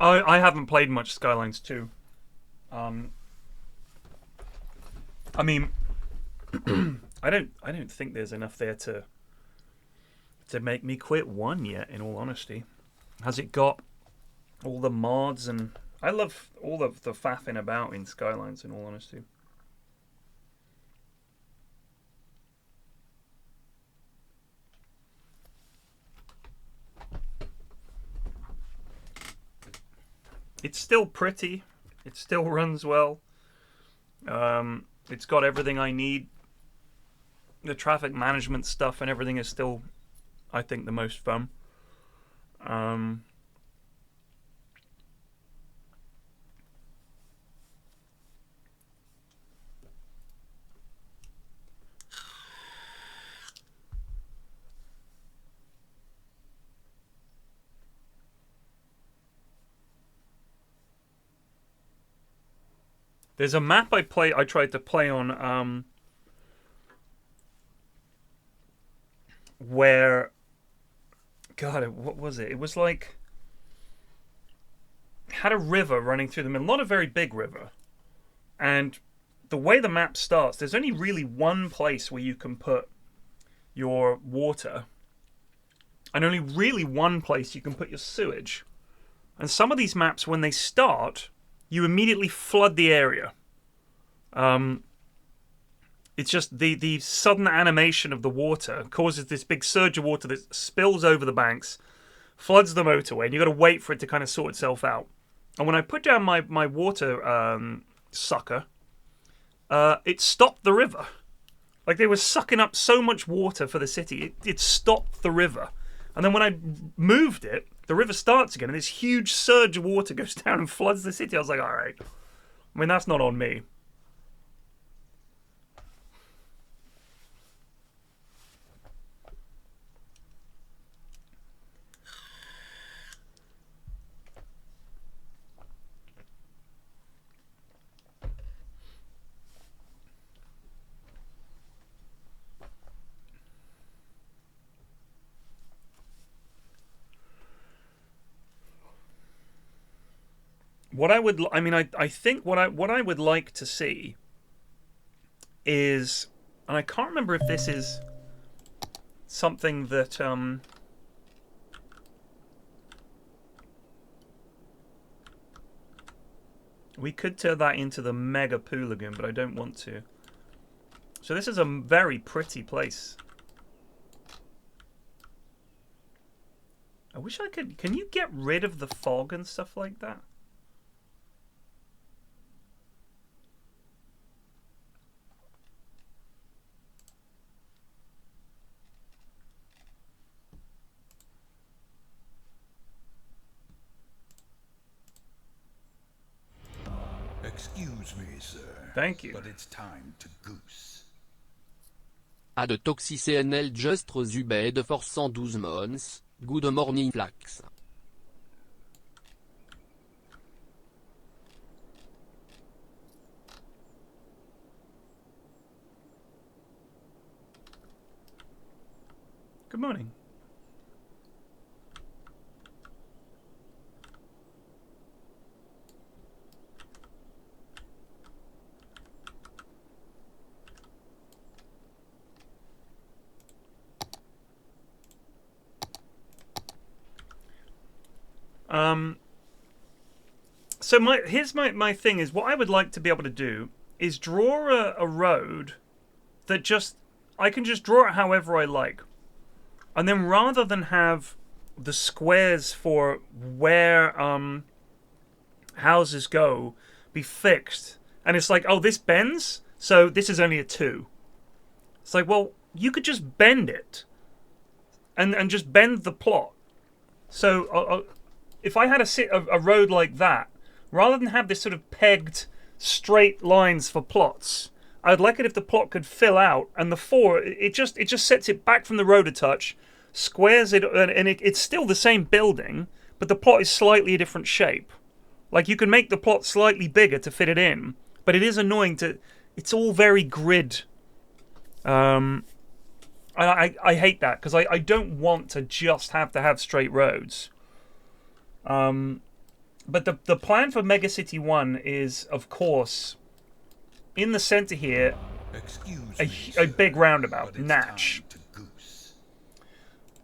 I haven't played much Skylines 2. I mean, I don't think there's enough there to make me quit 1 yet. In all honesty, has it got all the mods? And I love all of the faffing about in Skylines. In all honesty. It's still pretty. It still runs well. It's got everything I need. The traffic management stuff and everything is still, I think, the most fun. There's a map I tried to play on, where, God, what was it? It was like, had a river running through the middle, not a very big river, and the way the map starts, there's only really one place where you can put your water, and only really one place you can put your sewage. And some of these maps, when they start, you immediately flood the area. It's just the sudden animation of the water causes this big surge of water that spills over the banks, floods the motorway, and you've got to wait for it to kind of sort itself out. And when I put down my water sucker, it stopped the river. Like, they were sucking up so much water for the city, it stopped the river. And then when I moved it, the river starts again, and this huge surge of water goes down and floods the city. I was like, all right. I mean, that's not on me. I think what I would like to see is, and I can't remember if this is something that we could turn that into the mega poo lagoon, but I don't want to. So this is a very pretty place. I wish I could. Can you get rid of the fog and stuff like that? Excuse me, sir. Thank you. But it's time to goose. A de toxicnl just Zubed for 112 months. Good morning, Flax. Good morning. So here's my thing is, what I would like to be able to do is draw a road that just, I can just draw it however I like. And then rather than have the squares for where houses go be fixed, and it's like, oh, this bends, so this is only a 2. It's like, well, you could just bend it and just bend the plot. So if I had a road like that, rather than have this sort of pegged straight lines for plots, I'd like it if the plot could fill out, and the 4, it just sets it back from the road a touch, squares it, and it's still the same building, but the plot is slightly a different shape. Like, you can make the plot slightly bigger to fit it in, but it is annoying to. It's all very grid. I hate that, because I don't want to just have straight roads. But the plan for Megacity 1 is, of course, in the center here, Excuse a, me, a sir, big roundabout, but it's Natch. time to goose.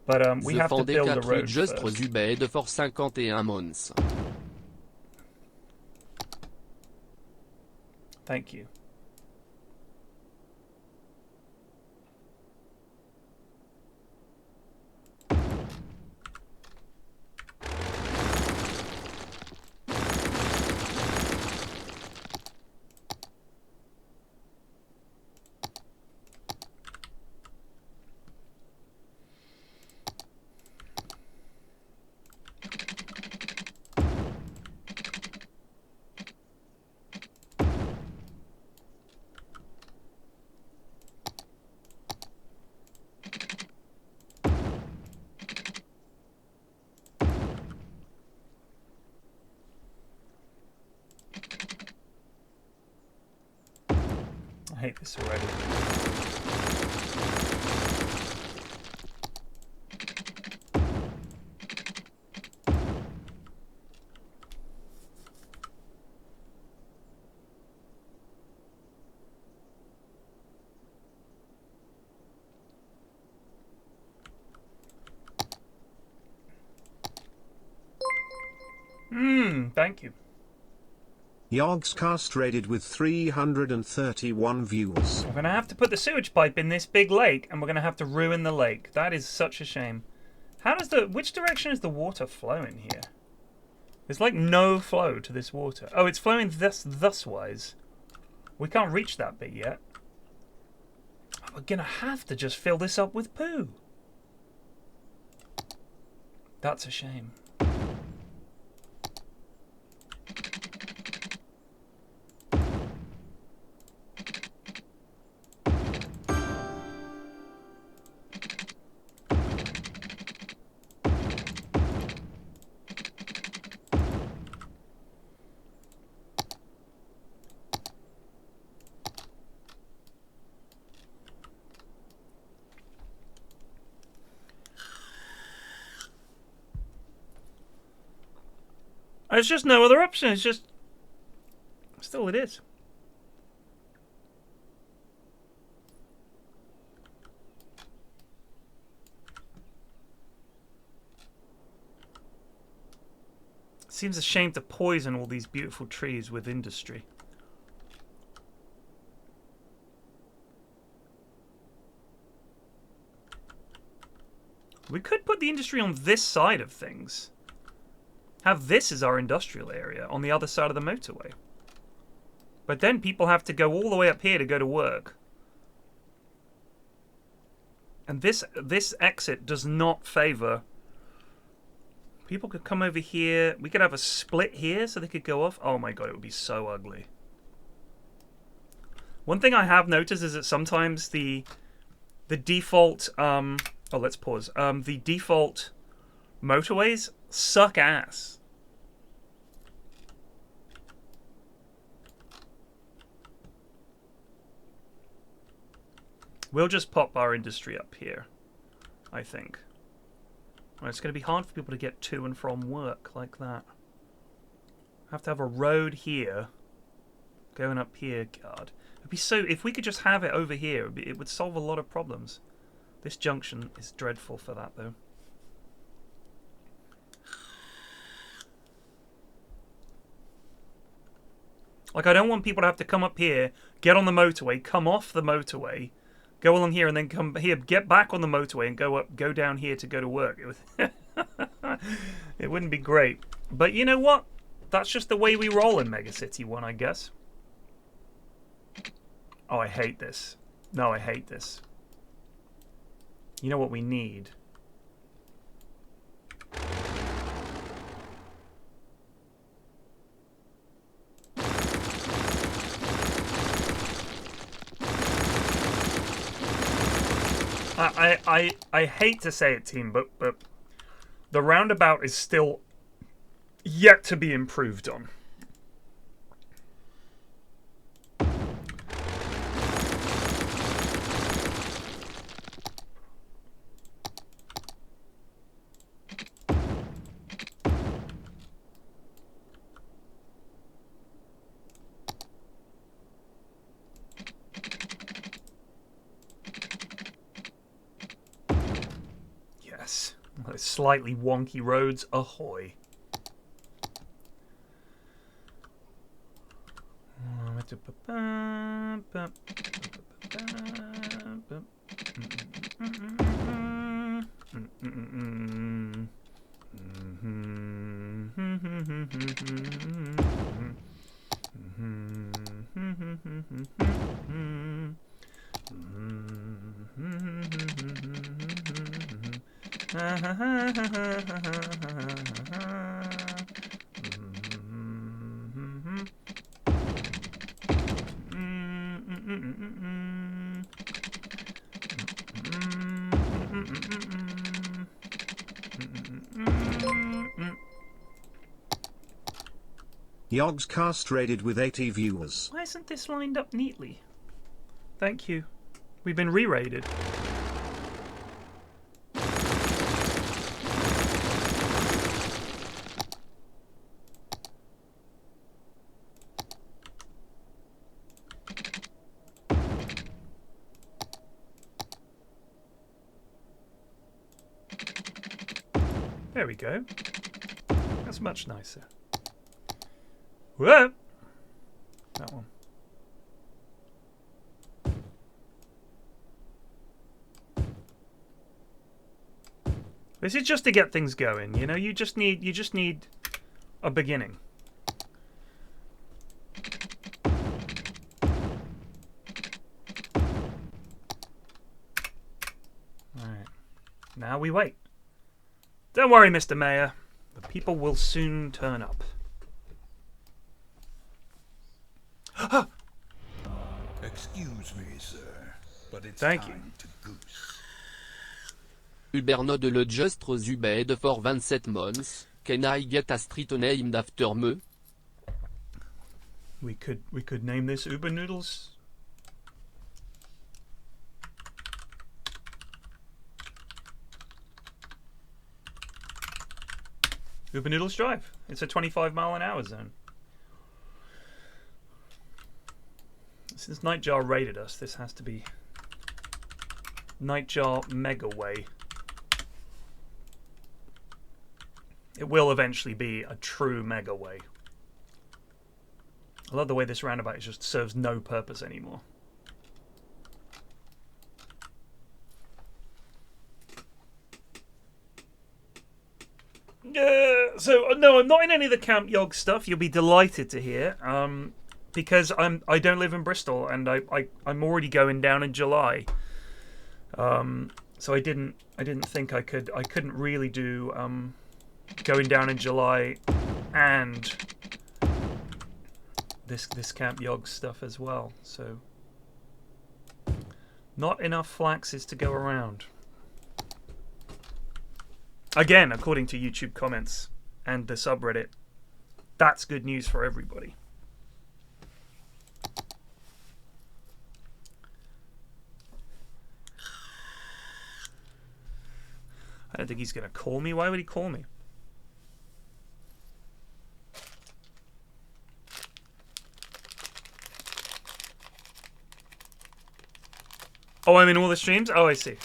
But we The have to build a road just first. Zubed for 51 mons. Thank you. I hate this already. Thank you. Yogscast rated with 331 views. We're gonna have to put the sewage pipe in this big lake, and we're gonna have to ruin the lake. That is such a shame. How does which direction is the water flowing here? There's like no flow to this water. Oh, it's flowing thuswise. We can't reach that bit yet. We're gonna have to just fill this up with poo. That's a shame. There's just no other option. It's just... Still it is. Seems a shame to poison all these beautiful trees with industry. We could put the industry on this side of things. Have this as our industrial area on the other side of the motorway. But then people have to go all the way up here to go to work. And this exit does not favor... People could come over here. We could have a split here so they could go off. Oh my god, it would be so ugly. One thing I have noticed is that sometimes the default... oh, let's pause. The default motorways suck ass. We'll just pop our industry up here, I think. Well, it's going to be hard for people to get to and from work like that. Have to have a road here, going up here. God, it'd be so. If we could just have it over here, it would solve a lot of problems. This junction is dreadful for that, though. Like, I don't want people to have to come up here, get on the motorway, come off the motorway, go along here, and then come here, get back on the motorway, and go down here to go to work. It wouldn't be great. But you know what? That's just the way we roll in Megacity 1, I guess. Oh, I hate this. No, I hate this. You know what we need? I hate to say it, team, but the roundabout is still yet to be improved on. with slightly wonky roads. Ahoy. Yogg's cast rated with 80 viewers. Why isn't this lined up neatly? Thank you. We've been re-rated. There we go. That's much nicer. Whoa! That one. This is just to get things going, you know. You just need a beginning. All right. Now we wait. Don't worry, Mr. Mayor. The people will soon turn up. Excuse me, sir, but it's Thank you. time to goose. Ubernode le just Zubed for 27 months. Can I get a street named after me? We could name this Uber Noodles. Uber Noodles Drive. It's a 25-mile-an-hour zone. Since Nightjar raided us, this has to be Nightjar Megaway. It will eventually be a true Megaway. I love the way this roundabout just serves no purpose anymore. So no, I'm not in any of the Camp Yog stuff. You'll be delighted to hear. Because I don't live in Bristol, and I'm already going down in July. So I didn't think I couldn't really do going down in July and this Camp Yog stuff as well. So not enough flaxes to go around. Again, according to YouTube comments and the subreddit, that's good news for everybody. I don't think he's going to call me. Why would he call me? Oh, I'm in all the streams? Oh, I see.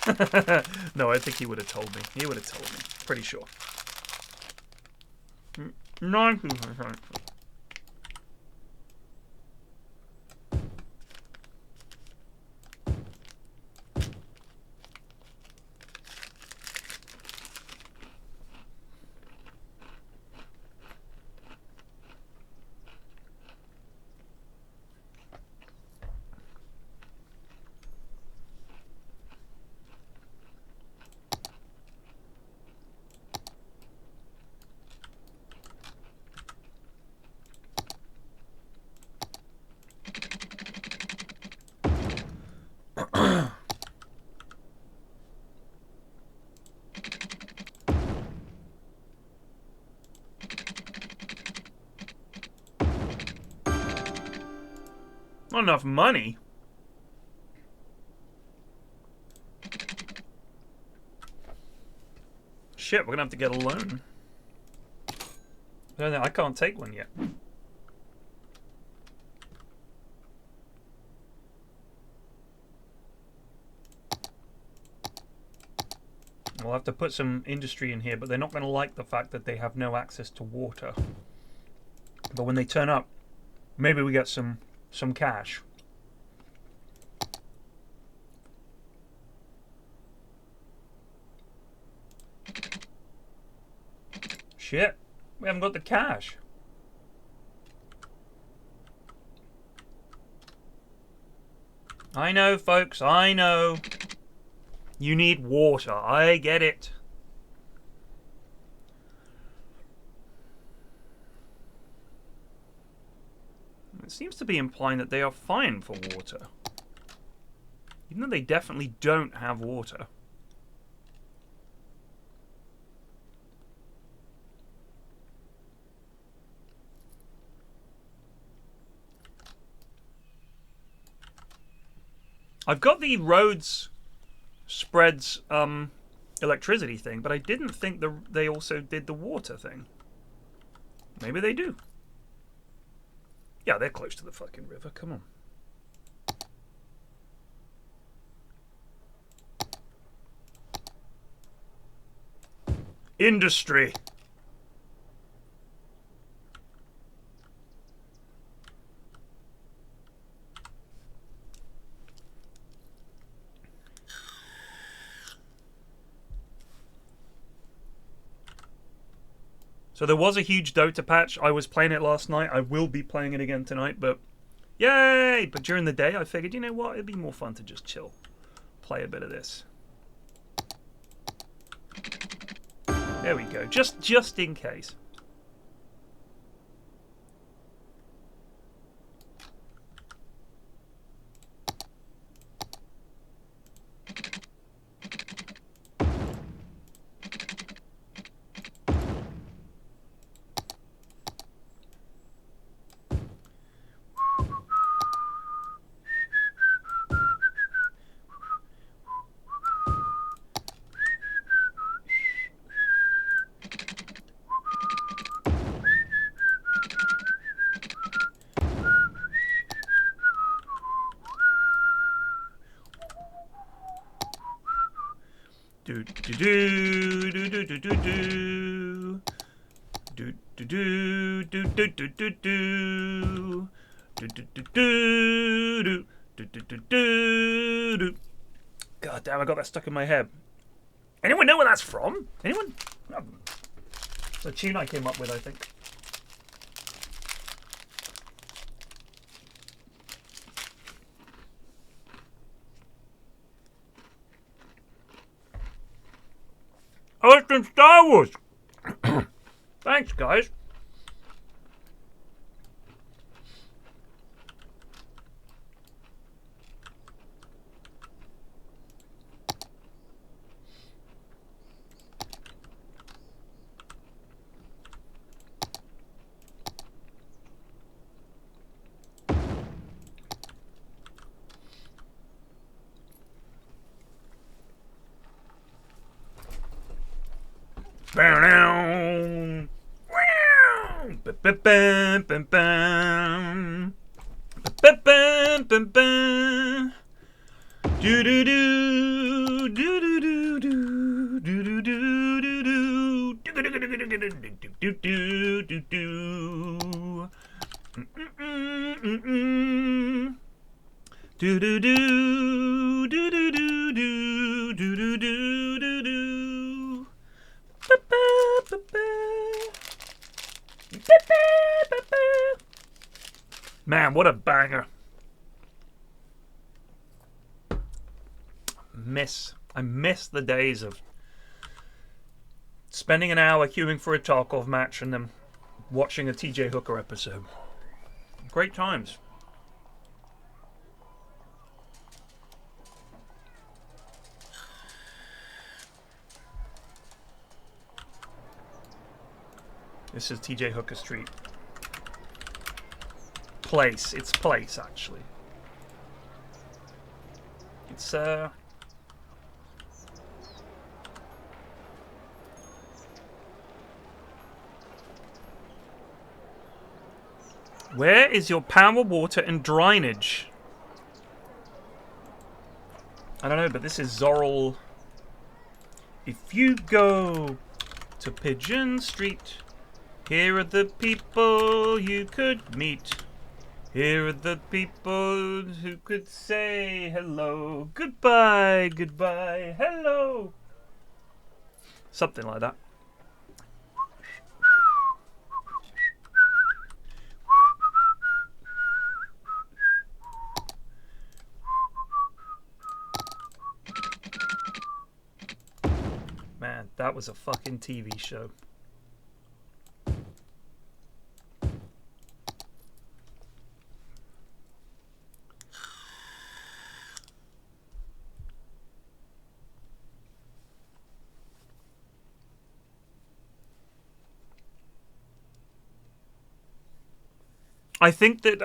No, I think he would have told me. He would have told me. Pretty sure. 90%. Not enough money. Shit, we're gonna have to get a loan. I can't take one yet. We'll have to put some industry in here, but they're not going to like the fact that they have no access to water. But when they turn up, maybe we get some cash. Shit, we haven't got the cash. I know, folks, I know. You need water, I get it. It seems to be implying that they are fine for water. Even though they definitely don't have water. I've got the roads spreads electricity thing, but I didn't think they also did the water thing. Maybe they do. Yeah, they're close to the fucking river. Come on. Industry. So there was a huge Dota patch. I was playing it last night. I will be playing it again tonight, but yay! But during the day, I figured, you know what? It'd be more fun to just chill. Play a bit of this. There we go. Just in case. Do do do do do do do do do do do do do do do do do do do do. God damn, I got that stuck in my head. Anyone know where that's from? Anyone? It's a tune I came up with, I think. Oh, it's from Star Wars. Thanks, guys. Man, what a banger. I miss the days of spending an hour queuing for a Tarkov match and then watching a TJ Hooker episode. Great times. This is TJ Hooker Street. Place. It's place, actually. It's, Where is your power, water, and drainage? I don't know, but this is Zorel If you go to Pigeon Street, here are the people you could meet. Here are the people who could say hello, goodbye, goodbye, hello. Something like that. Man, that was a fucking TV show. I think that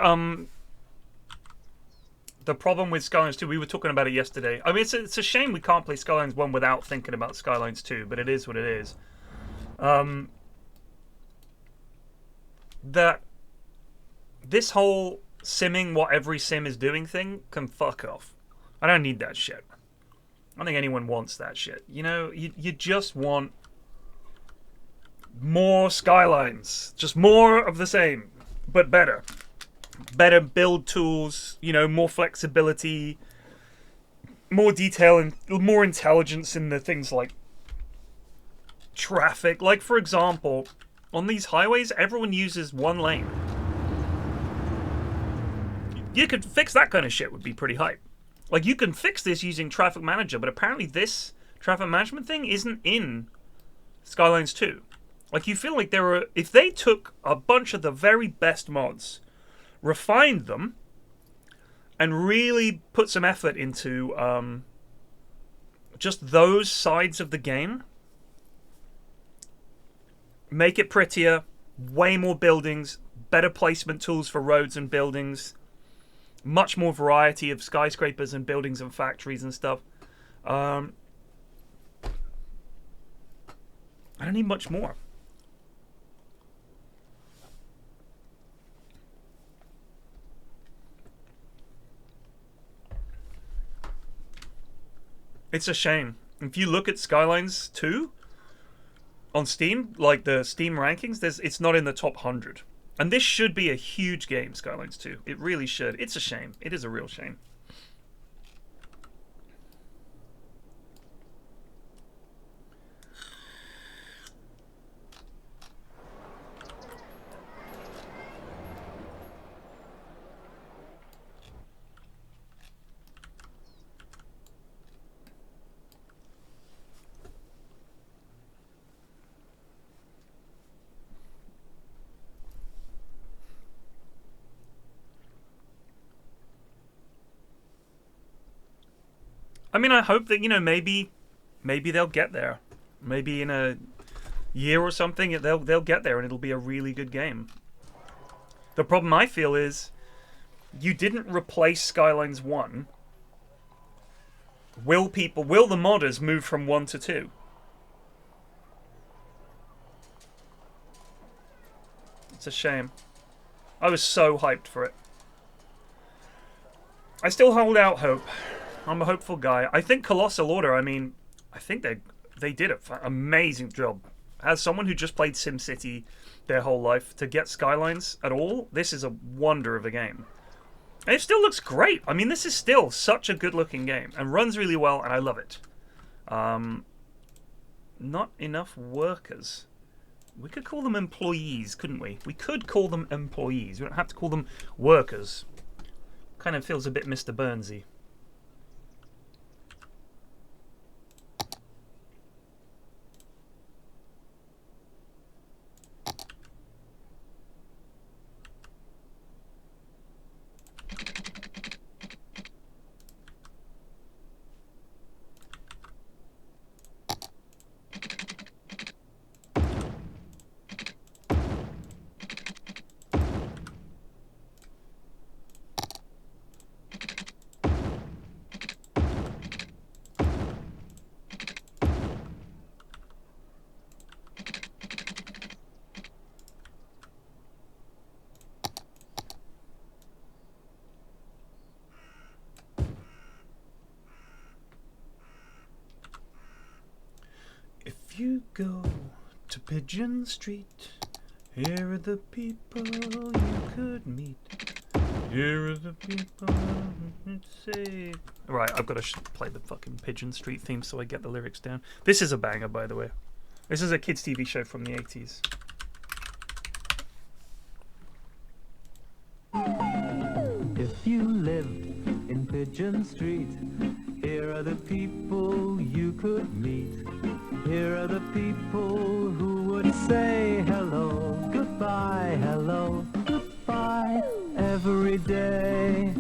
the problem with Skylines 2, we were talking about it yesterday. I mean, it's a shame we can't play Skylines 1 without thinking about Skylines 2, but it is what it is. That this whole simming what every sim is doing thing can fuck off. I don't need that shit. I don't think anyone wants that shit. You know, you just want more Skylines. Just more of the same, but better. Better build tools, you know, more flexibility, more detail, and more intelligence in the things like traffic. Like, for example, on these highways, everyone uses one lane. You could fix that kind of shit, would be pretty hype. Like, you can fix this using Traffic Manager, but apparently this traffic management thing isn't in Skylines 2. Like, you feel like there are... If they took a bunch of the very best mods, refined them, and really put some effort into just those sides of the game, make it prettier, way more buildings, better placement tools for roads and buildings, much more variety of skyscrapers and buildings and factories and stuff. I don't need much more. It's a shame. If you look at Skylines 2 on Steam, like the Steam rankings, it's not in the top 100. And this should be a huge game, Skylines 2. It really should. It's a shame. It is a real shame. I mean, I hope that, you know, maybe they'll get there. Maybe in a year or something, they'll get there and it'll be a really good game. The problem I feel is you didn't replace Skylines 1. Will the modders move from 1 to 2? It's a shame. I was so hyped for it. I still hold out hope. I'm a hopeful guy. I think Colossal Order, I mean, I think they did an amazing job. As someone who just played SimCity their whole life, to get Skylines at all, this is a wonder of a game. And it still looks great. I mean, this is still such a good-looking game and runs really well, and I love it. Not enough workers. We could call them employees, couldn't we? We could call them employees. We don't have to call them workers. Kind of feels a bit Mr. Burnsy. If you go to Pigeon Street, here are the people you could meet. Here are the people you'd say. Right, I've got to play the fucking Pigeon Street theme so I get the lyrics down. This is a banger, by the way. This is a kids' TV show from the 80s. If you lived in Pigeon Street, here are the people you could meet. Here are the people who would say hello, goodbye, hello, goodbye, every day.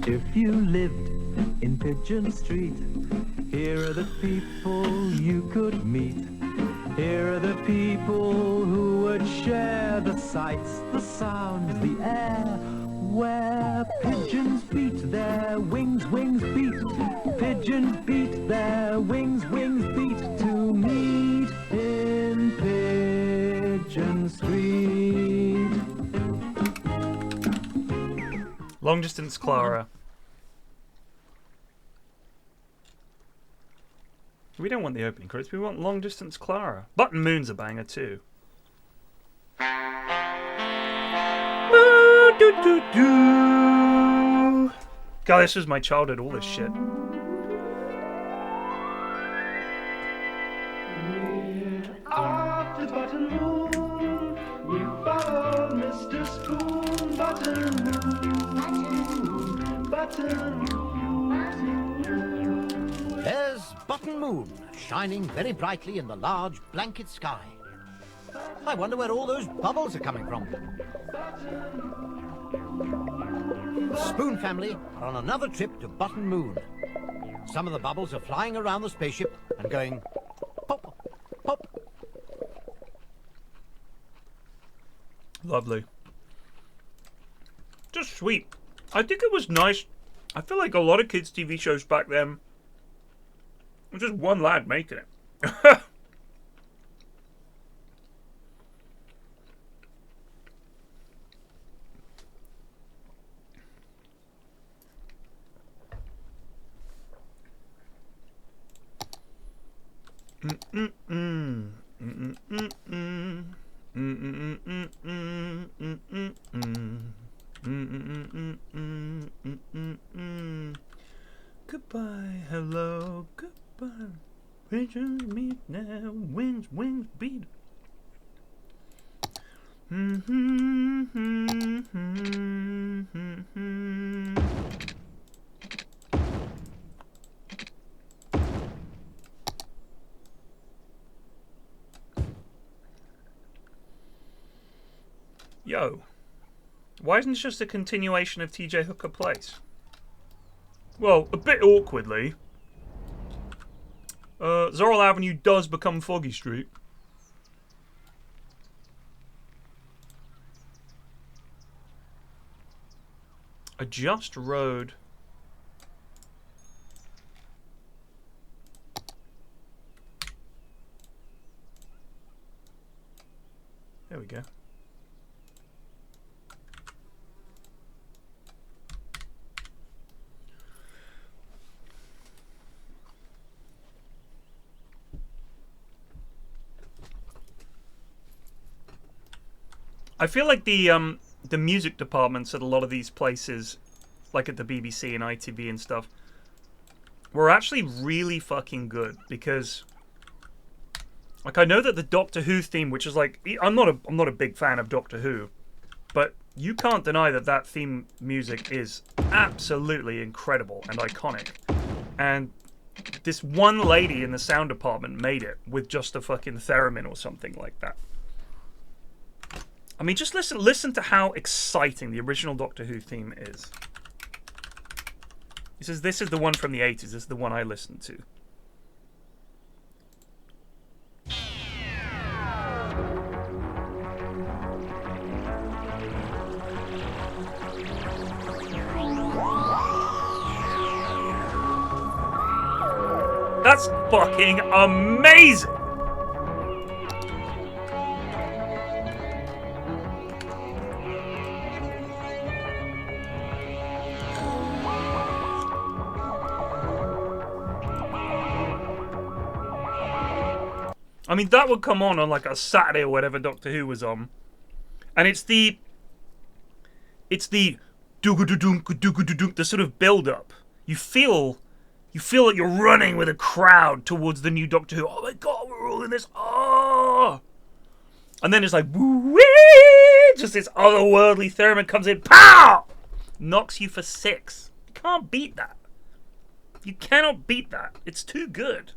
If you lived in Pigeon Street, here are the people you could meet. Here are the people who would share the sights, the sounds, the air, where pigeons beat their wings, wings beat. Pigeons beat their wings, wings beat to meet in Pigeon Street. Long Distance Clara. We don't want the opening credits, we want Long Distance Clara. Button Moon's a banger too. God, this was my childhood, all this shit. After Button Moon, we followed Mr. Spoon. Button Moon, Button Moon. There's Button Moon, shining very brightly in the large blanket sky. I wonder where all those bubbles are coming from. The Spoon family are on another trip to Button Moon. Some of the bubbles are flying around the spaceship and going pop, pop. Lovely. Just sweet. I think it was nice. I feel like a lot of kids' TV shows back then, it was just one lad making it. Goodbye, hello, goodbye. Pigeons meet now, wings, wings beat. Yo, why isn't it just a continuation of TJ Hooker Place? Well, a bit awkwardly, Zorrel Avenue does become Foggy Street. A just road. There we go. I feel like the music departments at a lot of these places, like at the BBC and ITV and stuff, were actually really fucking good because, like, I know that the Doctor Who theme, which is like, I'm not a big fan of Doctor Who, but you can't deny that that theme music is absolutely incredible and iconic. And this one lady in the sound department made it with just a fucking theremin or something like that. I mean, just listen to how exciting the original Doctor Who theme is. He says, this is the one from the 80s. This is the one I listened to. That's fucking amazing! I mean, that would come on like a Saturday or whatever Doctor Who was on. And it's the doogadoo-dunk, the sort of build-up. You feel like you're running with a crowd towards the new Doctor Who. Oh my god, we're all in this. Oh! And then it's like, woo-wee! Just this otherworldly theremin comes in, pow! Knocks you for 6. You can't beat that. You cannot beat that. It's too good.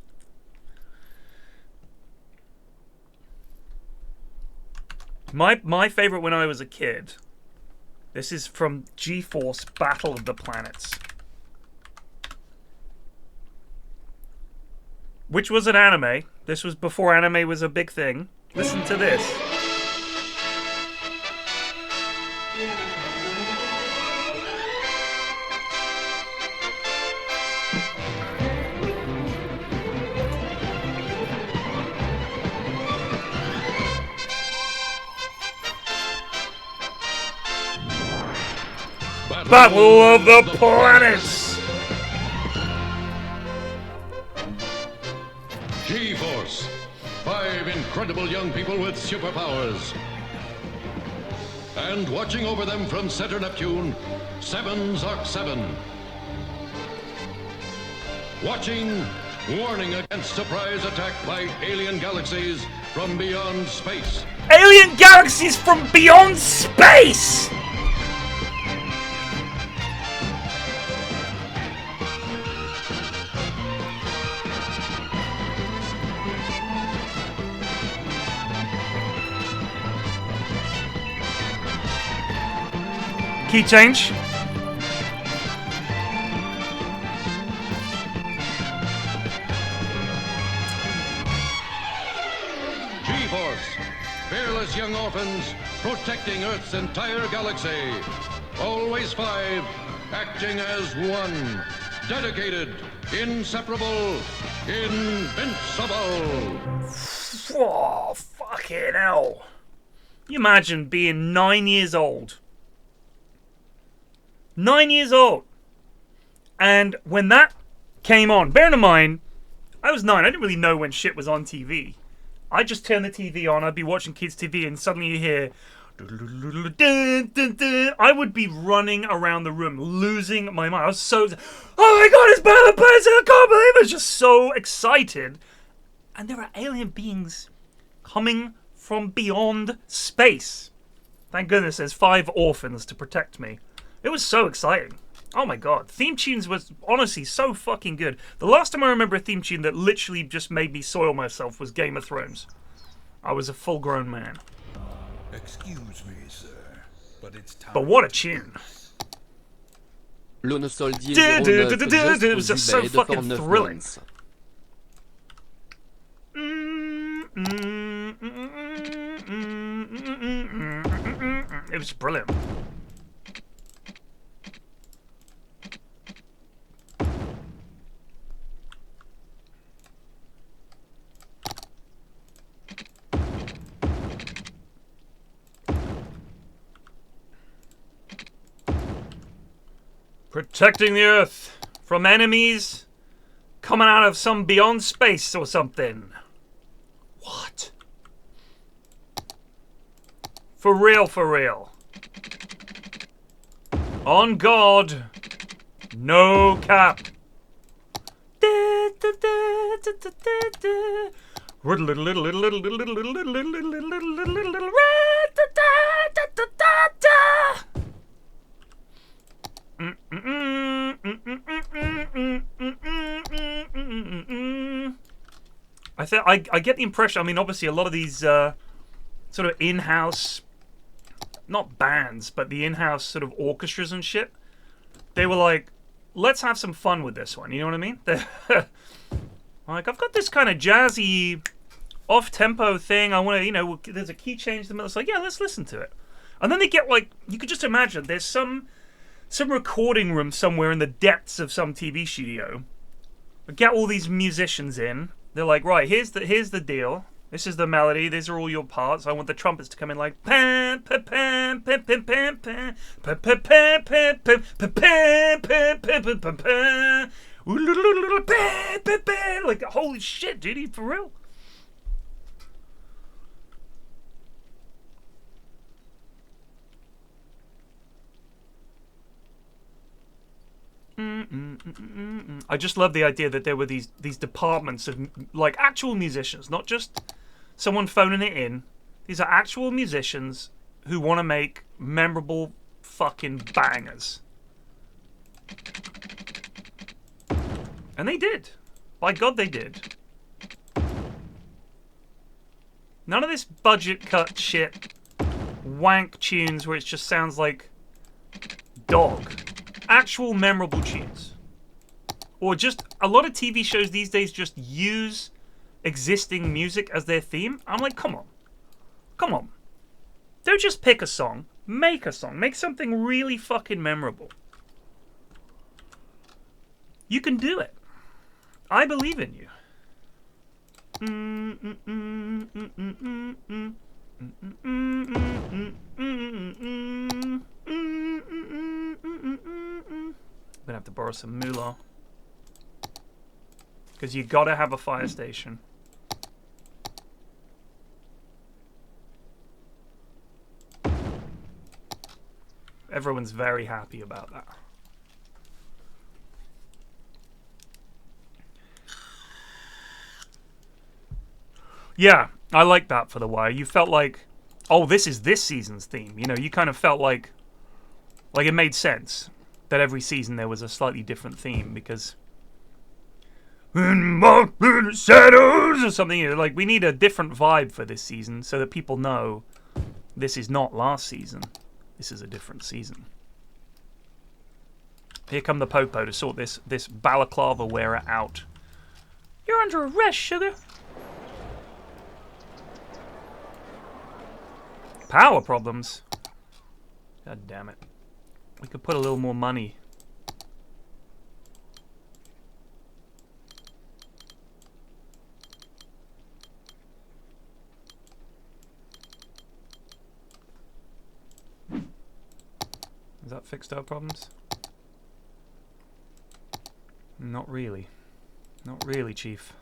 My favorite when I was a kid. This is from G-Force Battle of the Planets. Which was an anime. This was before anime was a big thing. Listen to this. Battle of the Planets! G-Force. 5 incredible young people with superpowers. And watching over them from Center Neptune, 7 Zark 7. Watching, warning against surprise attack by alien galaxies from beyond space. Alien galaxies from beyond space! Key change. G-Force, fearless young orphans protecting Earth's entire galaxy. Always 5, acting as one. Dedicated, inseparable, invincible. Oh, fucking hell. You imagine being 9 years old. 9 years old. And when that came on, bearing in mind, I was 9. I didn't really know when shit was on TV. I just turned the TV on. I'd be watching kids' TV and suddenly you hear... I would be running around the room, losing my mind. I was so... Oh my god, it's Battle of the Planets! I can't believe it! I was just so excited. And there are alien beings coming from beyond space. Thank goodness there's 5 orphans to protect me. It was so exciting. Oh my god. Theme tunes was honestly so fucking good. The last time I remember a theme tune that literally just made me soil myself was Game of Thrones. I was a full-grown man. Excuse me, sir, but it's time. But what a tune. Lone Soldier 09 It was just so EBay de fucking for 9 thrilling. months. It was brilliant. Protecting the Earth from enemies coming out of some beyond space or something. What? For real, for real. On God, no cap. I get the impression, I mean, obviously a lot of these sort of in-house, not bands, but the in-house sort of orchestras and shit, they were like, let's have some fun with this one, you know what I mean? Like, I've got this kind of jazzy, off-tempo thing, I want to, you know, there's a key change in the middle, it's like, yeah, let's listen to it. And then they get like, you could just imagine, there's some recording room somewhere in the depths of some TV studio. Get all these musicians in. They're like, right, here's the deal. This is the melody. These are all your parts. I want the trumpets to come in like pam pam pam pam pam pam pam pam pam pam pam pam pam pam pam pam. Like holy shit, dude, for real. I just love the idea that there were these departments of like actual musicians, not just someone phoning it in. These are actual musicians who want to make memorable fucking bangers. And they did. By God, they did. None of this budget cut shit, wank tunes where it just sounds like dog. Actual memorable tunes. Or just, a lot of TV shows these days just use existing music as their theme. I'm like, come on. Come on. Don't just pick a song. Make a song. Make something really fucking memorable. You can do it. I believe in you. I'm gonna have to borrow some moolah. Because you gotta have a fire station. Everyone's very happy about that. Yeah, I like that for The Wire. You felt like, oh, this is this season's theme. You know, you kind of felt like it made sense that every season there was a slightly different theme because in the shadows or something. You know, like, we need a different vibe for this season so that people know this is not last season. This is a different season. Here come the popo to sort this balaclava wearer out. You're under arrest, sugar. Power problems? God damn it. We could put a little more money. Has that fixed our problems? Not really. Not really, Chief.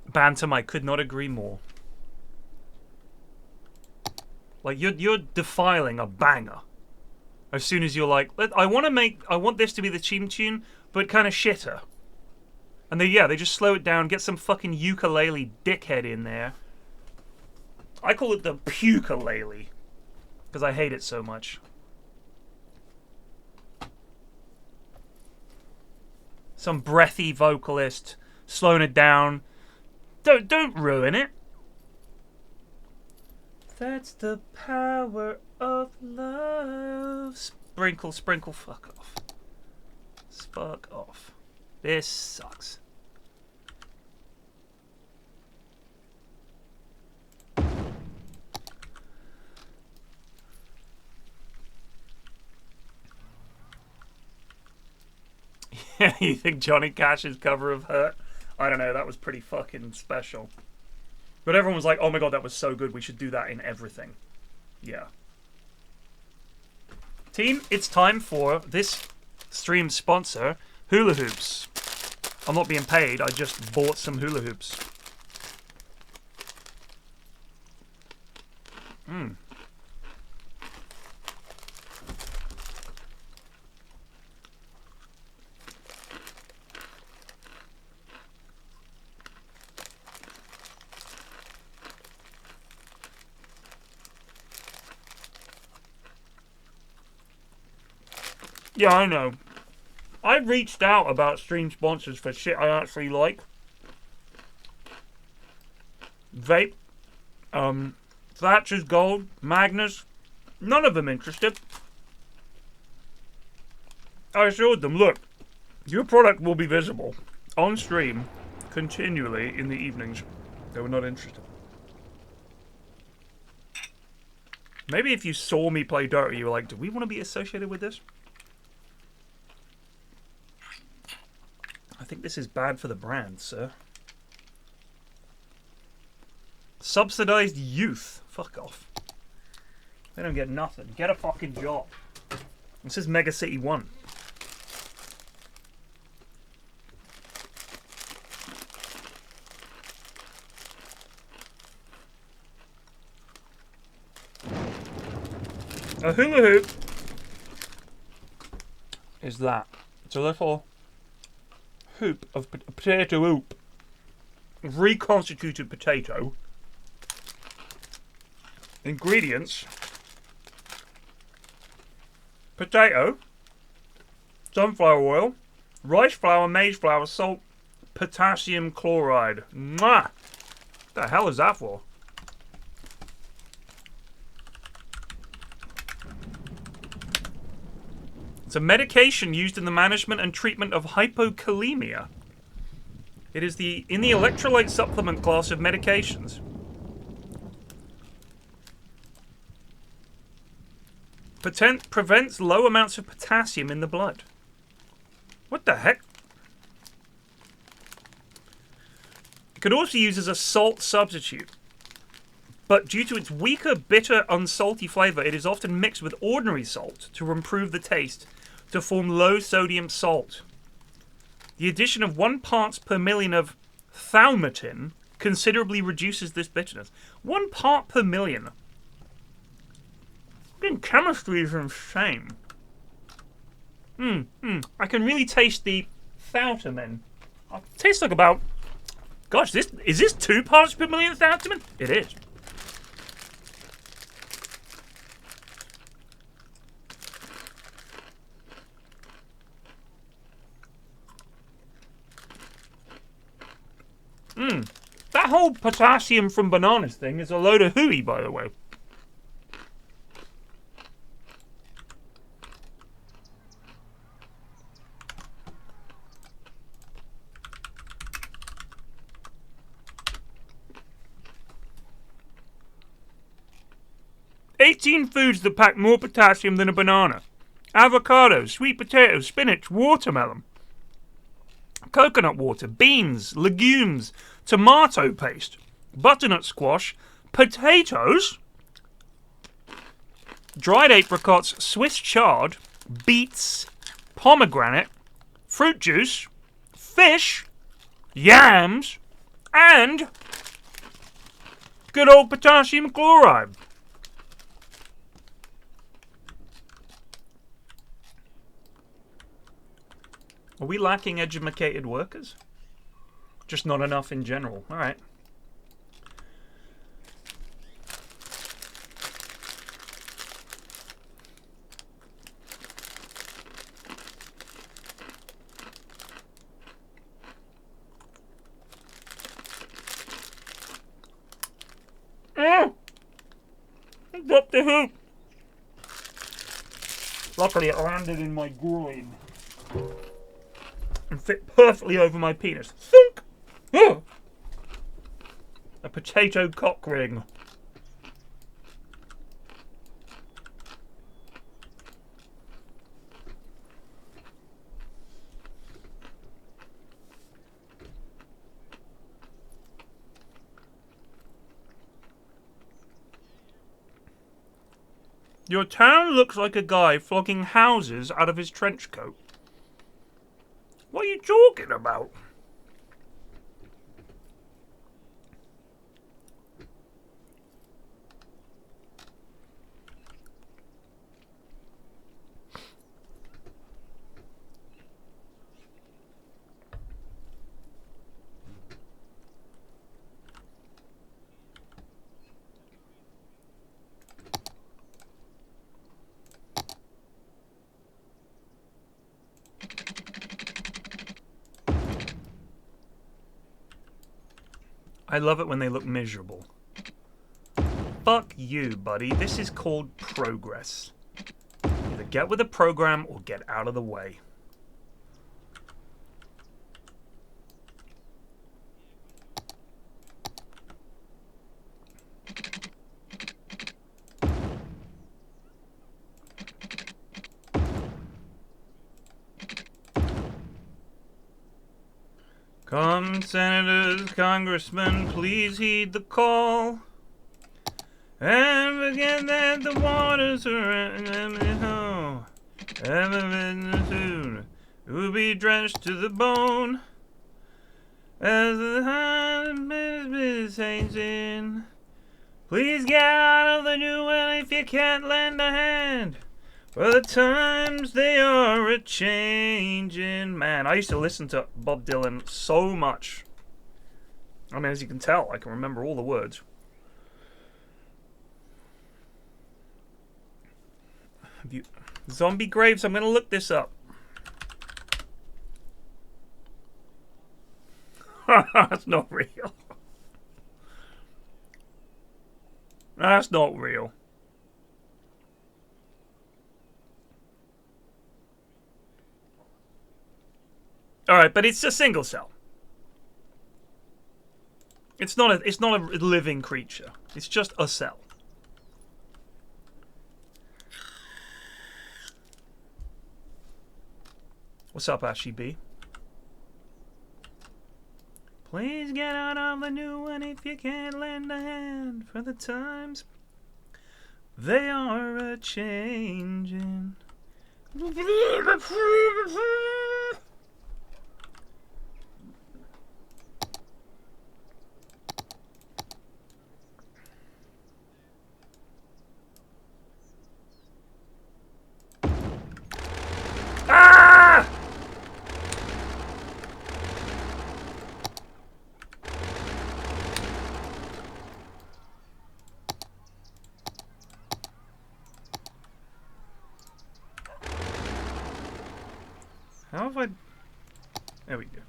Bantam, I could not agree more. Like, you're defiling a banger. As soon as you're like, I want this to be the theme tune, but kind of shitter. And they just slow it down, get some fucking ukulele dickhead in there. I call it the pukulele, because I hate it so much. Some breathy vocalist slowing it down. Don't ruin it. That's the power of love. Sprinkle, sprinkle, fuck off. Fuck off. This sucks. Yeah, you think Johnny Cash's cover of Hurt? I don't know, that was pretty fucking special. But everyone was like, oh my god, that was so good, we should do that in everything. Yeah. Team, it's time for this stream sponsor, hula hoops. I'm not being paid, I just bought some hula hoops. Yeah, I know. I reached out about stream sponsors for shit I actually like. Vape, Thatcher's Gold, Magnus, none of them interested. I assured them, look, your product will be visible on stream continually in the evenings. They were not interested. Maybe if you saw me play Dirty, you were like, do we want to be associated with this? I think this is bad for the brand, sir. Subsidized youth. Fuck off. They don't get nothing. Get a fucking job. This is Megacity 1. A hula hoop is that. It's a little hoop of potato hoop. Reconstituted potato. Ingredients: potato, sunflower oil, rice flour, maize flour, salt, potassium chloride. Mwah! What the hell is that for? It's a medication used in the management and treatment of hypokalemia. It is in the electrolyte supplement class of medications. Prevents low amounts of potassium in the blood. What the heck? It could also be used as a salt substitute. But due to its weaker, bitter, unsalty flavour, it is often mixed with ordinary salt to improve the taste to form low sodium salt. The addition of 1 parts per million of thaumatin considerably reduces this bitterness. 1 part per million. Chemistry is insane. I can really taste the thaumatin. It tastes like about... Gosh, is this 2 parts per million thaumatin? It is. That whole potassium from bananas thing is a load of hooey, by the way. "18 foods that pack more potassium than a banana. Avocado, sweet potato, spinach, watermelon, coconut water, beans, legumes, tomato paste, butternut squash, potatoes, dried apricots, Swiss chard, beets, pomegranate, fruit juice, fish, yams, and good old potassium chloride." Are we lacking educated workers? Just not enough in general. All right. I dropped the hoop. Luckily, it landed in my groin and fit perfectly over my penis. Thunk! Oh! A potato cock ring. Your town looks like a guy flogging houses out of his trench coat. What are you talking about? I love it when they look miserable. Fuck you, buddy. This is called progress. Either get with the program or get out of the way. Come, senators, congressmen, please heed the call. And forget that the waters are soon will be drenched to the bone. As the high saints in, Please get out of the new one if you can't lend a hand. For the times they are a changing. Man, I used to listen to Bob Dylan so much. I mean, as you can tell, I can remember all the words. Zombie graves, I'm going to look this up. That's not real. That's not real. Alright, but it's a single cell. It's not a living creature. It's just a cell. What's up, Ashy B? Please get out of the new one if you can't lend a hand. For the times they are a changing. Ah! How have I... There we go.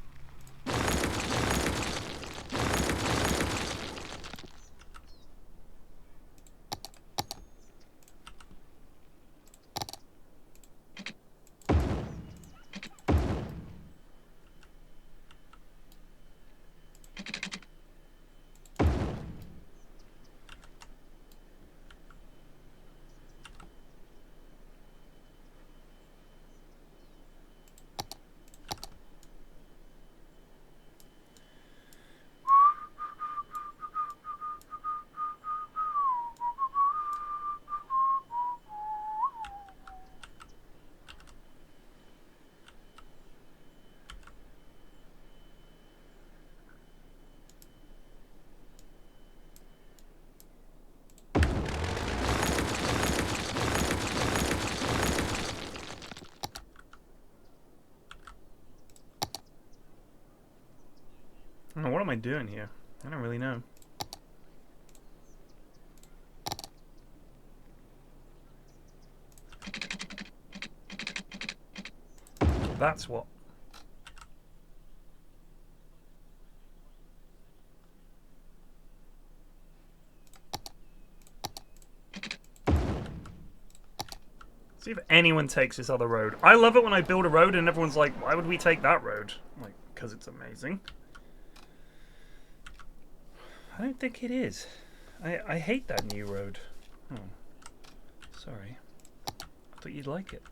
Oh, what am I doing here? I don't really know. That's what. See if anyone takes this other road. I love it when I build a road and everyone's like, why would we take that road? I'm like, because it's amazing. I don't think it is. I hate that new road. Oh, sorry. I thought you'd like it.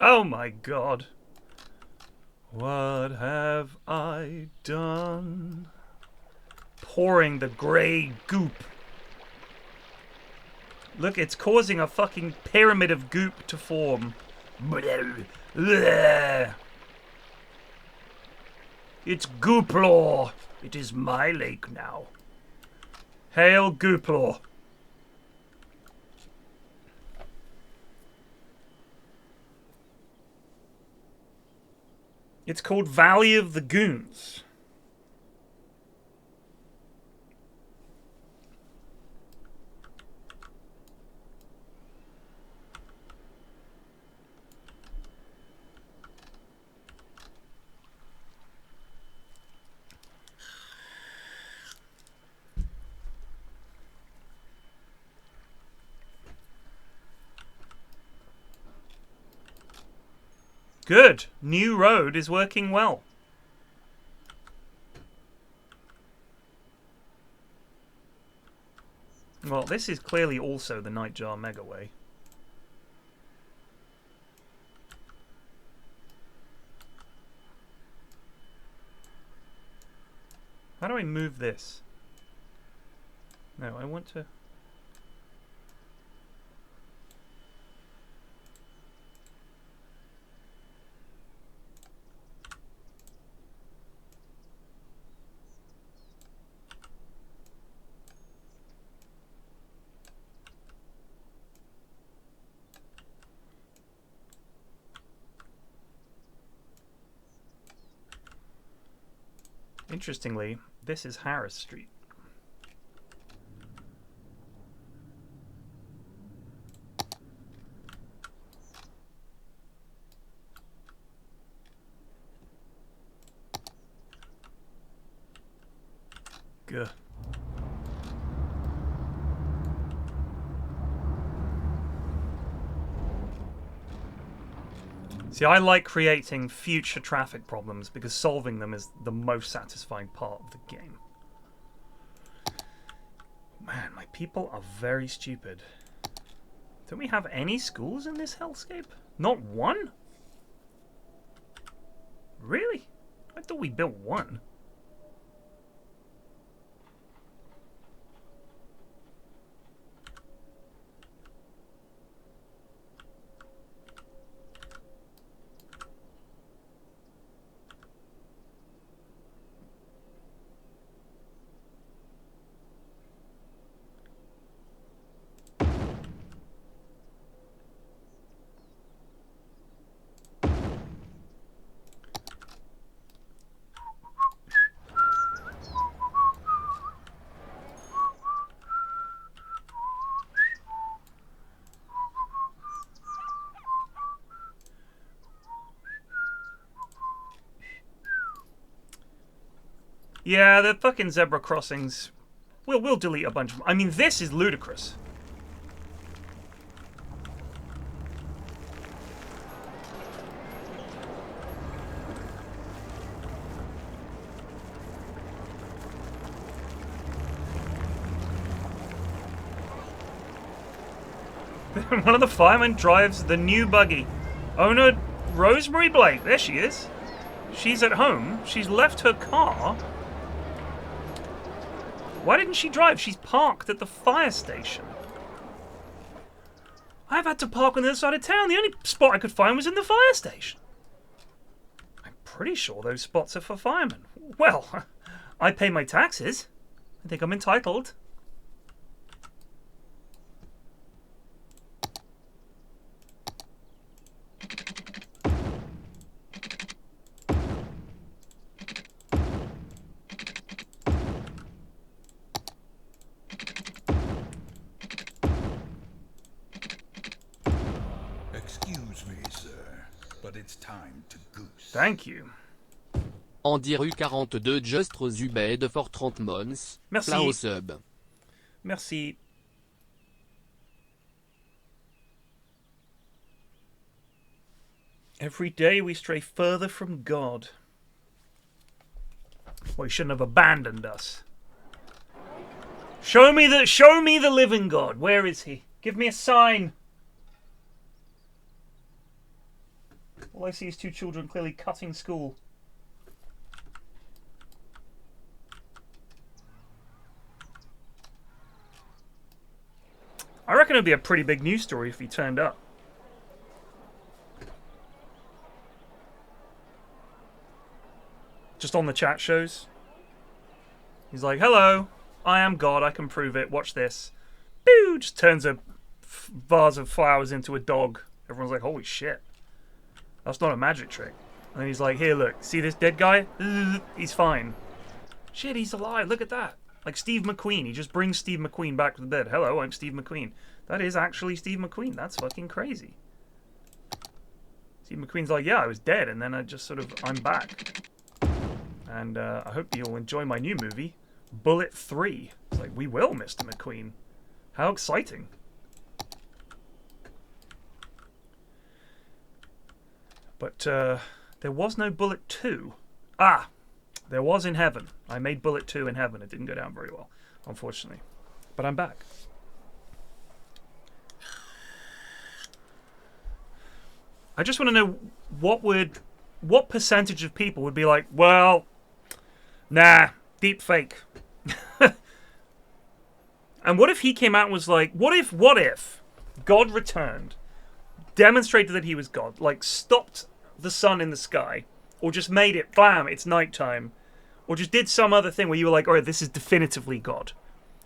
Oh my God. What have I done? Pouring the grey goop. Look, it's causing a fucking pyramid of goop to form. It's Gooplaw. It is my lake now. Hail Gooplaw. It's called Valley of the Goons. Good. New road is working well. Well, this is clearly also the Nightjar Megaway. I move this? No, I want to... Interestingly, this is Harris Street. Gah. See, I like creating future traffic problems because solving them is the most satisfying part of the game. Man, my people are very stupid. Don't we have any schools in this hellscape? Not one? Really? I thought we built one. Yeah, the fucking zebra crossings. We'll delete a bunch of them. I mean, this is ludicrous. One of the firemen drives the new buggy. Owner Rosemary Blake. There she is. She's at home. She's left her car. Why didn't she drive? She's parked at the fire station. I've had to park on the other side of town. The only spot I could find was in the fire station. I'm pretty sure those spots are for firemen. Well, I pay my taxes. I think I'm entitled. Excuse me, sir, but it's time to goose. Thank you. Andy Rue 42 Just Zubed for 30 mons. Merci. Plat au sub. Merci. Every day we stray further from God. Well, he shouldn't have abandoned us. Show me the living God. Where is he? Give me a sign. All I see is two children clearly cutting school. I reckon it'd be a pretty big news story if he turned up. Just on the chat shows. He's like, hello, I am God, I can prove it, watch this. Boo! Just turns a vase of flowers into a dog. Everyone's like, holy shit. That's not a magic trick. And then he's like, here, look, see this dead guy? He's fine. Shit, he's alive, look at that. Like Steve McQueen, he just brings Steve McQueen back to the bed. Hello, I'm Steve McQueen. That is actually Steve McQueen, that's fucking crazy. Steve McQueen's like, yeah, I was dead, and then I'm back. And I hope you'll enjoy my new movie, Bullet 3. It's like, we will, Mr. McQueen. How exciting. But there was no Bullet 2. Ah, there was in heaven. I made Bullet 2 in heaven. It didn't go down very well, unfortunately. But I'm back. I just want to know what percentage of people would be like, well, nah, Deep fake. And what if he came out and was like, what if God returned, demonstrated that he was God, like stopped the sun in the sky, or just made it, bam, it's nighttime, or just did some other thing where you were like, all right, this is definitively God.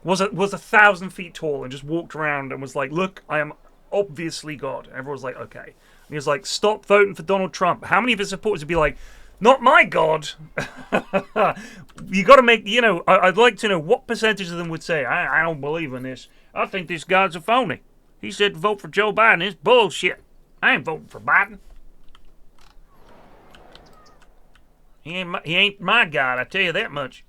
Was 1,000 feet tall and just walked around and was like, look, I am obviously God. And everyone was like, okay. And he was like, stop voting for Donald Trump. How many of his supporters would be like, not my God? You got to make, I'd like to know what percentage of them would say, I don't believe in this. I think this God's a phony. He said vote for Joe Biden. It's bullshit. I ain't voting for Biden. He ain't my God, I tell you that much.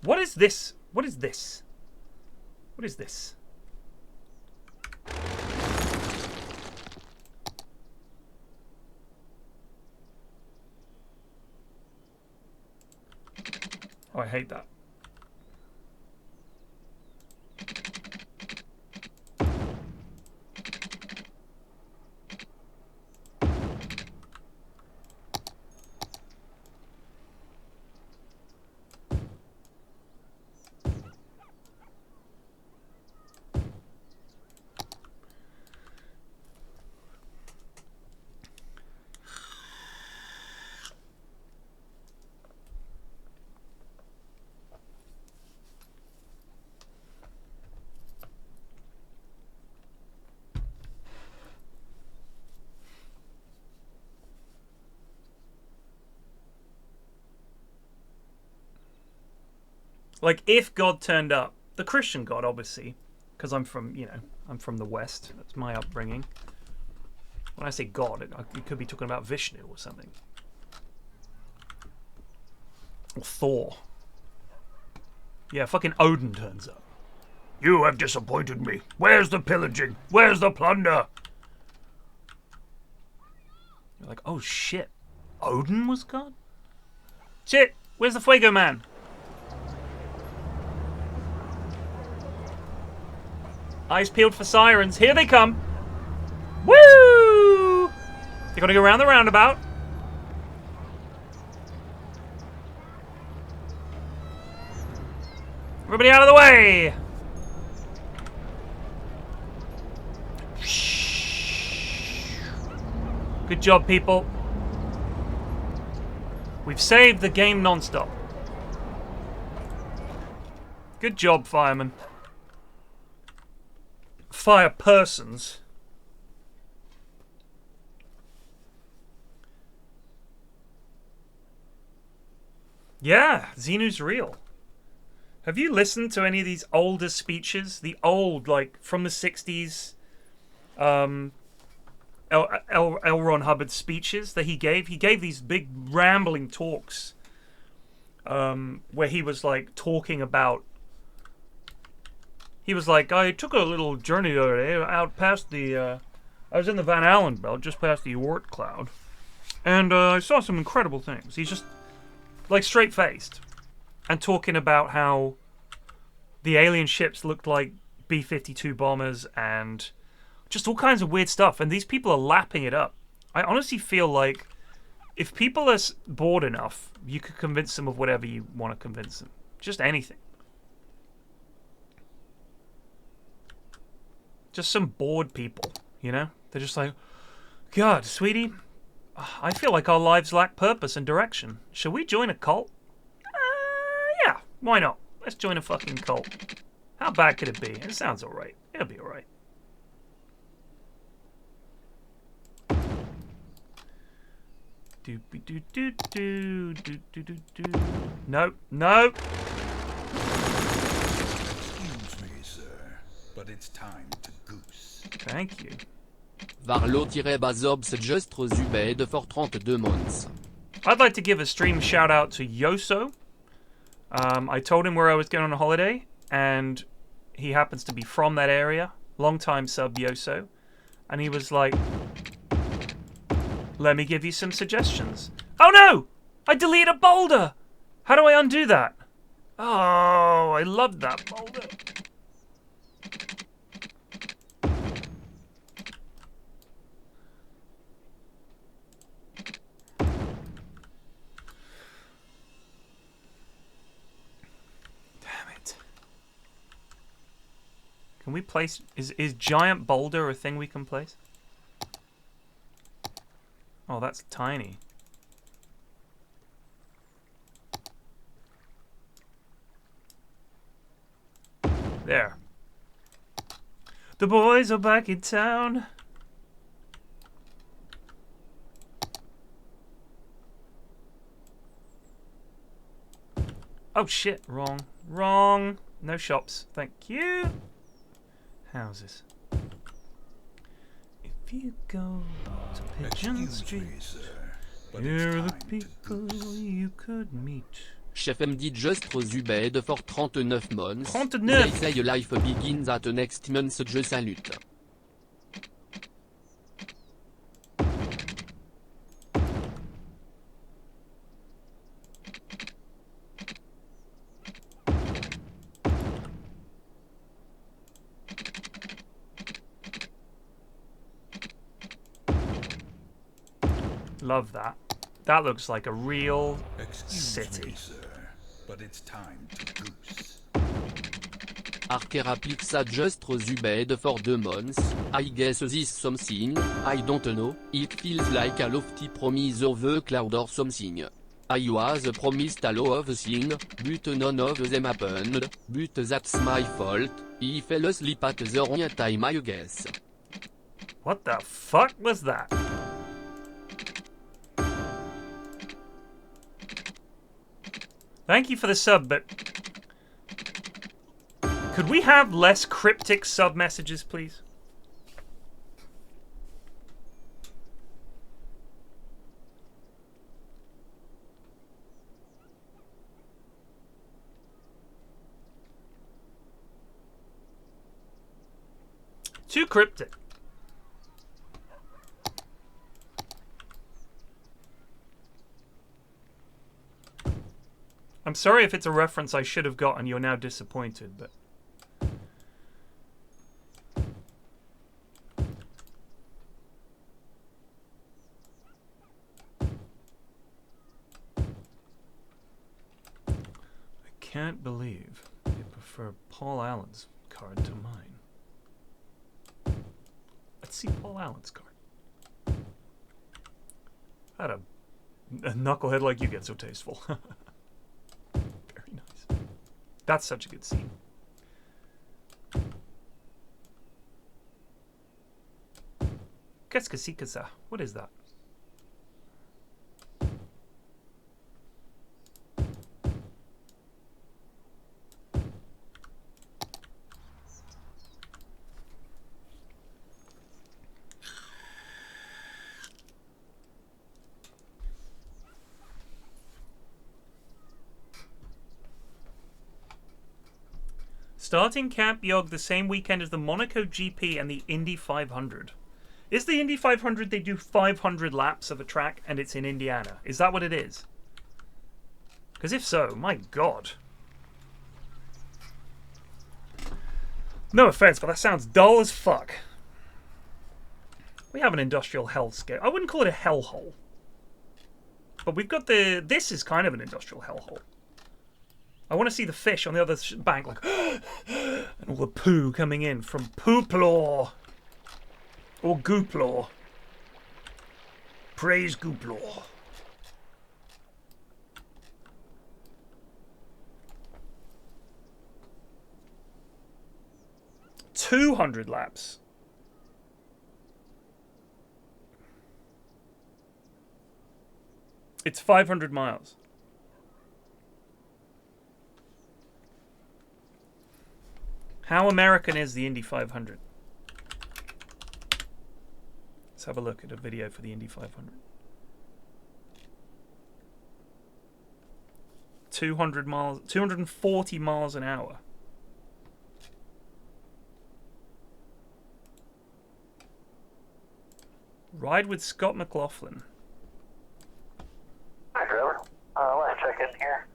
What is this? What is this? What is this? Oh, I hate that. Like, if God turned up, the Christian God, obviously, because I'm from, I'm from the West. That's my upbringing. When I say God, it could be talking about Vishnu or something. Or Thor. Yeah, fucking Odin turns up. You have disappointed me. Where's the pillaging? Where's the plunder? You're like, oh shit. Odin was God? Shit, where's the Fuego Man? Eyes peeled for sirens. Here they come. Woo! They're gonna go around the roundabout. Everybody out of the way! Good job, people. We've saved the game non-stop. Good job, firemen. Fire persons. Yeah, Xenu's real. Have you listened to any of these older speeches? The old, like, from the 60s, L. Ron Hubbard speeches that he gave? He gave these big rambling talks where he was, like, talking about... He was like, I took a little journey the other day out past the... I was in the Van Allen belt, just past the Oort cloud. And I saw some incredible things. He's just, like, straight-faced. And talking about how the alien ships looked like B-52 bombers and just all kinds of weird stuff. And these people are lapping it up. I honestly feel like if people are bored enough, you could convince them of whatever you want to convince them. Just anything. Just some bored people, you know? They're just like, God, sweetie, I feel like our lives lack purpose and direction. Should we join a cult? Yeah, why not? Let's join a fucking cult. How bad could it be? It sounds alright. It'll be alright. Nope, nope. Excuse me, sir, but it's time to goose. Thank you. Varlo-Bazob s'adjustre Zubed for 32 months. I'd like to give a stream shout out to Yoso. I told him where I was going on a holiday, and he happens to be from that area. Long-time sub Yoso. And he was like, let me give you some suggestions. Oh no! I deleted a boulder! How do I undo that? Oh, I love that boulder. Damn it. Can we place... Is giant boulder a thing we can place? Oh, that's tiny. There. The boys are back in town. Oh shit, wrong. Wrong. No shops. Thank you. Houses. If you go to Pigeon Excuse Street, me, sir, but here are it's the time to people goose. you could meet. Chef MD just Zubed for 39 months. 39. They say life begins at next month, je salute. Love that. That looks like a real Excuse city. me, sir, but it's time to goose. Arkera Pixa just Zubed for 2 months. I guess this something, I don't know, it feels like a lofty promise of the cloud or something. I was promised a lot of things, but none of them happened, but that's my fault, I fell asleep at the wrong time I guess. What the fuck was that? Thank you for the sub, but could we have less cryptic sub messages, please? Too cryptic. I'm sorry if it's a reference I should have got and you're now disappointed, but... I can't believe you prefer Paul Allen's card to mine. Let's see Paul Allen's card. How'd a knucklehead like you get so tasteful? Very nice. That's such a good scene. Qu'est-ce que c'est que ça? What is that? Starting Camp Yog the same weekend as the Monaco GP and the Indy 500. Is the Indy 500 they do 500 laps of a track and it's in Indiana? Is that what it is? Because if so, my god. No offense, but that sounds dull as fuck. We have an industrial hellscape. I wouldn't call it a hellhole. But we've got the... This is kind of an industrial hellhole. I want to see the fish on the other bank, like, and all the poo coming in from Pooplaw. Or Gooplaw. Praise Gooplaw. $200 laps. It's 500 miles. How American is the Indy 500? Let's have a look at a video for the Indy 500. 200 miles, 240 miles an hour. Ride with Scott McLaughlin. Hi, Trevor. Let's check in here.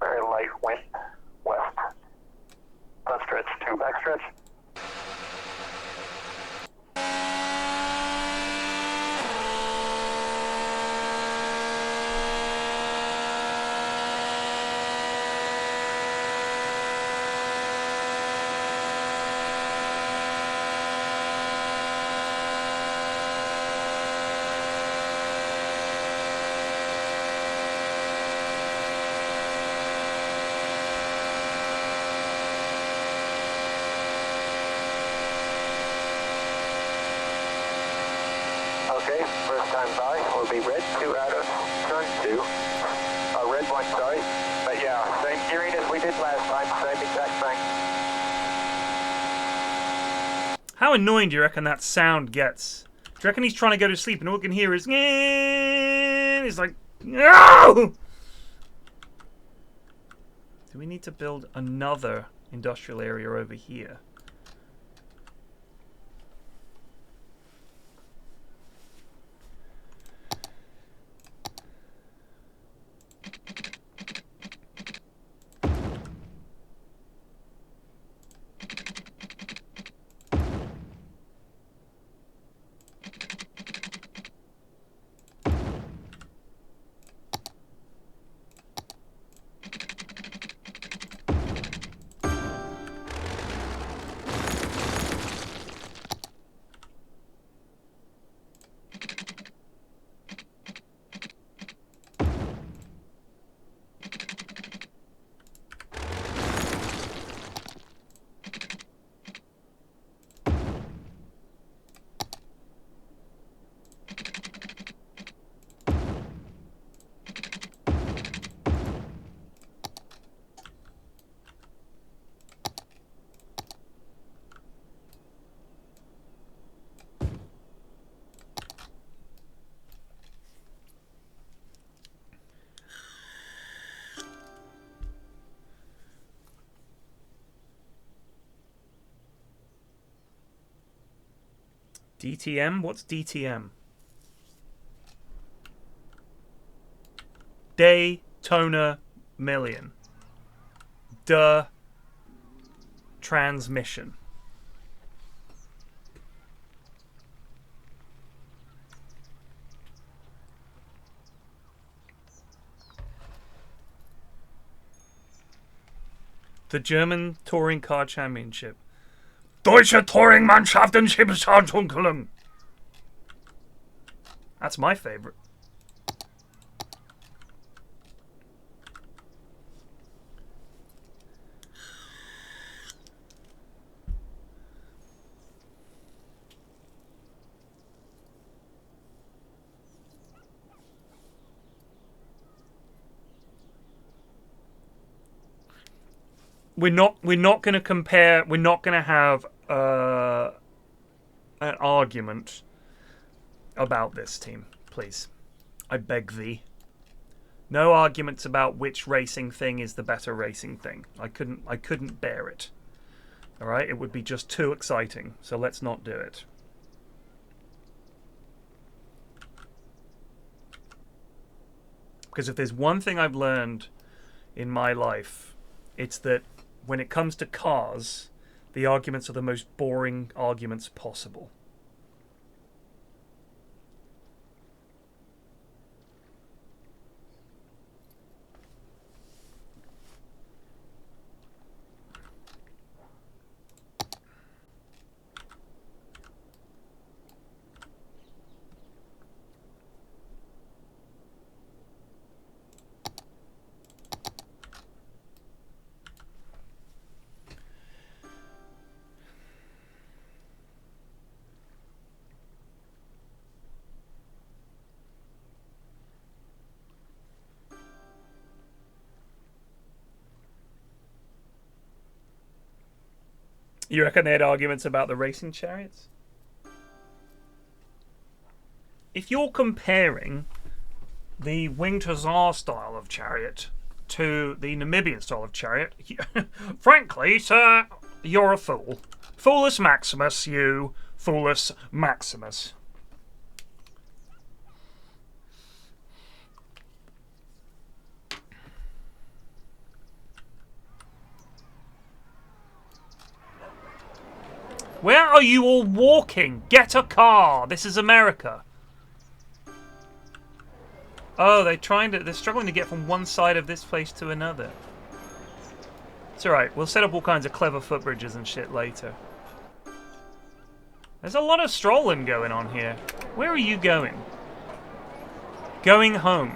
Very light wind. trench. Okay, first time by will be red 2 out of turn 2. Red 1, sorry. But yeah, same gearing as we did last time, same exact thing. How annoying do you reckon that sound gets? Do you reckon he's trying to go to sleep and all we can hear is... He's like... No! Do we need to build another industrial area over here? DTM? What's DTM? Daytona Million. Duh. Transmission. The German Touring Car Championship. Deutsche Touringmannschaftenschipsvertunkelung. That's my favorite. We're not going to compare. We're not going to have an argument about this team, please. I beg thee. No arguments about which racing thing is the better racing thing. I couldn't bear it. All right, it would be just too exciting. So let's not do it. Because if there's one thing I've learned in my life, it's that when it comes to cars, the arguments are the most boring arguments possible. You reckon they had arguments about the racing chariots? If you're comparing the Winged Hussar style of chariot to the Namibian style of chariot, frankly, sir, you're a fool. Foolus Maximus, you. Foolus Maximus. Where are you all walking? Get a car. This is America. Oh, they're struggling to get from one side of this place to another. It's alright, we'll set up all kinds of clever footbridges and shit later. There's a lot of strolling going on here. Where are you going? Going home.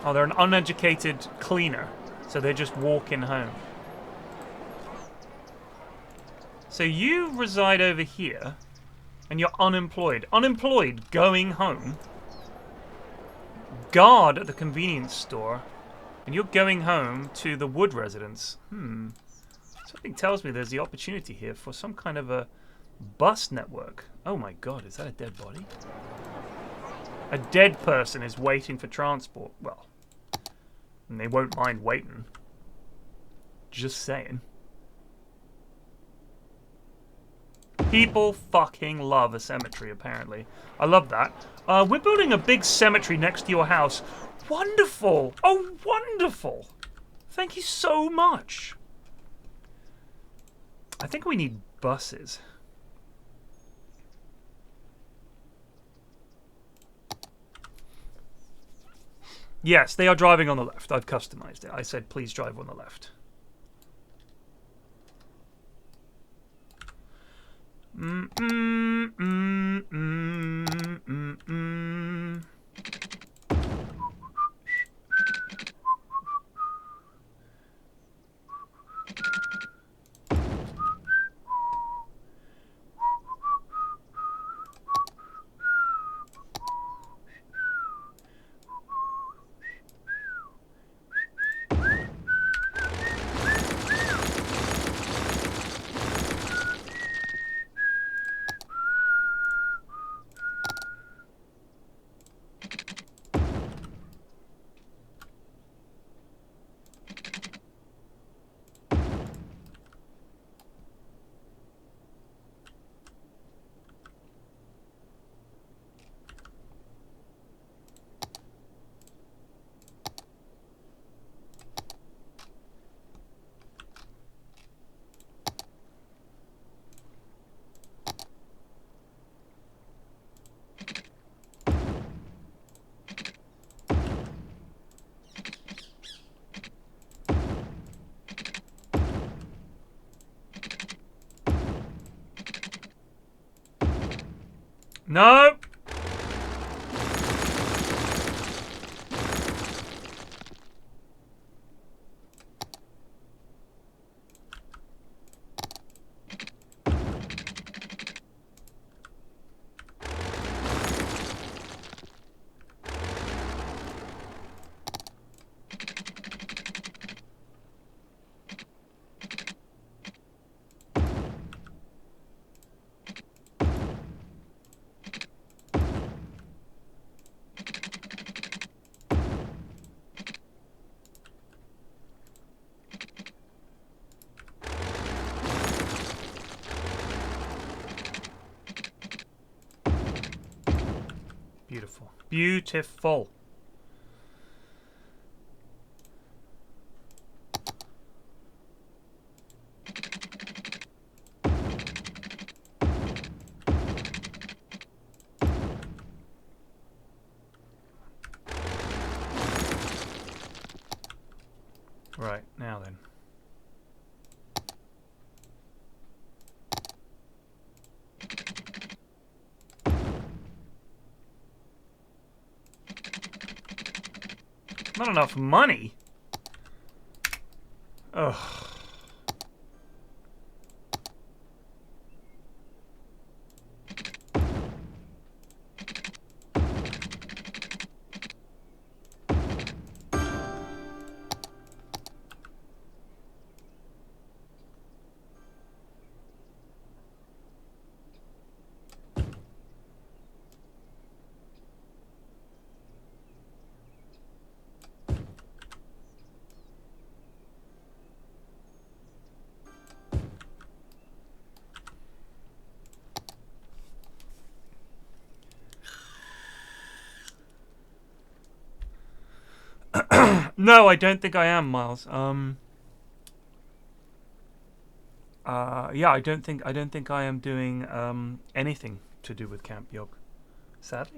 Oh, they're an uneducated cleaner, so they're just walking home. So you reside over here, and you're unemployed. Unemployed, going home. Guard at the convenience store, and you're going home to the Wood residence. Something tells me there's the opportunity here for some kind of a bus network. Oh my god, is that a dead body? A dead person is waiting for transport. Well, and they won't mind waiting. Just saying. People fucking love a cemetery, apparently. I love that. We're building a big cemetery next to your house. Wonderful! Oh, wonderful! Thank you so much. I think we need buses. Yes, they are driving on the left. I've customized it. I said, please drive on the left. No! Beautiful. Beautiful. Right, now then. Not enough money? Ugh. No, I don't think I am, Miles. Yeah, I don't think I am doing anything to do with Camp Yog, sadly.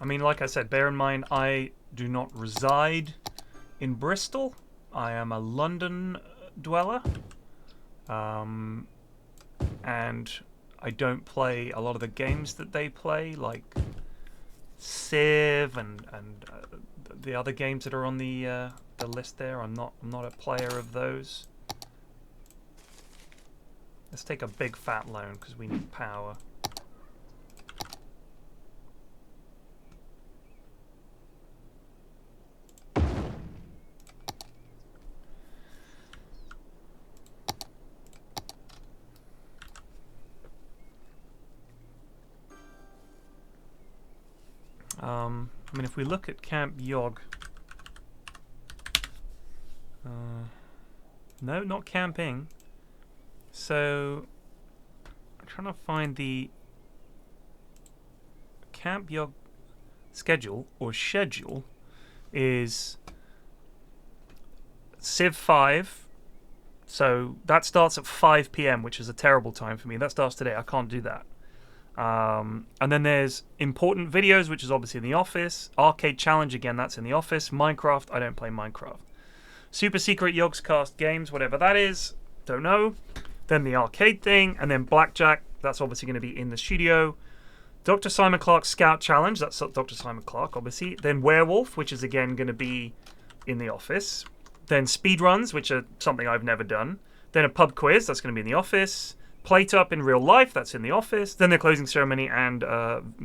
I mean, like I said, bear in mind, I do not reside in Bristol. I am a London dweller. And I don't play a lot of the games that they play, like Civ and the other games that are on the list there. I'm not a player of those. Let's take a big fat loan because we need power. I mean, if we look at Camp Yog, no, not camping. So I'm trying to find the Camp Yog schedule is Civ 5. So that starts at 5 p.m., which is a terrible time for me. That starts today. I can't do that. And then there's important videos, which is obviously in the office. Arcade challenge, again, that's in the office. Minecraft, I don't play Minecraft. Super secret Yogscast games, whatever that is, don't know. Then the arcade thing, and then blackjack, that's obviously going to be in the studio. Dr. Simon Clark's Scout Challenge, that's Dr. Simon Clark, obviously. Then Werewolf, which is again going to be in the office. Then speedruns, which are something I've never done. Then a pub quiz, that's going to be in the office. Plate Up in real life, that's in the office. Then the closing ceremony and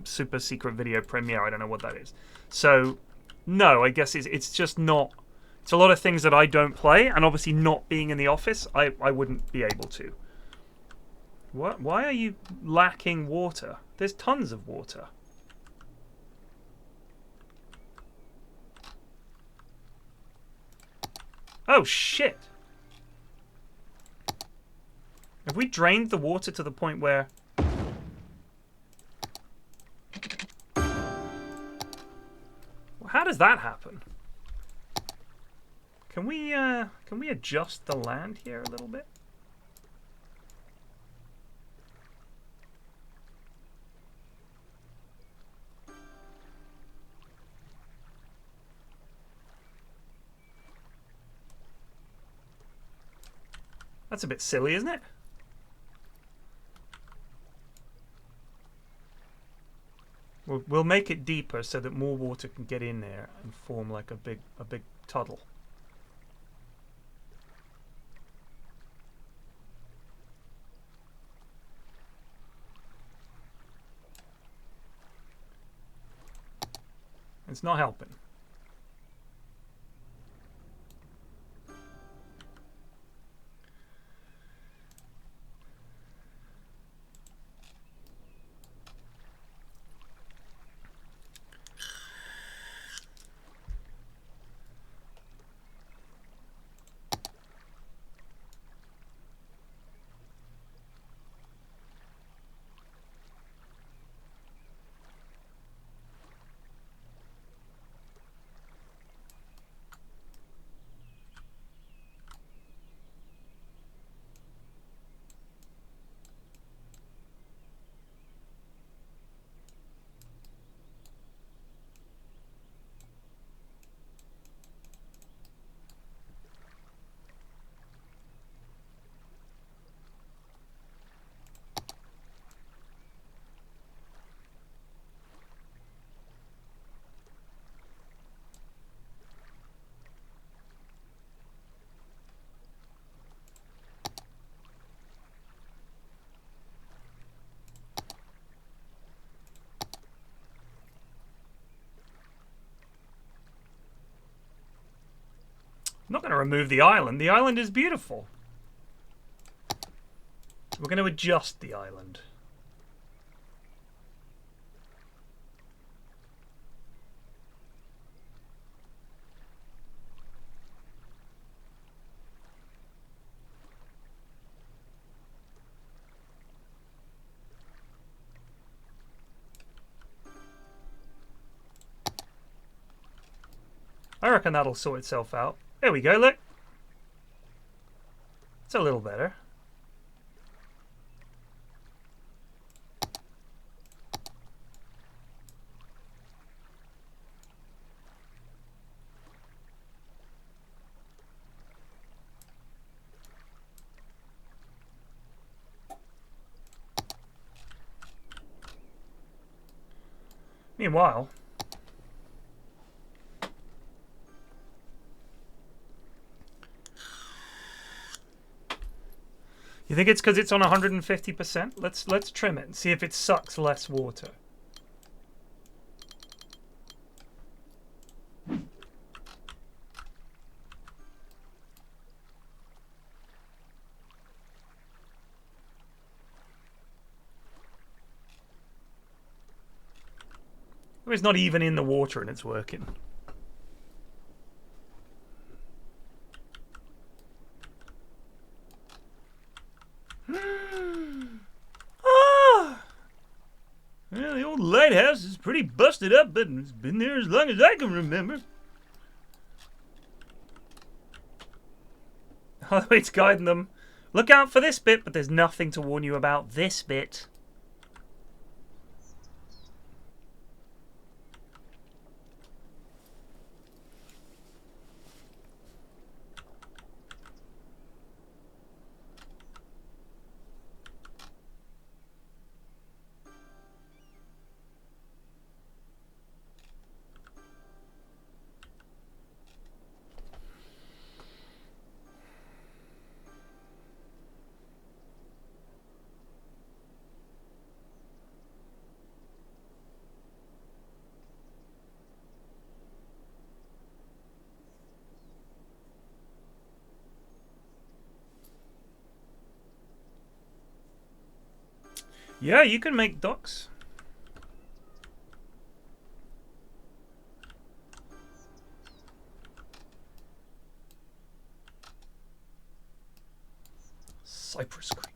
super secret video premiere. I don't know what that is. So, no, I guess it's just not. It's a lot of things that I don't play, and obviously not being in the office, I wouldn't be able to. What? Why are you lacking water? There's tons of water. Oh, shit. Have we drained the water to the point where... Well, how does that happen? Can we adjust the land here a little bit? That's a bit silly, isn't it? We'll make it deeper so that more water can get in there and form like a big tunnel. It's not helping. I'm not going to remove the island. The island is beautiful. We're going to adjust the island. I reckon that'll sort itself out. There we go, look. It's a little better. Meanwhile, you think it's because it's on 150%? Let's trim it and see if it sucks less water. It's not even in the water and it's working. Ah! Well, the old lighthouse is pretty busted up, but it's been there as long as I can remember. Oh, it's guiding them. Look out for this bit, but there's nothing to warn you about this bit. Yeah, you can make docks. Cypress Creek.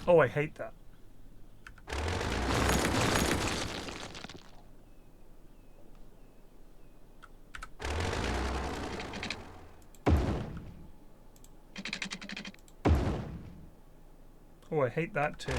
Oh, I hate that. Oh, I hate that too.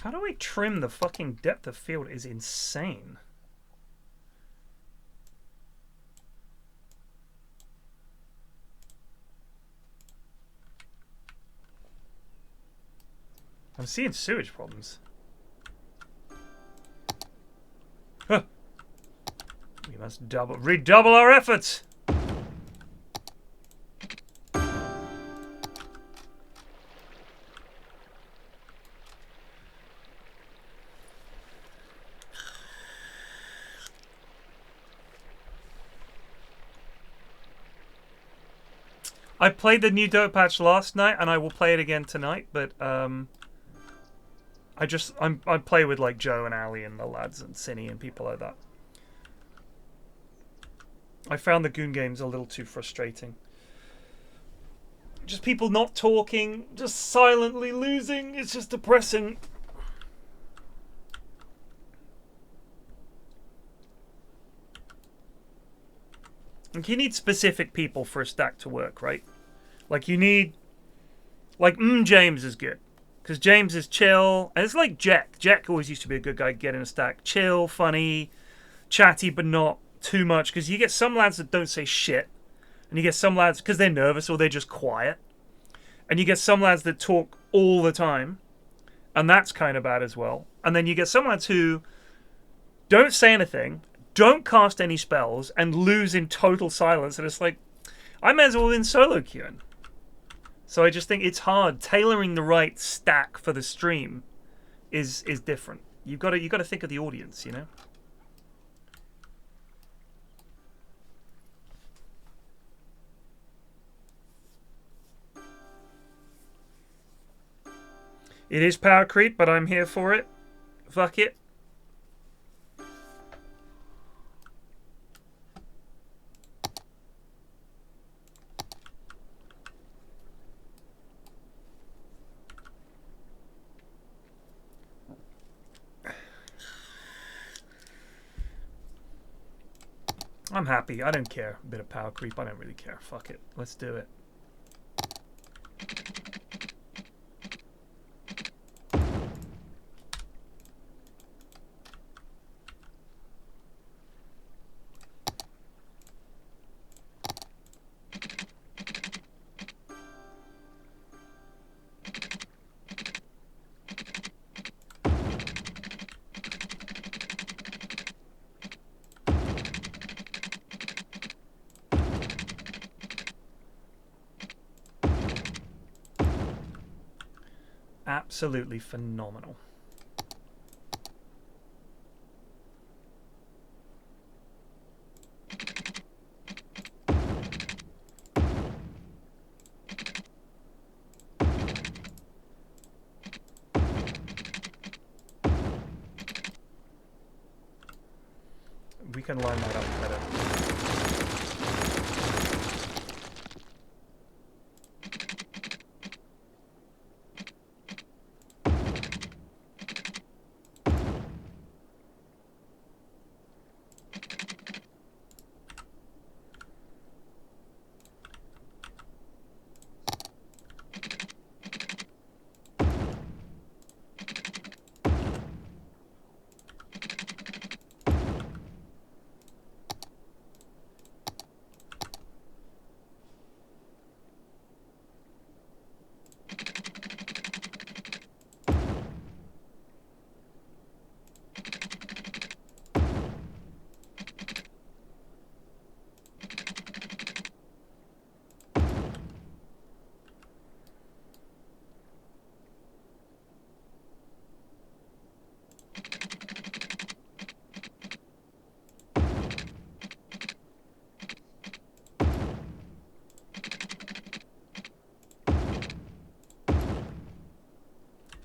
How do I trim the fucking depth of field is insane. I'm seeing sewage problems. Huh. We must redouble our efforts. I played the new Dirt Patch last night, and I will play it again tonight. But I play with like Joe and Ali and the lads and Cinny and people like that. I found the Goon games a little too frustrating. Just people not talking, just silently losing. It's just depressing. Like, you need specific people for a stack to work, right? Like, you need... Like, James is good. Because James is chill. And it's like Jack. Jack always used to be a good guy to get in a stack. Chill, funny, chatty, but not too much. Because you get some lads that don't say shit. And you get some lads because they're nervous or they're just quiet. And you get some lads that talk all the time. And that's kind of bad as well. And then you get some lads who don't say anything, don't cast any spells, and lose in total silence. And it's like, I may as well have been solo queuing. So I just think it's hard. Tailoring the right stack for the stream is different. You've got to think of the audience, you know? It is power creep, but I'm here for it. Fuck it. I'm happy. I don't care. A bit of power creep. I don't really care. Fuck it. Let's do it. Absolutely phenomenal. We can line that up better.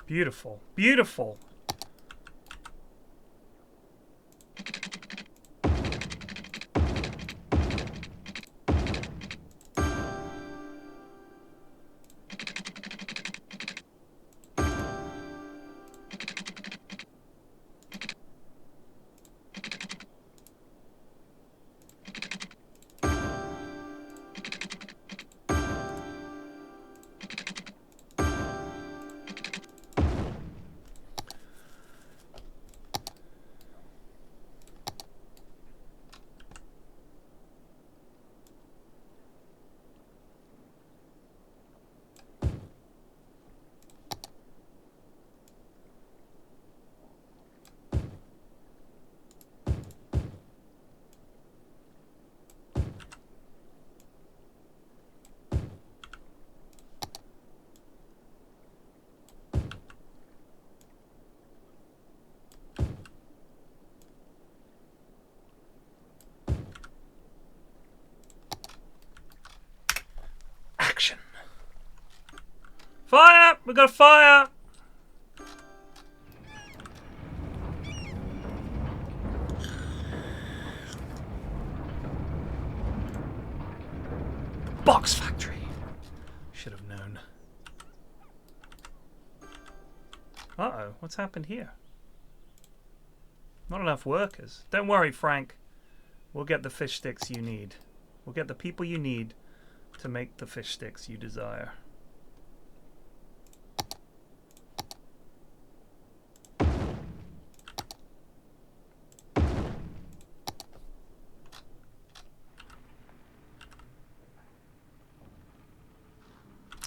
Beautiful. Beautiful. Fire! We got a fire! Box factory. Should have known. Uh-oh, what's happened here? Not enough workers. Don't worry, Frank. We'll get the fish sticks you need. We'll get the people you need to make the fish sticks you desire.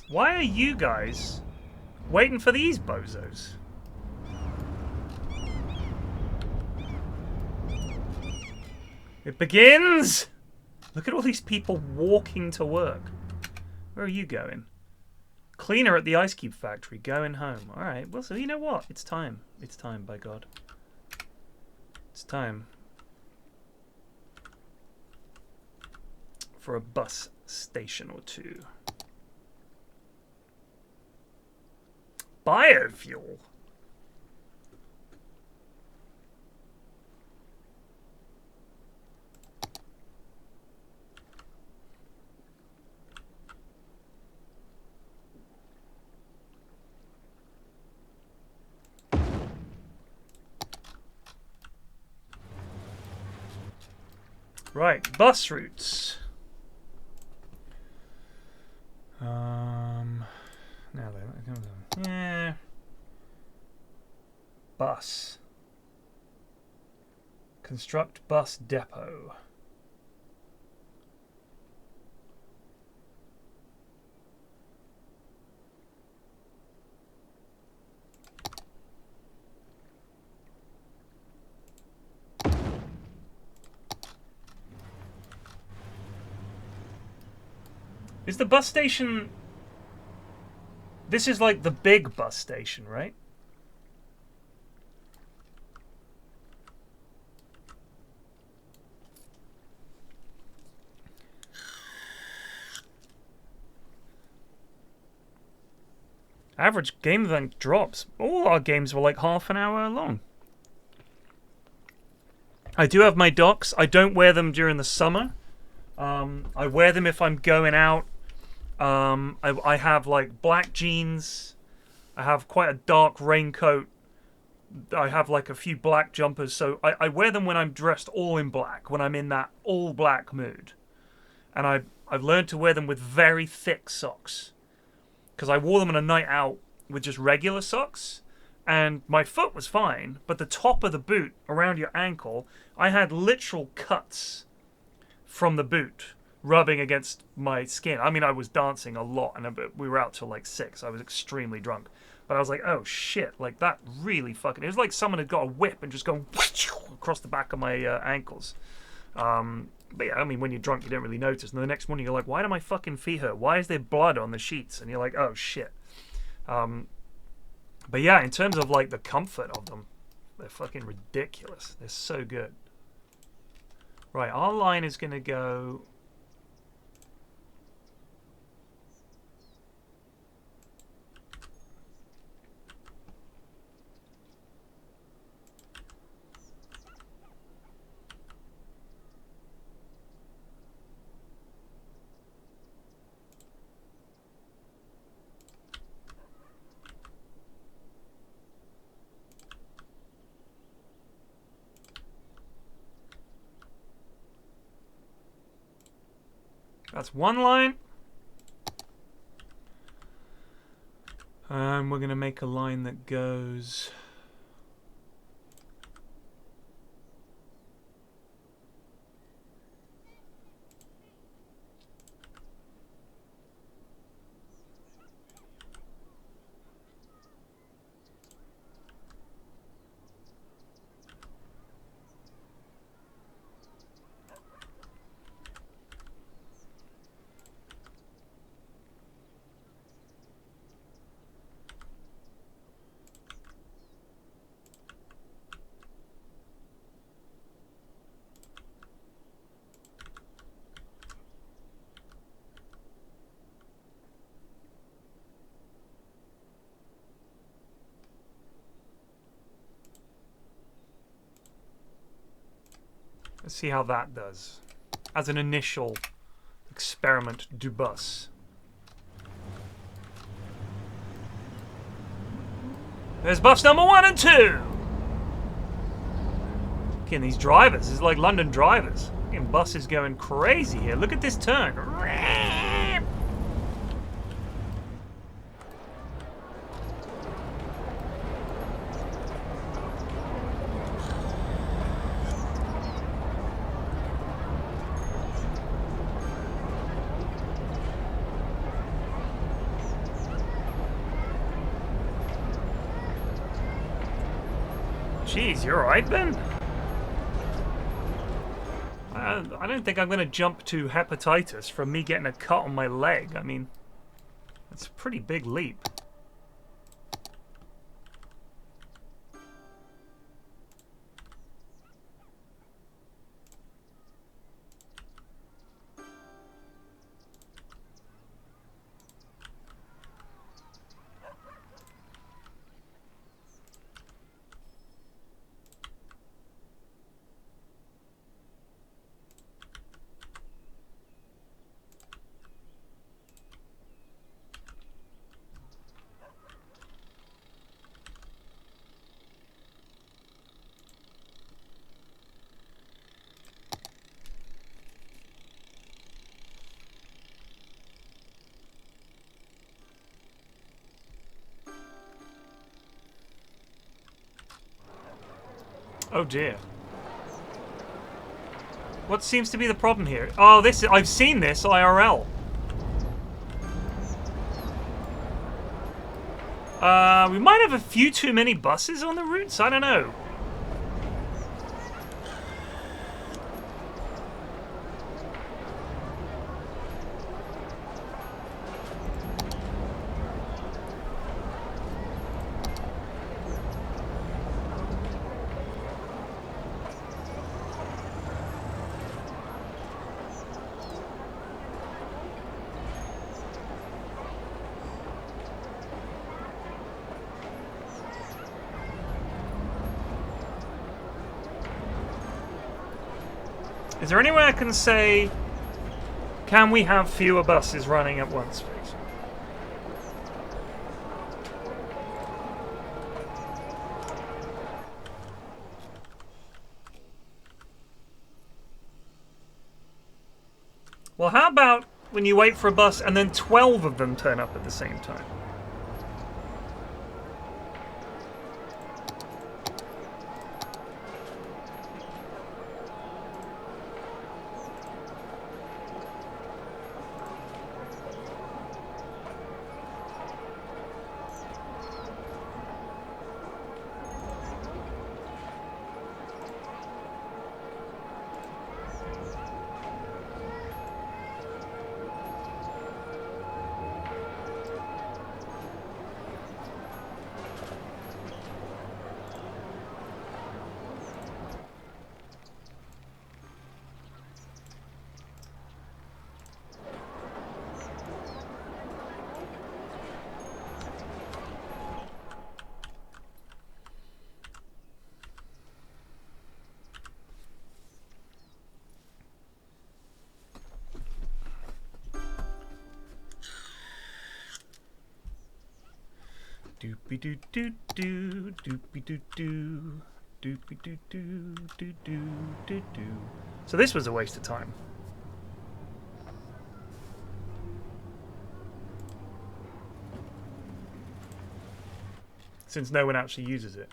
Why are you guys waiting for these bozos? It begins! Look at all these people walking to work. Where are you going? Cleaner at the ice cube factory, going home. Alright, well, so you know what? It's time. It's time, by God. It's time for a bus station or two. Biofuel. Right, bus routes. Now then, yeah. Bus. Construct bus depot. Is the bus station... This is like the big bus station, right? Average game length drops. All our games were like half an hour long. I do have my docks. I don't wear them during the summer. I wear them if I'm going out. I have like black jeans. I have quite a dark raincoat. I have like a few black jumpers. So I wear them when I'm dressed all in black, when I'm in that all black mood. And I've learned to wear them with very thick socks. Because I wore them on a night out with just regular socks. And my foot was fine. But the top of the boot around your ankle, I had literal cuts from the boot rubbing against my skin. I mean, I was dancing a lot, and we were out till like 6. I was extremely drunk. But I was like, oh shit, like that really fucking... It was like someone had got a whip and just gone across the back of my ankles. But yeah, I mean, when you're drunk, you don't really notice. And the next morning, you're like, why do my fucking feet hurt? Why is there blood on the sheets? And you're like, oh shit. But yeah, in terms of like the comfort of them, they're fucking ridiculous. They're so good. Right, our line is going to go... That's one line. And we're going to make a line that goes... Let's see how that does. As an initial experiment du bus. There's buffs number 1 and 2! Again, these drivers, it's like London drivers. Fucking bus is going crazy here. Look at this turn. Jeez, you're alright, Ben? I don't think I'm going to jump to hepatitis from me getting a cut on my leg. I mean, that's a pretty big leap. Oh dear. What seems to be the problem here? Oh, this I've seen this IRL. We might have a few too many buses on the routes. I don't know. Is there any way I can say, can we have fewer buses running at once, please? Well, how about when you wait for a bus and then 12 of them turn up at the same time? Doopy doo doo doo, doopy doo doo, doopy doo doo doo doo doo doo. So this was a waste of time. Since no one actually uses it.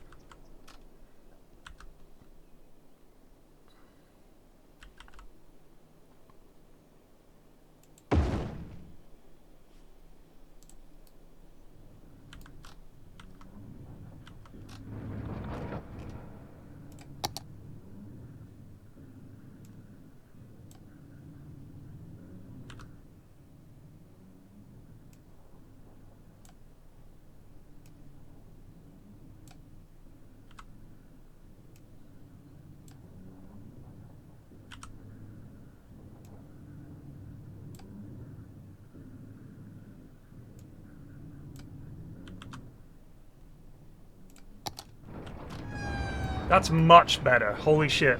That's much better. Holy shit.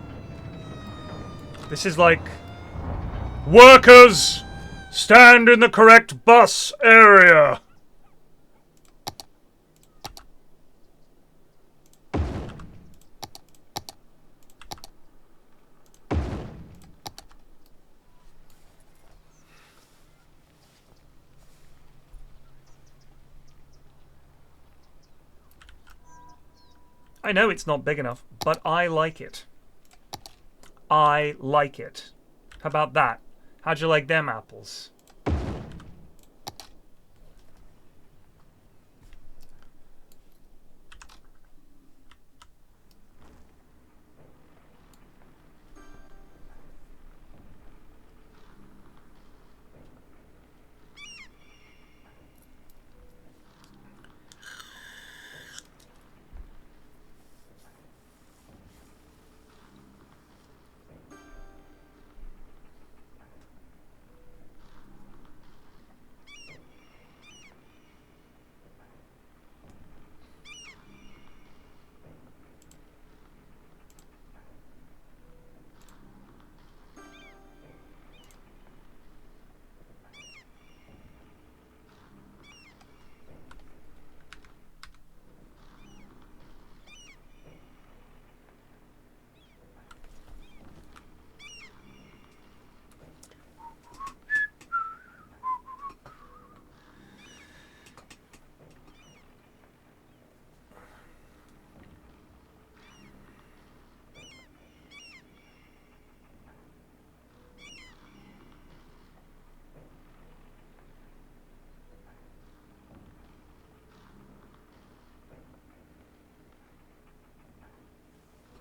This is like... Workers! Stand in the correct bus area! I know it's not big enough, but I like it. I like it. How about that? How'd you like them apples?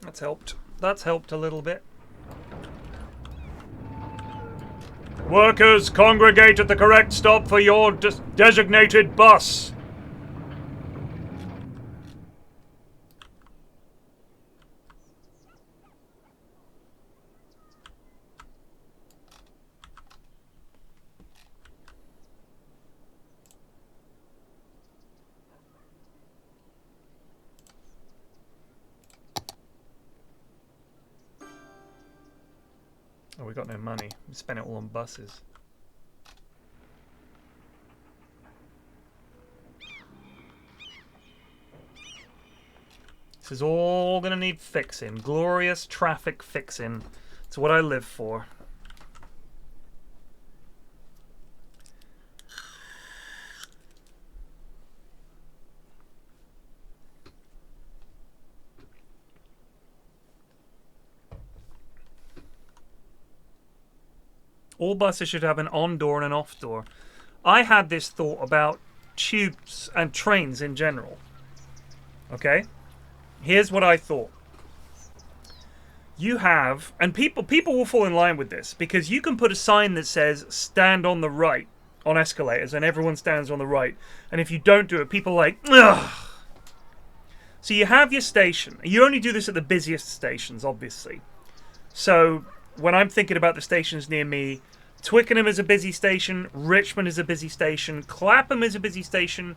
That's helped. That's helped a little bit. Workers, congregate at the correct stop for your designated bus. Oh, we got no money. We spent it all on buses. This is all gonna need fixing. Glorious traffic fixing. It's what I live for. All buses should have an on door and an off door. I had this thought about tubes and trains in general. Okay? Here's what I thought. You have, and people will fall in line with this, because you can put a sign that says stand on the right on escalators and everyone stands on the right. And if you don't do it, people are like, ugh. So you have your station. You only do this at the busiest stations, obviously. So when I'm thinking about the stations near me, Twickenham is a busy station, Richmond is a busy station, Clapham is a busy station,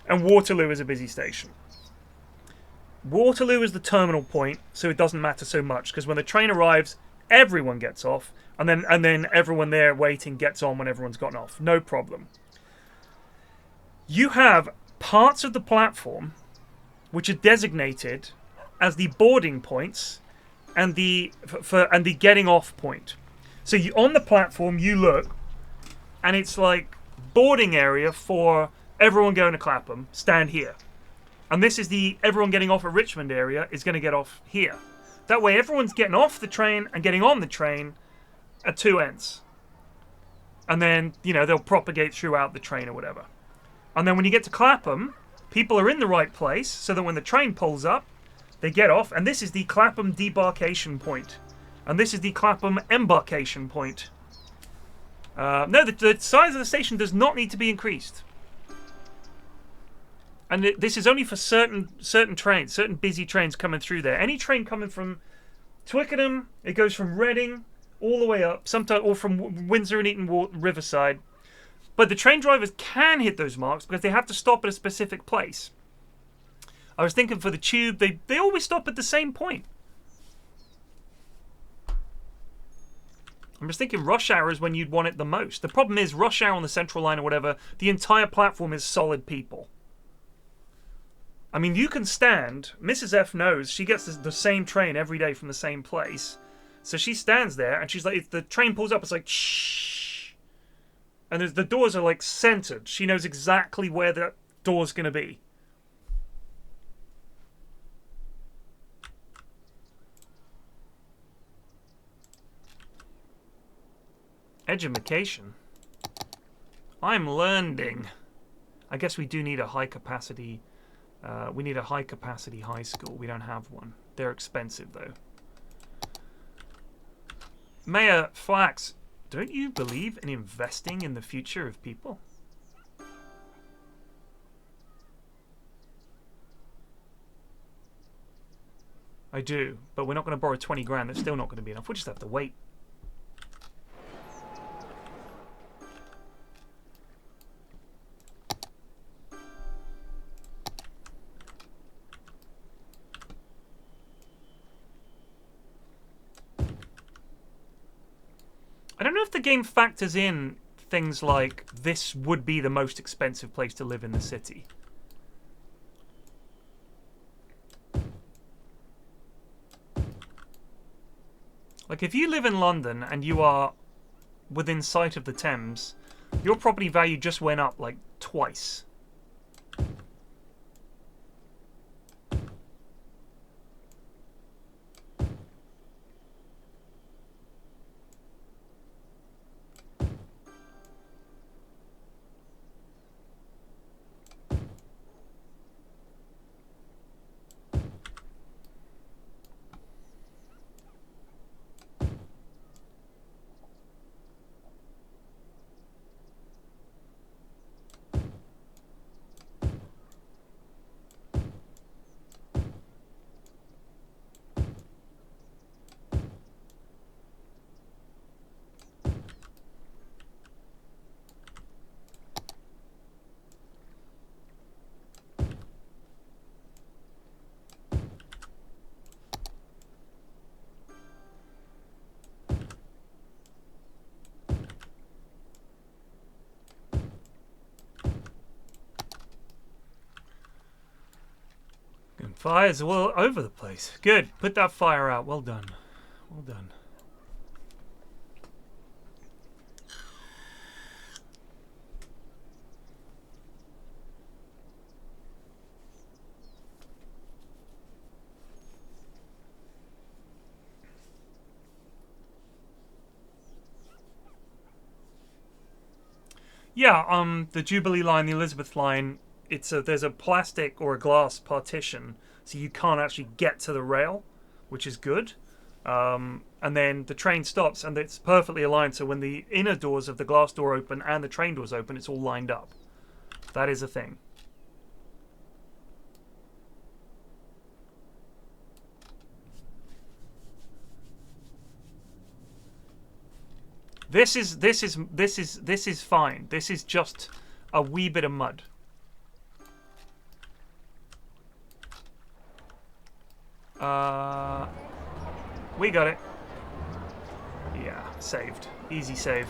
and Waterloo is a busy station. Waterloo is the terminal point, so it doesn't matter so much, because when the train arrives, everyone gets off, and then everyone there waiting gets on when everyone's gotten off. No problem. You have parts of the platform which are designated as the boarding points and the getting off point. So you, on the platform, you look, and it's like boarding area for everyone going to Clapham, stand here. And this is the everyone getting off at Richmond area is going to get off here. That way everyone's getting off the train and getting on the train at two ends. And then, you know, they'll propagate throughout the train or whatever. And then when you get to Clapham, people are in the right place so that when the train pulls up, they get off. And this is the Clapham debarkation point. And this is the Clapham embarkation point. No, the size of the station does not need to be increased. And this is only for certain trains, certain busy trains coming through there. Any train coming from Twickenham, it goes from Reading all the way up, sometimes, or from Windsor and Eton Riverside. But the train drivers can hit those marks because they have to stop at a specific place. I was thinking for the tube, they always stop at the same point. I'm just thinking rush hour is when you'd want it the most. The problem is rush hour on the Central Line or whatever, the entire platform is solid people. I mean, you can stand, Mrs. F knows, she gets the same train every day from the same place. So she stands there and she's like, if the train pulls up, it's like, shh. And the doors are like centered. She knows exactly where that door's going to be. Education. I'm learning. I guess we do need a high capacity. We need a high capacity high school. We don't have one. They're expensive though. Mayor Flax, don't you believe in investing in the future of people? I do, but we're not going to borrow 20 grand. That's still not going to be enough. We'll just have to wait. I don't know if the game factors in things like this would be the most expensive place to live in the city. Like if you live in London and you are within sight of the Thames, your property value just went up like twice. Fires all over the place. Good. Put that fire out. Well done. Well done. Yeah, the Jubilee line, the Elizabeth line, there's a plastic or a glass partition, so you can't actually get to the rail, which is good. And then the train stops, and it's perfectly aligned, so when the inner doors of the glass door open and the train doors open, it's all lined up. That is a thing. This is fine. This is just a wee bit of mud. We got it. Yeah, saved. Easy save.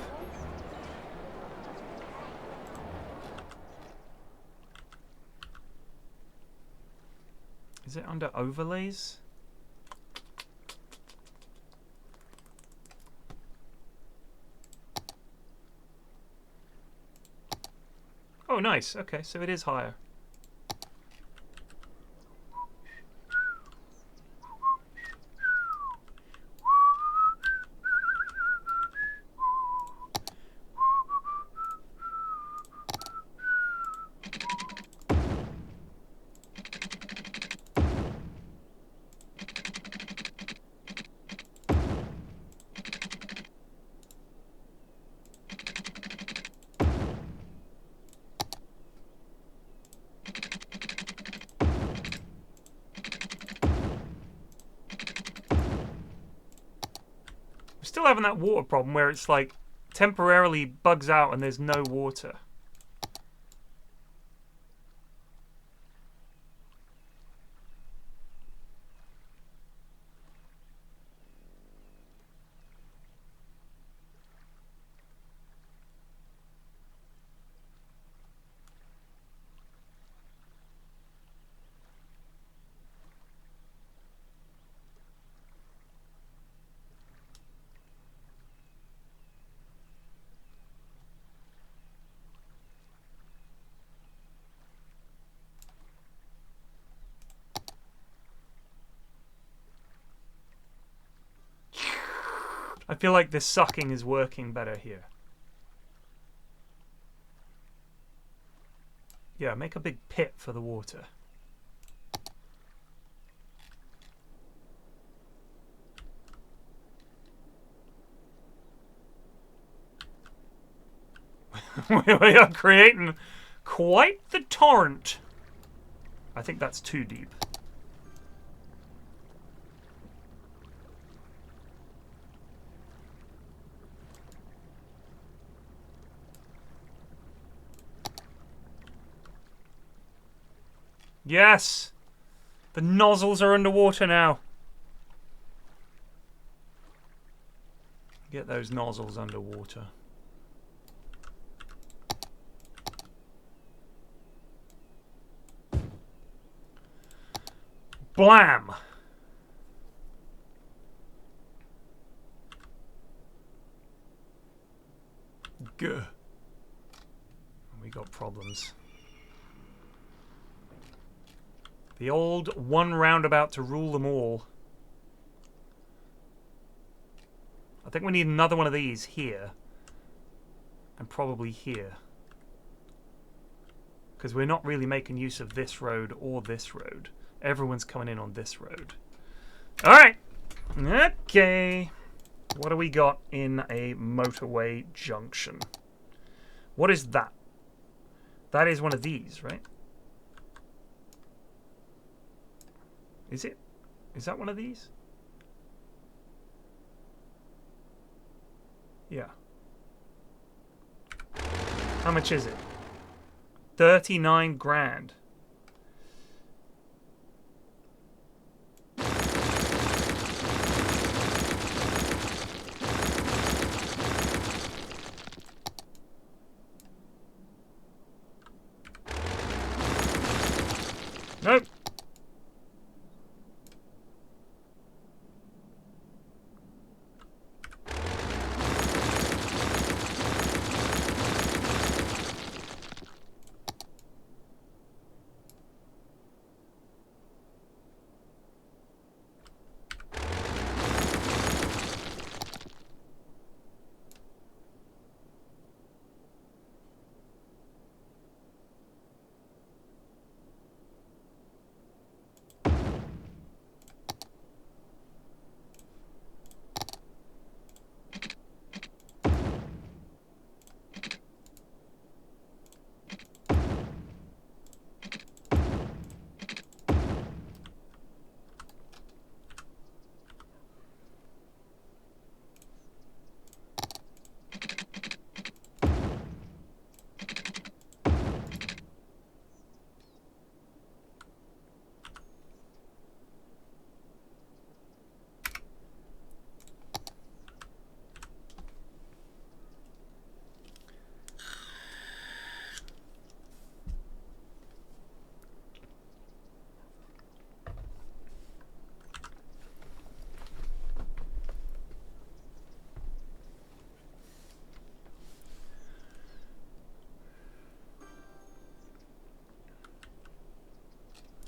Is it under overlays? Oh, nice. Okay, so it is higher. Still having that water problem where it's like temporarily bugs out and there's no water. I feel like this sucking is working better here. Yeah, make a big pit for the water. We are creating quite the torrent. I think that's too deep. Yes! The nozzles are underwater now. Get those nozzles underwater. Blam! Gah. We got problems. The old one roundabout to rule them all. I think we need another one of these here. And probably here. Because we're not really making use of this road or this road. Everyone's coming in on this road. Alright. Okay. What do we got in a motorway junction? What is that? That is one of these, right? Is it? Is that one of these? Yeah. How much is it? 39 grand. Nope.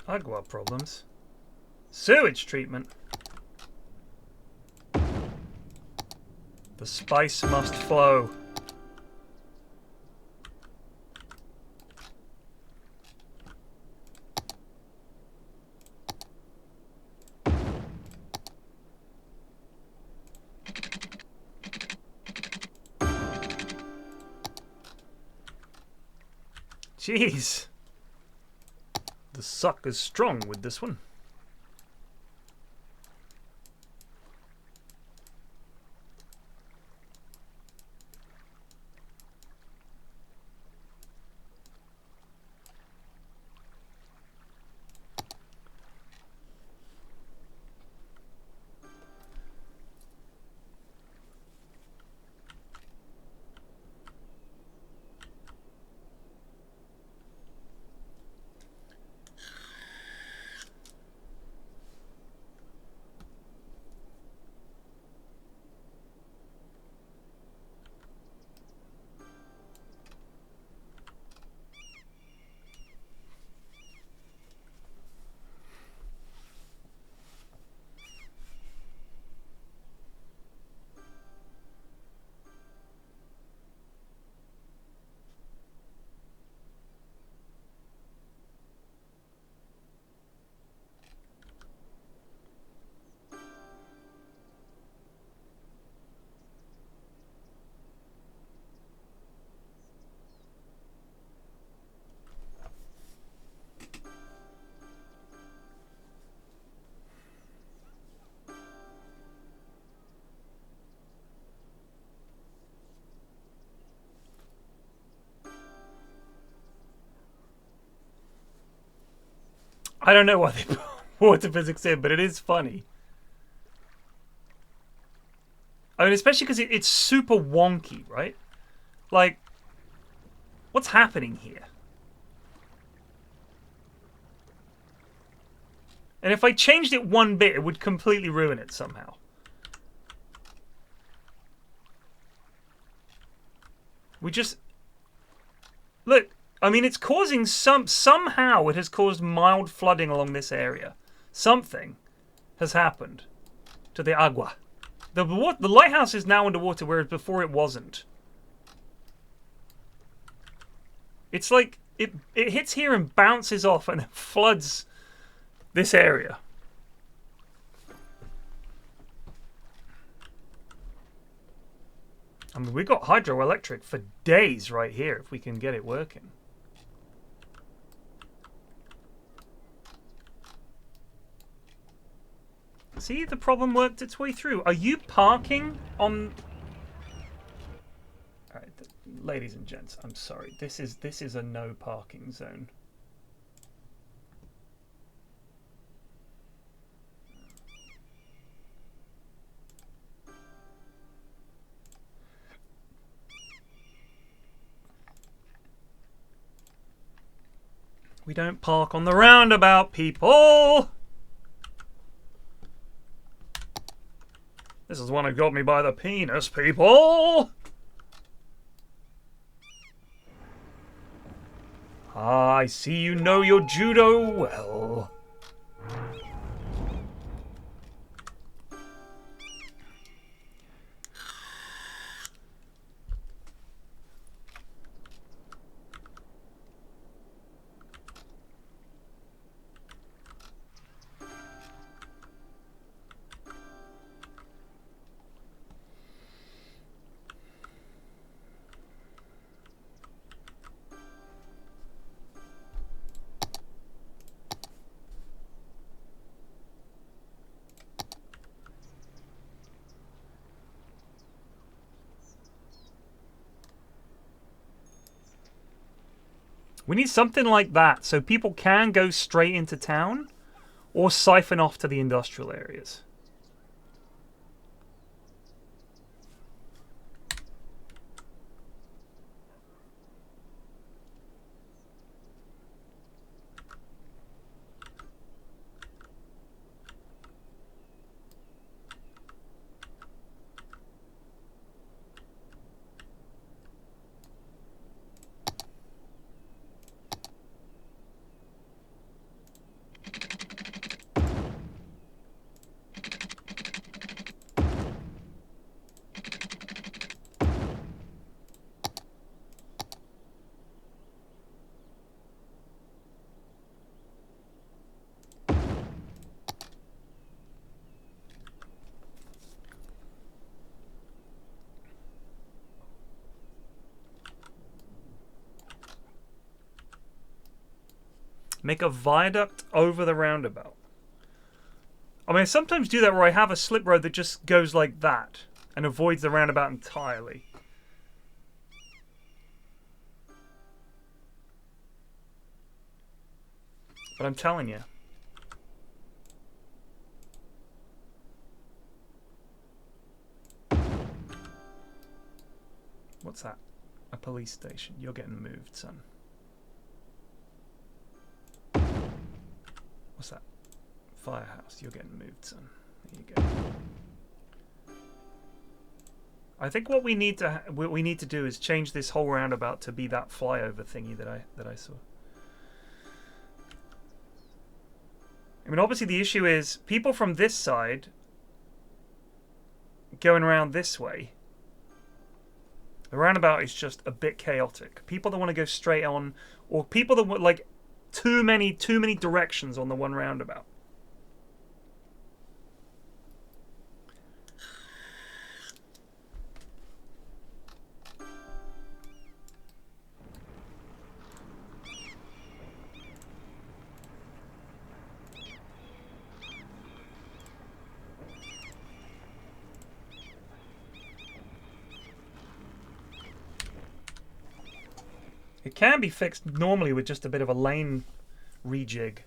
Agua problems. Sewage treatment. The spice must flow. Jeez. The suck is strong with this one. I don't know why they put water physics in, but it is funny. I mean, especially because it's super wonky, right? Like, what's happening here? And if I changed it one bit, it would completely ruin it somehow. We just... Look, I mean, it's causing somehow it has caused mild flooding along this area. Something has happened to the agua. The lighthouse is now underwater, whereas before it wasn't. It's like it hits here and bounces off and it floods this area. I mean, we got hydroelectric for days right here if we can get it working. See, the problem worked its way through. Are you parking on... Alright, ladies and gents, I'm sorry. This is a no parking zone. We don't park on the roundabout, people! This is the one who got me by the penis, people! Ah, I see you know your judo well. We need something like that so people can go straight into town or siphon off to the industrial areas. Make a viaduct over the roundabout. I mean, I sometimes do that where I have a slip road that just goes like that and avoids the roundabout entirely. But I'm telling you. What's that? A police station. You're getting moved, son. What's that? Firehouse. You're getting moved, son. There you go. I think what we need to do is change this whole roundabout to be that flyover thingy that I saw. I mean, obviously the issue is people from this side going around this way. The roundabout is just a bit chaotic. People that want to go straight on, or people that want like too many directions on the one roundabout. It can be fixed normally with just a bit of a lane rejig.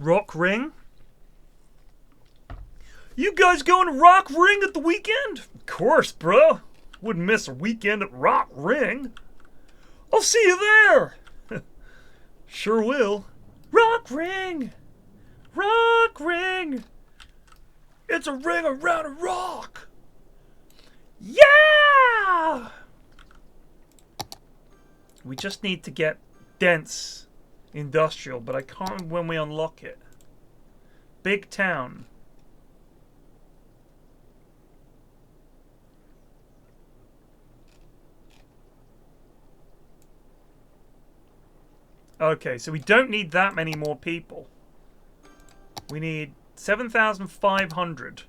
Rock Ring? You guys going to Rock Ring at the weekend? Of course, bro. Wouldn't miss a weekend at Rock Ring. I'll see you there. Sure will. Rock Ring! Rock Ring! It's a ring around a rock! Yeah! We just need to get dense industrial, but I can't remember when we unlock it. Big town. Okay, so we don't need that many more people. We need 7,500.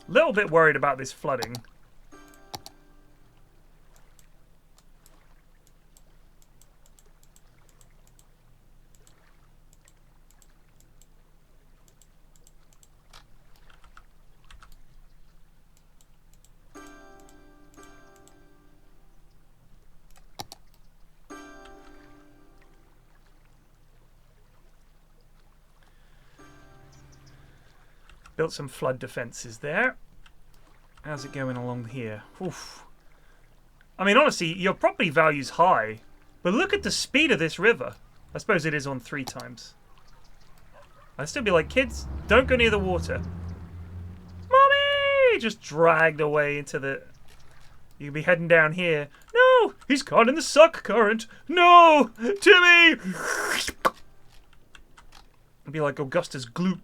Little bit worried about this flooding. Built some flood defenses there. How's it going along here? Oof. I mean, honestly, your property value's high, but look at the speed of this river. I suppose it is on 3 times. I'd still be like, kids, don't go near the water. Mommy! Just dragged away into the... You'd be heading down here. No! He's caught in the suck current. No! Timmy! It'd be like Augustus Gloop.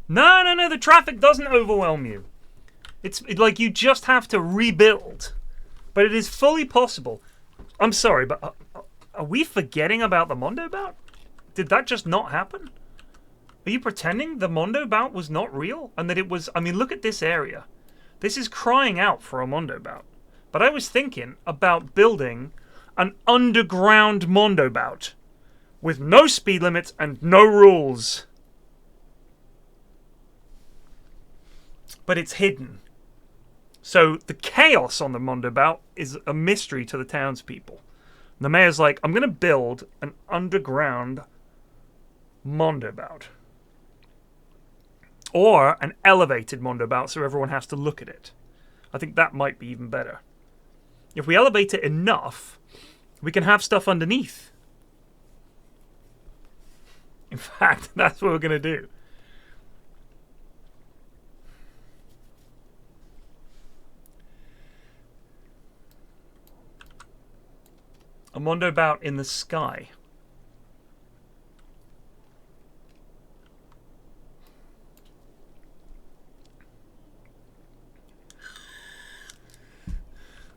No, the traffic doesn't overwhelm you. It's like you just have to rebuild. But it is fully possible. I'm sorry, but are we forgetting about the Mondo bout? Did that just not happen? Are you pretending the Mondo bout was not real? And that it was... I mean, look at this area. This is crying out for a Mondo bout. But I was thinking about building an underground Mondo bout. With no speed limits and no rules. But it's hidden. So the chaos on the Mondo bout is a mystery to the townspeople. The mayor's like, I'm going to build an underground Mondo bout. Or an elevated Mondo bout so everyone has to look at it. I think that might be even better. If we elevate it enough, we can have stuff underneath. In fact, that's what we're going to do. A Mondo bout in the sky.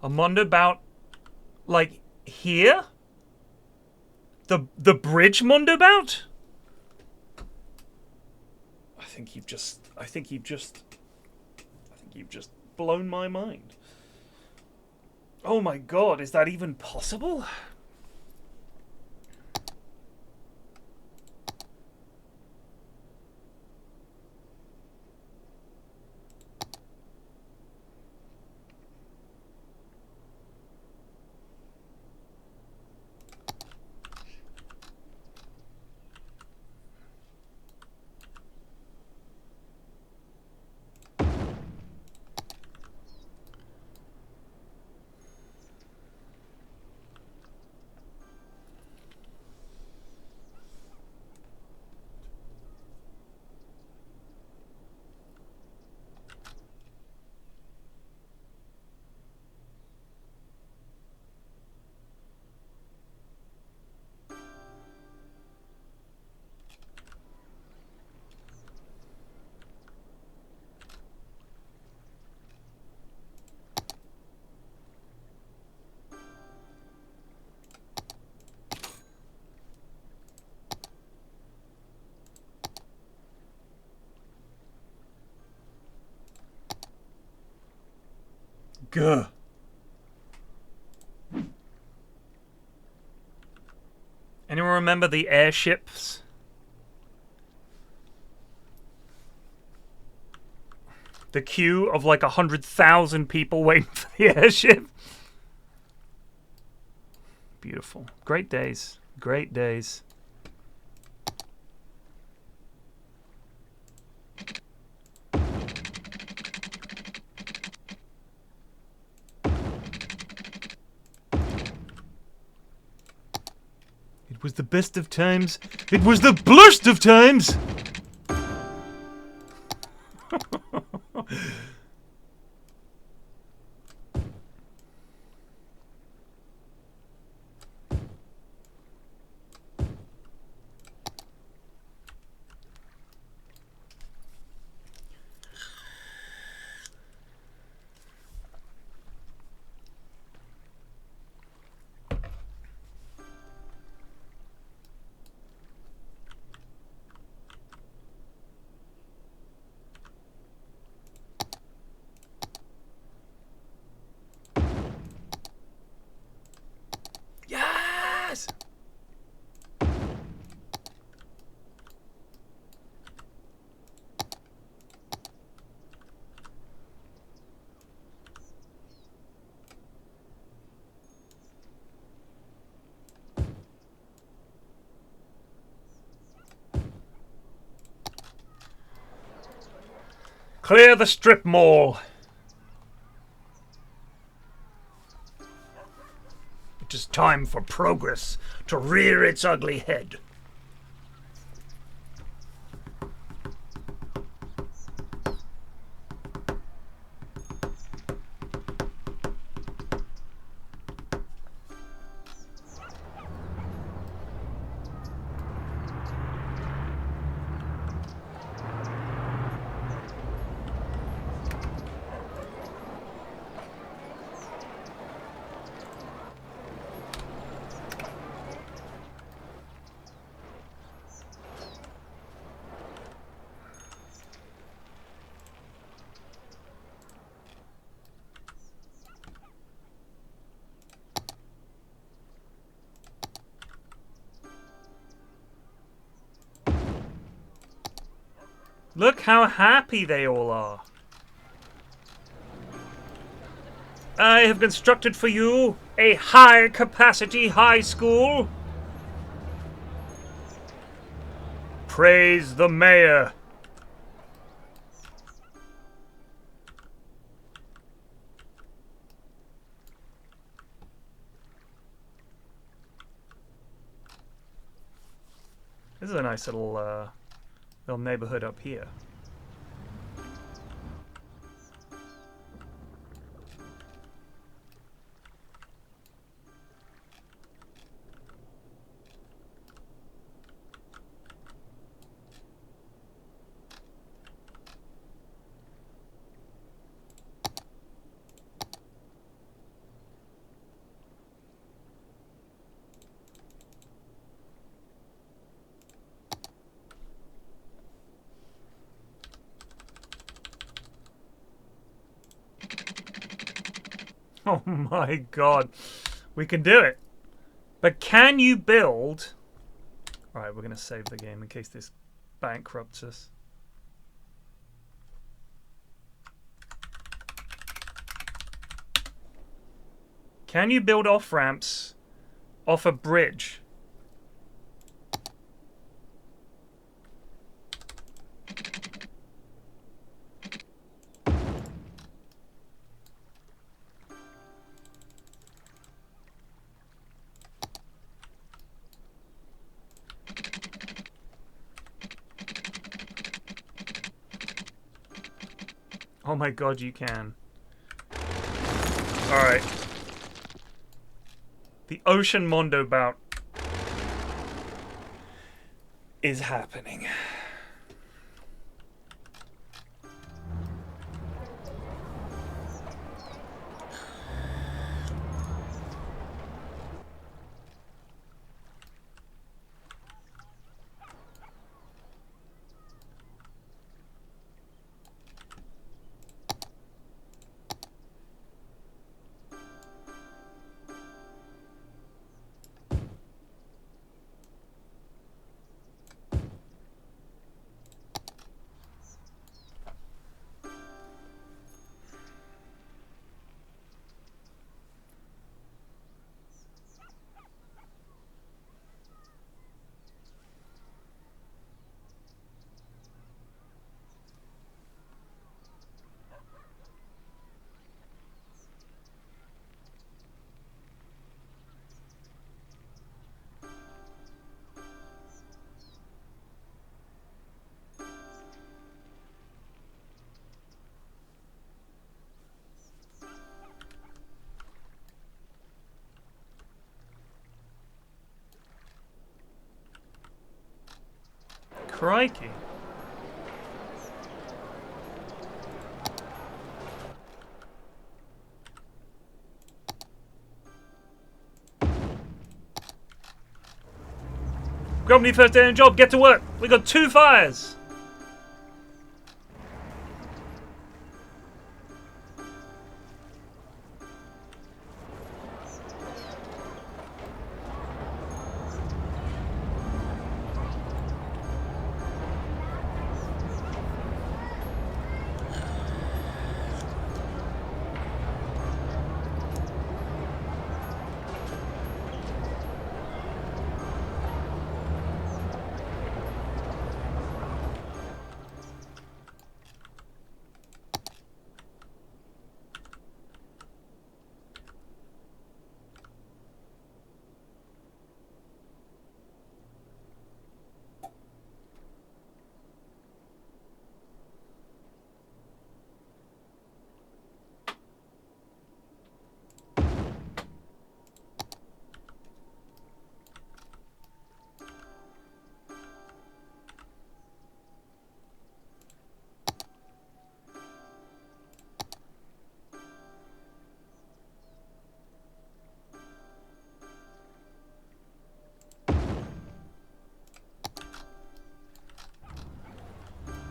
A Mondo bout like here? The bridge Mondo bout? I think you've just blown my mind. Oh my god, is that even possible? Gah. Anyone remember the airships? The queue of like 100,000 people waiting for the airship. Beautiful. Great days. Great days. It was the best of times. It was the blurst of times. Yes! Clear the strip mall. It is time for progress to rear its ugly head. Look how happy they all are. I have constructed for you a high-capacity high school. Praise the mayor. This is a nice little neighborhood up here. Oh my god. We can do it. But can you build... Alright, we're going to save the game in case this bankrupts us. Can you build off-ramps off a bridge? Oh my god, you can. Alright. The Ocean Mondo bout is happening. Crikey. Company first day on job, get to work. We got 2 fires.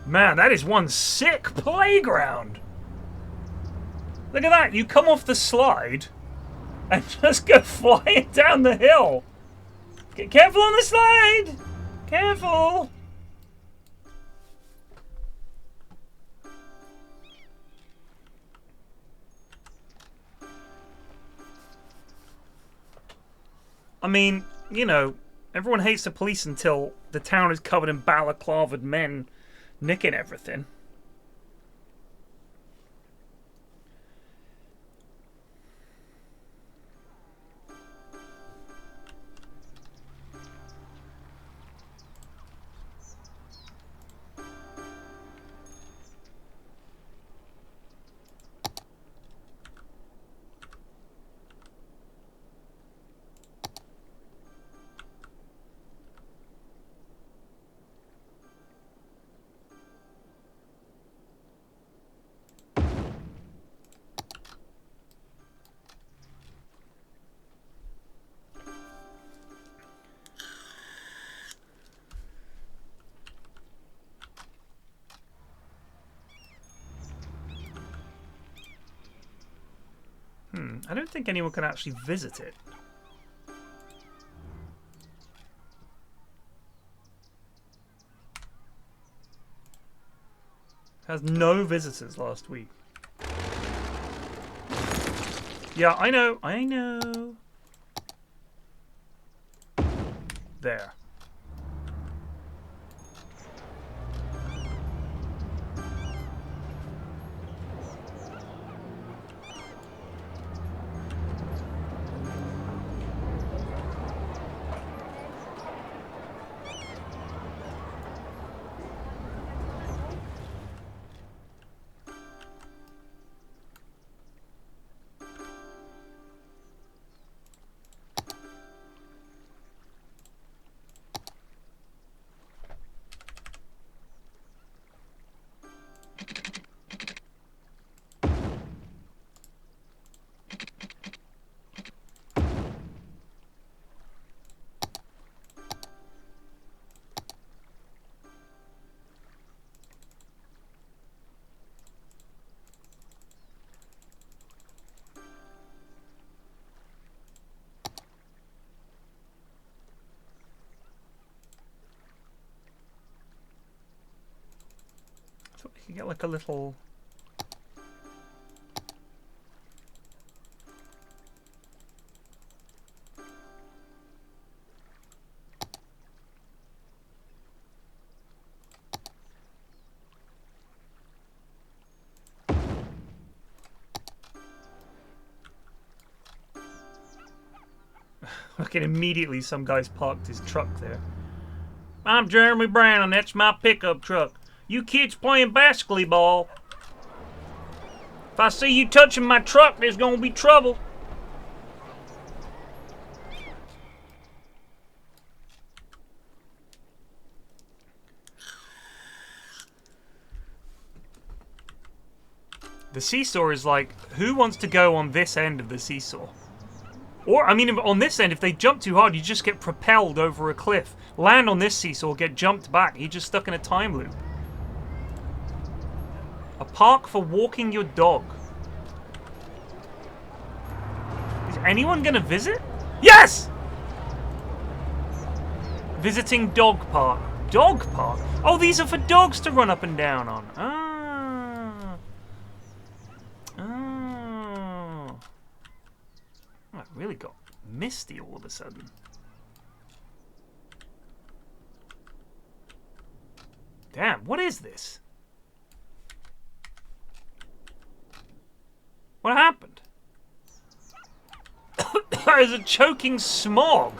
Man, that is one sick playground. Look at that. You come off the slide and just go flying down the hill. Get careful on the slide. Careful. I mean, you know, everyone hates the police until the town is covered in balaclavaed men nicking everything. I don't think anyone can actually visit it. Has no visitors last week. Yeah, I know. There. I thought we could get like a little... Fucking immediately some guy's parked his truck there. I'm Jeremy Brown and that's my pickup truck. You kids playing basketball. If I see you touching my truck, there's gonna be trouble. The seesaw is like, who wants to go on this end of the seesaw? Or, I mean, on this end, if they jump too hard, you just get propelled over a cliff. Land on this seesaw, get jumped back. You're just stuck in a time loop. A park for walking your dog. Is anyone gonna visit? Yes! Visiting dog park. Dog park? Oh, these are for dogs to run up and down on. Ah. Oh. Oh, it really got misty all of a sudden. Damn, what is this? What happened? There's a choking smog.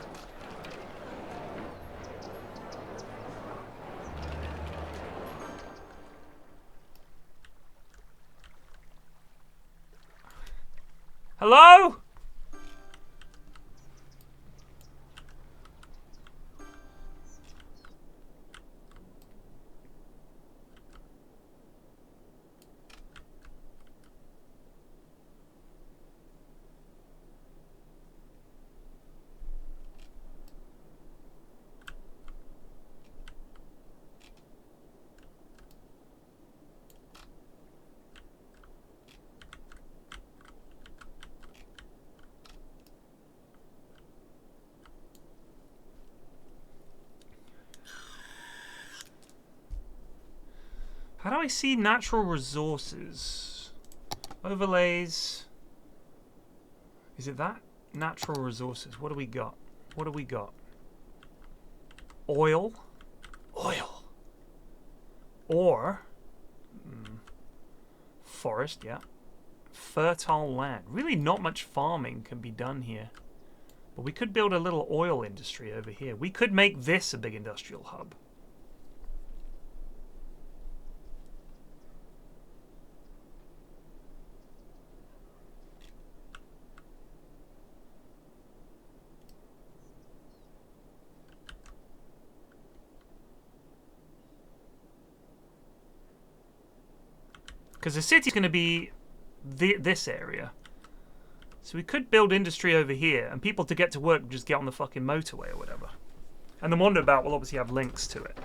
Hello? How do I see natural resources? Overlays. Is it that? Natural resources. What do we got? What do we got? Oil. Oil. Or forest, yeah. Fertile land. Really not much farming can be done here. But we could build a little oil industry over here. We could make this a big industrial hub. Because the city's going to be this area. So we could build industry over here, and people to get to work just get on the fucking motorway or whatever. And the Wanderabout will obviously have links to it.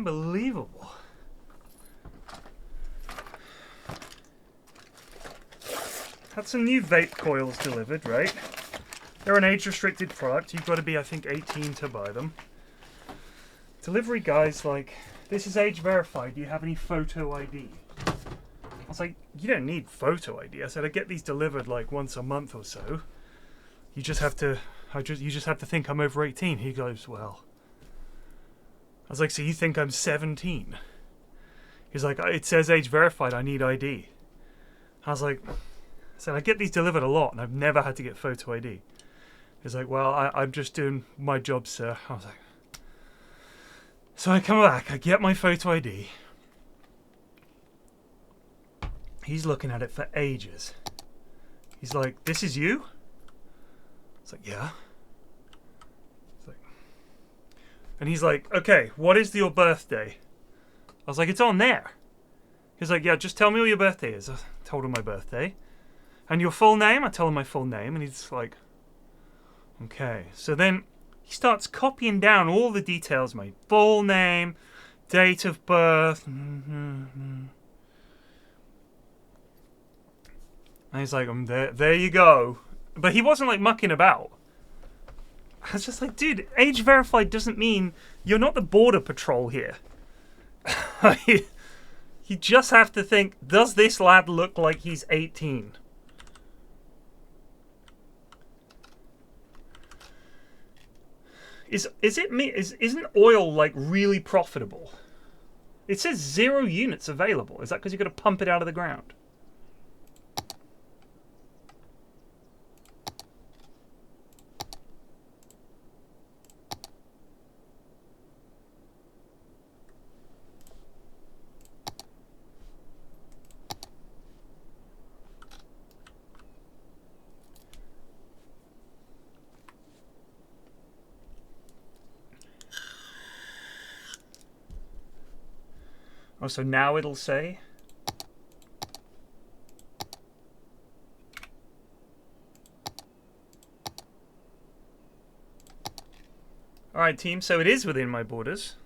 Unbelievable. Had some new vape coils delivered, right? They're an age-restricted product. You've got to be, I think, 18 to buy them. Delivery guy's like, this is age verified. Do you have any photo ID? I was like, you don't need photo ID. I said, I get these delivered like once a month or so. You just have to, you just have to think I'm over 18. He goes, well. I was like, so you think I'm 17? He's like, it says age verified. I need ID. I was like, I said, I get these delivered a lot, and I've never had to get photo ID. He's like, well, I'm just doing my job, sir. I was like, so I come back, I get my photo ID. He's looking at it for ages. He's like, this is you? It's like, yeah. It's like, and he's like, okay, what is your birthday? I was like, it's on there. He's like, yeah, just tell me what your birthday is. I told him my birthday. And your full name? I told him my full name, and he's like, okay. So then he starts copying down all the details, my full name, date of birth. And he's like, there you go. But he wasn't like mucking about. I was just like, dude, age verified doesn't mean you're not the border patrol here. You just have to think, does this lad look like he's 18? Isn't oil like really profitable? It says 0 units available. Is that because you're going to pump it out of the ground? Oh, so now it'll say? Alright, team, so it is within my borders.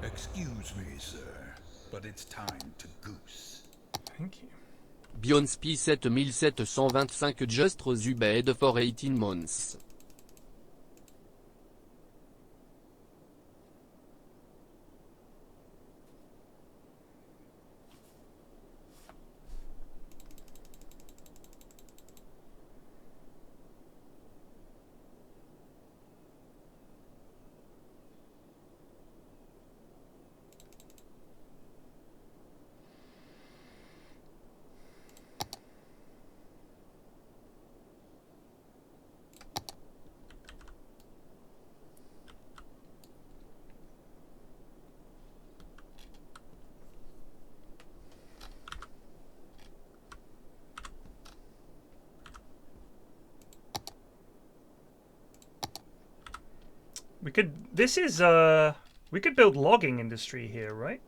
Excuse me, sir, but it's time to goose. Thank you. Bionspi 7725 just Zubed for 18 months. We could build logging industry here, right?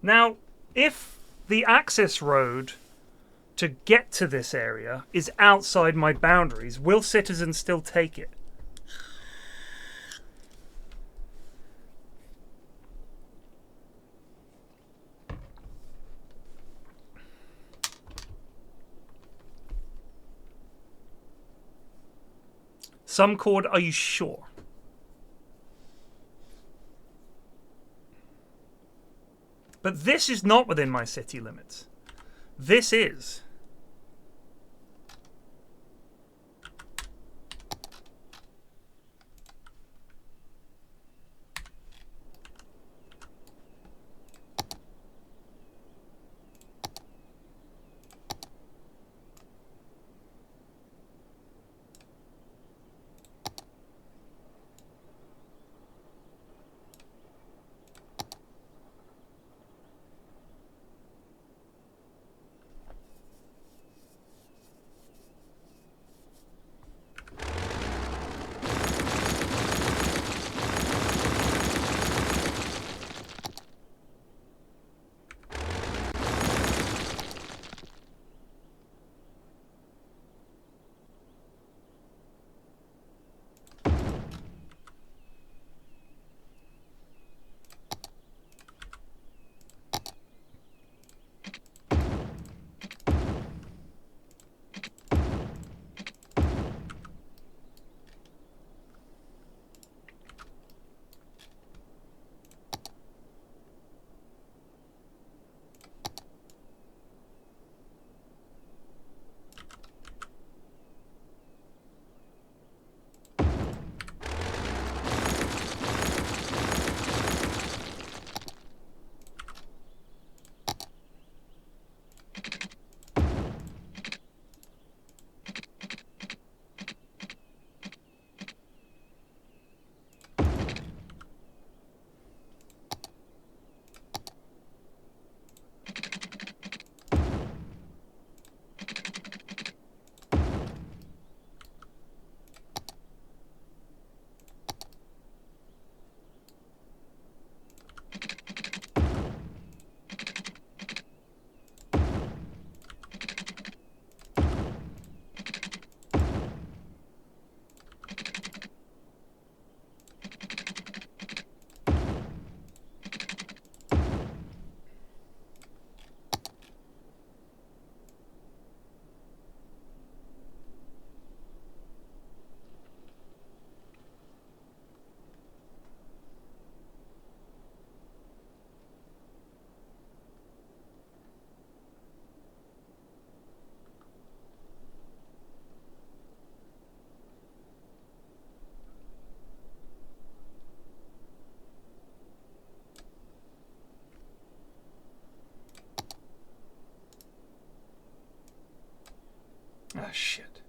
Now, if the access road to get to this area is outside my boundaries, will citizens still take it? Some chord, are you sure? But this is not within my city limits. This is. Ah, shit.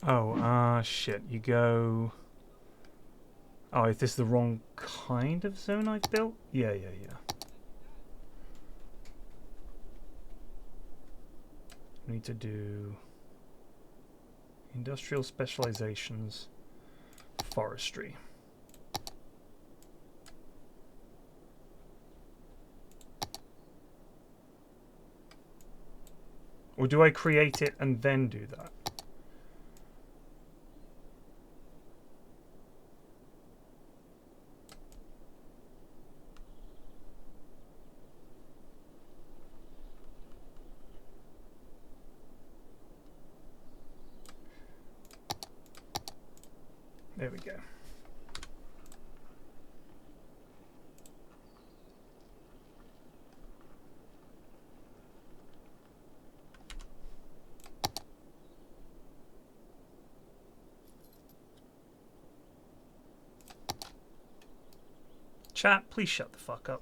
Oh, shit. You go... Oh, is this the wrong kind of zone I've built? Yeah. Need to do... Industrial specializations. Forestry. Or do I create it and then do that? There we go. Chat, please shut the fuck up.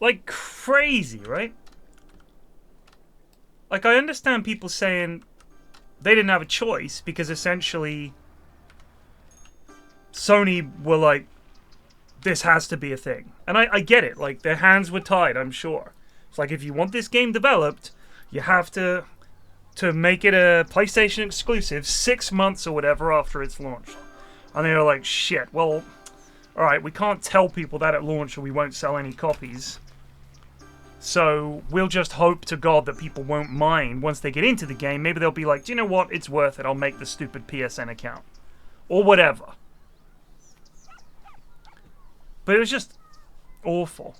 Like crazy, right? Like, I understand people saying they didn't have a choice because essentially Sony were like, this has to be a thing. And I get it. Like, their hands were tied, I'm sure. It's like, if you want this game developed, you have to make it a PlayStation exclusive 6 months or whatever after it's launched. And they were like, shit, well, alright, we can't tell people that at launch or we won't sell any copies. So we'll just hope to God that people won't mind once they get into the game. Maybe they'll be like, do you know what? It's worth it. I'll make the stupid PSN account. Or whatever. But it was just awful.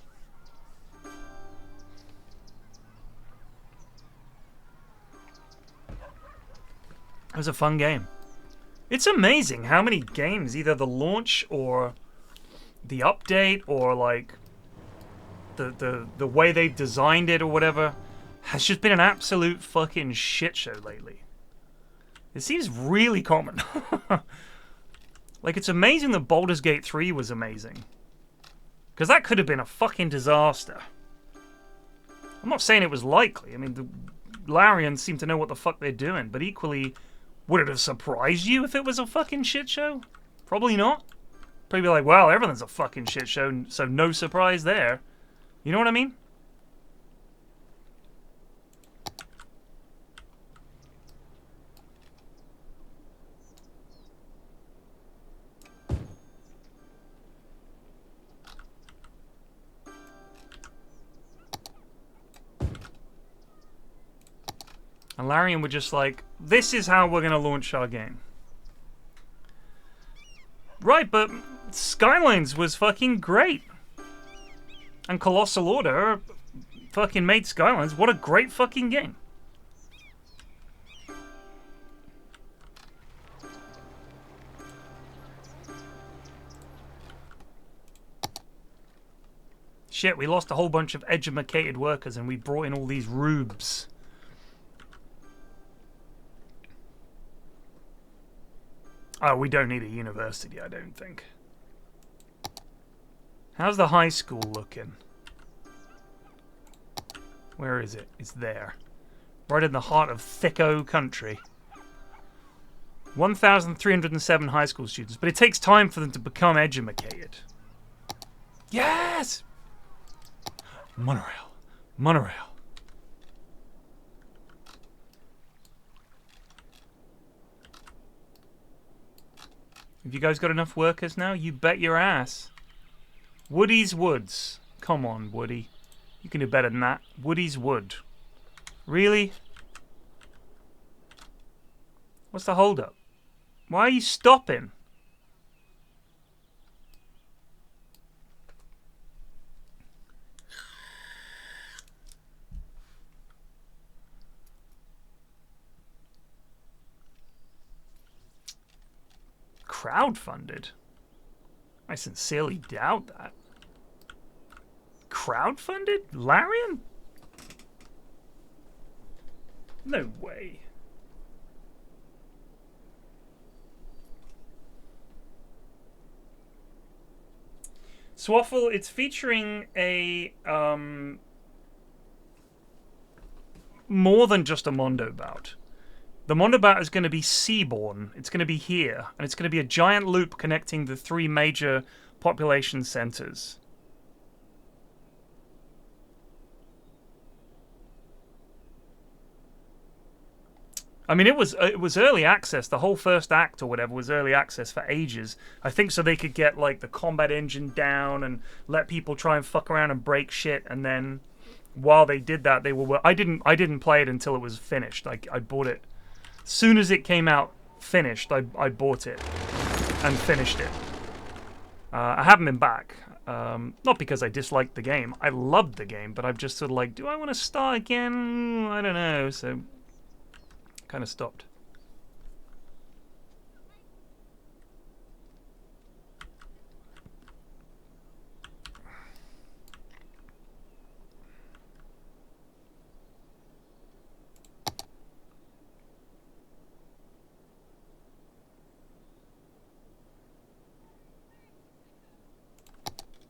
It was a fun game. It's amazing how many games, either the launch or the update or like the way they've designed it or whatever, has just been an absolute fucking shit show lately. It seems really common. Like, it's amazing that Baldur's Gate 3 was amazing. Because that could have been a fucking disaster. I'm not saying it was likely. I mean, the Larians seem to know what the fuck they're doing, but equally, would it have surprised you if it was a fucking shit show? Probably not. Probably be like, well, everything's a fucking shit show, so no surprise there. You know what I mean? And Larian were just like, this is how we're going to launch our game. Right, but Skylines was fucking great. And Colossal Order fucking made Skylines. What a great fucking game. Shit, we lost a whole bunch of educated workers and we brought in all these rubes. Oh, we don't need a university, I don't think. How's the high school looking? Where is it? It's there. Right in the heart of thicko country. 1,307 high school students, but it takes time for them to become educated. Yes! Monorail. Monorail. Have you guys got enough workers now? You bet your ass. Woody's Woods. Come on, Woody. You can do better than that. Woody's Wood. Really? What's the holdup? Why are you stopping? Crowdfunded? I sincerely doubt that. Crowdfunded? Larian? No way. Swaffle, it's featuring a more than just a Mondo bout. The Mondo bout is going to be seaborne. It's going to be here, and it's going to be a giant loop connecting the 3 major population centers. I mean, it was early access. The whole first act or whatever was early access for ages. I think so they could get like the combat engine down and let people try and fuck around and break shit. And then while they did that, they were. I didn't play it until it was finished. I bought it as soon as it came out finished. I bought it and finished it. I haven't been back. Not because I disliked the game. I loved the game, but I'm just sort of like, do I want to start again? I don't know. So. Kind of stopped.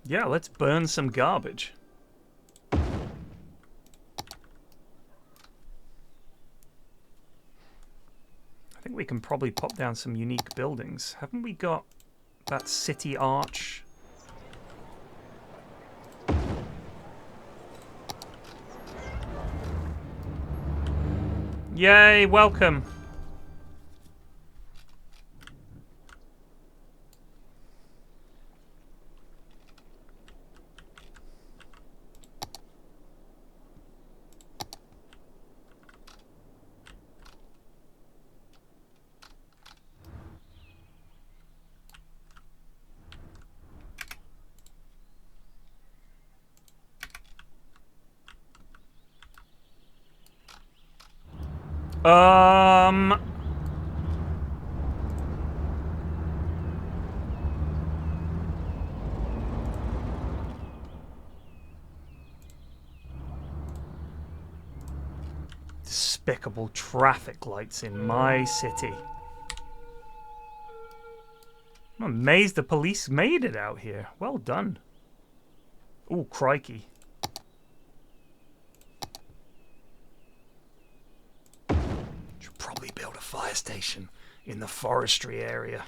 Yeah, let's burn some garbage. think we can probably pop down some unique buildings. Haven't we got that city arch? Yay, welcome. Despicable traffic lights in my city. I'm amazed the police made it out here. Well done. Ooh, crikey. Should probably build a fire station in the forestry area.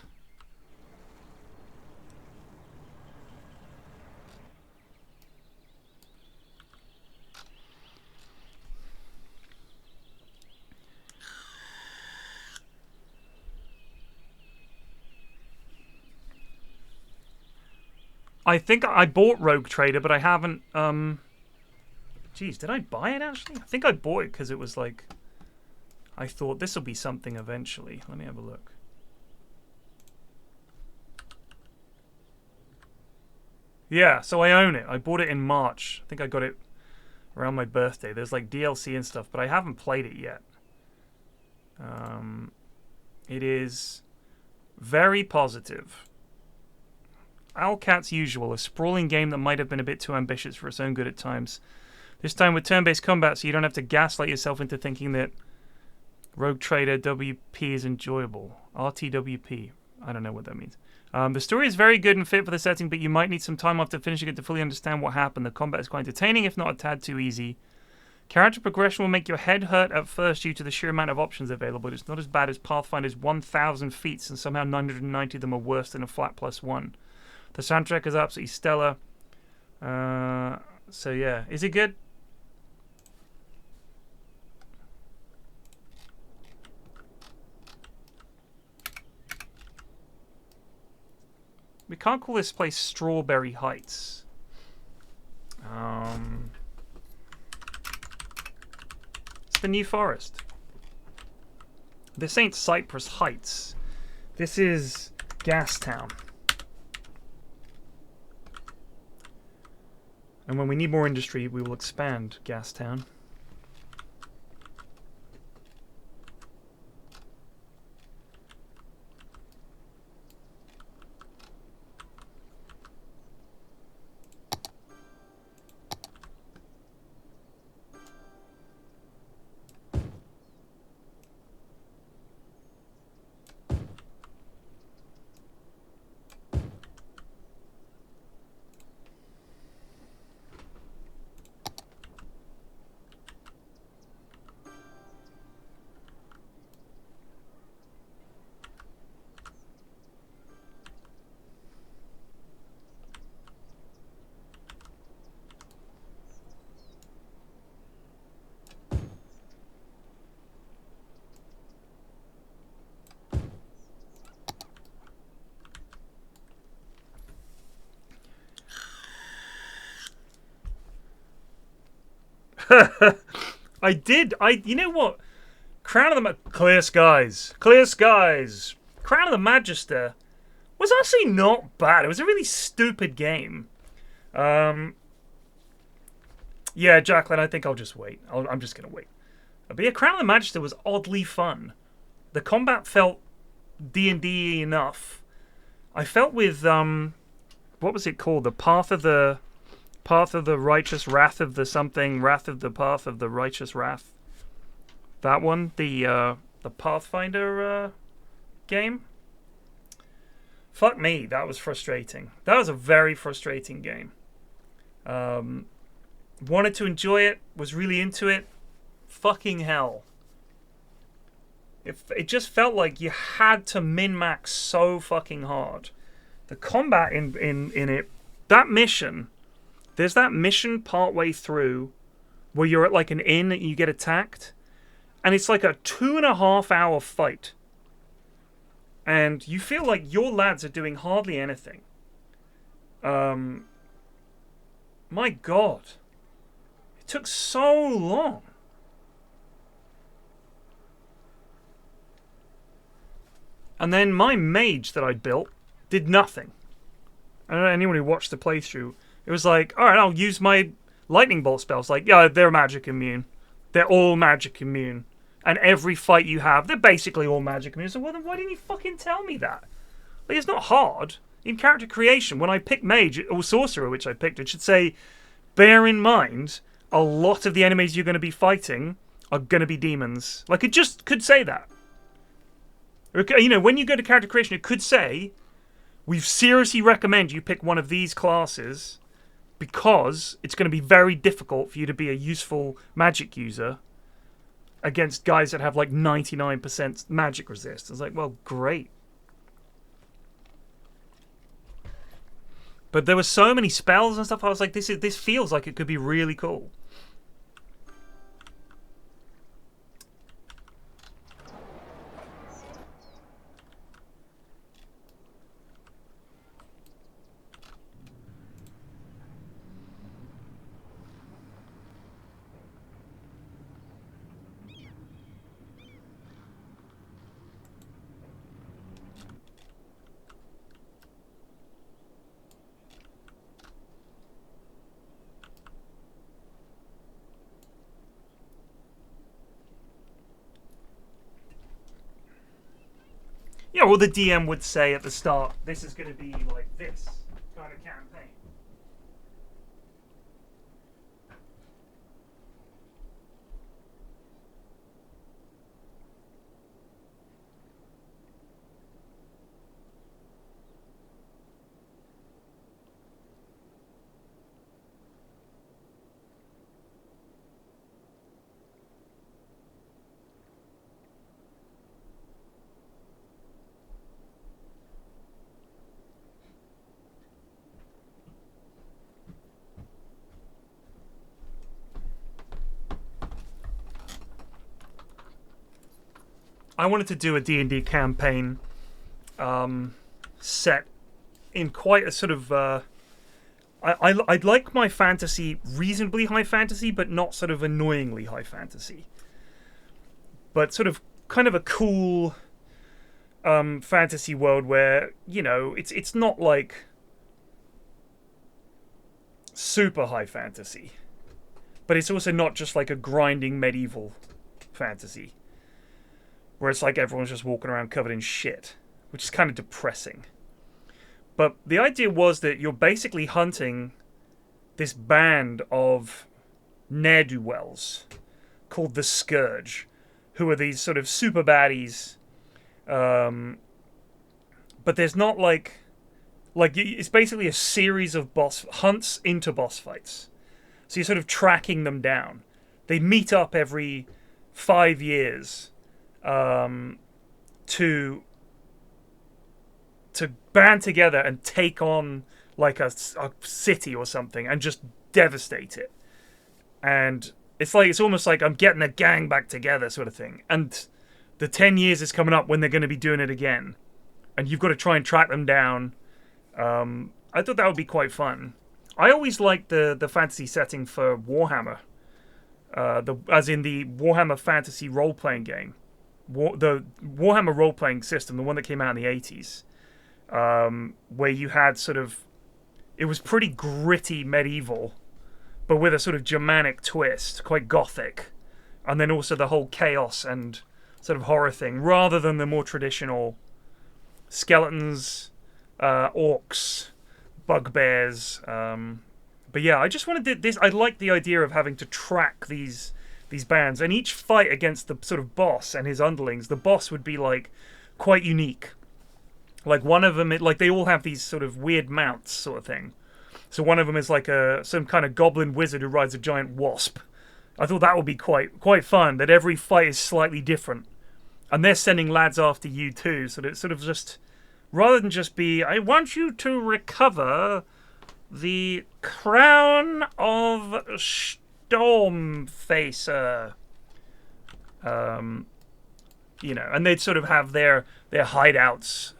I think I bought Rogue Trader, but I haven't, Geez, did I buy it actually? I think I bought it because it was like, I thought this will be something eventually. Let me have a look. Yeah, so I own it. I bought it in March. I think I got it around my birthday. There's like DLC and stuff, but I haven't played it yet. It is very positive. Owlcat's usual, a sprawling game that might have been a bit too ambitious for its own good at times. This time with turn-based combat, so you don't have to gaslight yourself into thinking that Rogue Trader WP is enjoyable. RTWP. I don't know what that means. The story is very good and fit for the setting, but you might need some time after finishing it to fully understand what happened. The combat is quite entertaining, if not a tad too easy. Character progression will make your head hurt at first due to the sheer amount of options available. It's not as bad as Pathfinder's 1,000 feats, and somehow 990 of them are worse than a flat +1. The soundtrack is absolutely stellar. So yeah, is it good? We can't call this place Strawberry Heights. It's the New Forest. This ain't Cypress Heights. This is Gastown. And when we need more industry, we will expand Gastown. I did. You know what? Crown of the Clear Skies. Clear Skies. Crown of the Magister was actually not bad. It was a really stupid game. Yeah, Jacqueline, I think I'll just wait. I'm just going to wait. But yeah, Crown of the Magister was oddly fun. The combat felt D&D enough. I felt with, what was it called? The Path of the Righteous, Wrath of the something, Wrath of the Path of the Righteous Wrath. That one, the Pathfinder game. Fuck me, that was frustrating. That was a very frustrating game. Wanted to enjoy it, was really into it. Fucking hell. It just felt like you had to min-max so fucking hard. The combat in it, that mission, there's that mission partway through where you're at like an inn and you get attacked, and it's like a 2.5 hour fight. And you feel like your lads are doing hardly anything. My God. It took so long. And then my mage that I built did nothing. I don't know anyone who watched the playthrough. It was like, alright, I'll use my lightning bolt spells. Like, yeah, they're magic immune. They're all magic immune. And every fight you have, they're basically all magic immune. So, well, then why didn't you fucking tell me that? Like, it's not hard. In character creation, when I pick mage or sorcerer, which I picked, it should say, bear in mind, a lot of the enemies you're going to be fighting are going to be demons. Like, it just could say that. You know, when you go to character creation, it could say, we seriously recommend you pick one of these classes because it's going to be very difficult for you to be a useful magic user against guys that have like 99% magic resist. It's like, well, great. But there were so many spells and stuff. I was like, this feels like it could be really cool. Yeah, well, the DM would say at the start, this is going to be like this kind of campaign. I wanted to do a D&D campaign set in quite a sort of... I'd like my fantasy reasonably high fantasy, but not sort of annoyingly high fantasy. But sort of kind of a cool fantasy world where, you know, it's not like super high fantasy. But it's also not just like a grinding medieval fantasy, where it's like everyone's just walking around covered in shit, which is kind of depressing. But the idea was that you're basically hunting this band of ne'er-do-wells called the Scourge, who are these sort of super baddies. But there's not like it's basically a series of boss hunts into boss fights. So you're sort of tracking them down. They meet up every 5 years. To band together and take on like a city or something and just devastate it. And it's almost like I'm getting a gang back together sort of thing. And the 10 years is coming up when they're going to be doing it again. And you've got to try and track them down. I thought that would be quite fun. I always liked the fantasy setting for Warhammer. As in the Warhammer Fantasy role-playing game. The Warhammer role-playing system, the one that came out in the 80s, where you had sort of... It was pretty gritty medieval, but with a sort of Germanic twist, quite gothic. And then also the whole chaos and sort of horror thing, rather than the more traditional skeletons, orcs, bugbears. But yeah, I just wanted this... I like the idea of having to track these bands, and each fight against the sort of boss and his underlings, the boss would be like quite unique. Like one of them, they all have these sort of weird mounts sort of thing. So one of them is like some kind of goblin wizard who rides a giant wasp. I thought that would be quite fun, that every fight is slightly different. And they're sending lads after you too, so that it's sort of just, rather than just be, I want you to recover the crown of Stormfacer. You know, and they'd sort of have their hideouts,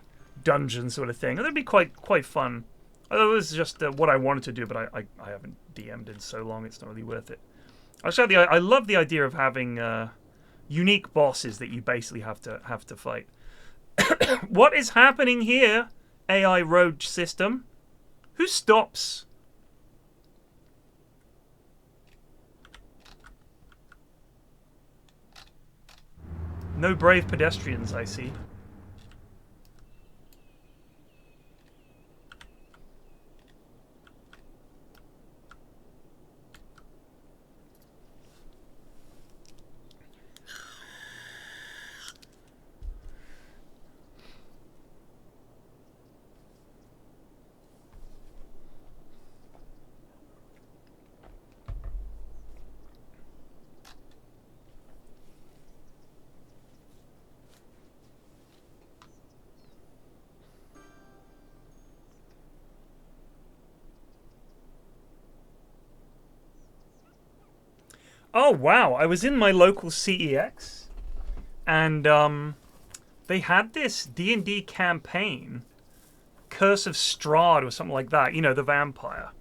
dungeon sort of thing. And that'd be quite fun. Although it was just what I wanted to do, but I haven't DM'd in so long, it's not really worth it. Actually, I love the idea of having unique bosses that you basically have to fight. What is happening here, AI road system? Who stops? No brave pedestrians, I see. Oh wow, I was in my local CEX and they had this D&D campaign, Curse of Strahd or something like that, you know, the vampire.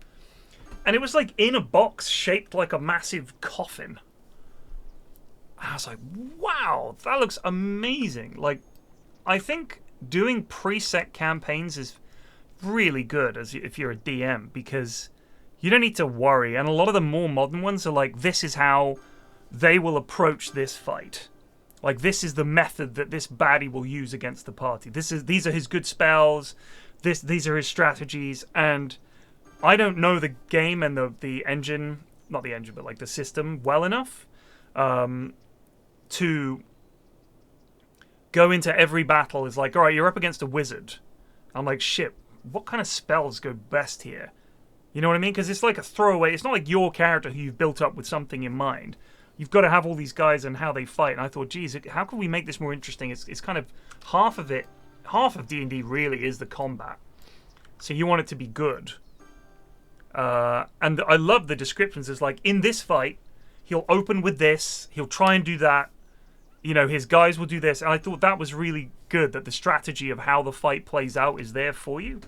And it was like in a box shaped like a massive coffin. I was like, wow, that looks amazing. Like, I think doing preset campaigns is really good if you're a DM, because you don't need to worry. And a lot of the more modern ones are like, this is how they will approach this fight. Like, this is the method that this baddie will use against the party. These are his good spells. These are his strategies. And I don't know the game and the engine, not the engine, but like the system well enough to go into every battle. Is like, all right, you're up against a wizard. I'm like, shit, what kind of spells go best here? You know what I mean? Because it's like a throwaway. It's not like your character who you've built up with something in mind. You've got to have all these guys and how they fight. And I thought, geez, how can we make this more interesting? It's kind of half of it. Half of D&D really is the combat. So you want it to be good. And I love the descriptions. It's like, in this fight, he'll open with this. He'll try and do that. You know, his guys will do this. And I thought that was really good, that the strategy of how the fight plays out is there for you.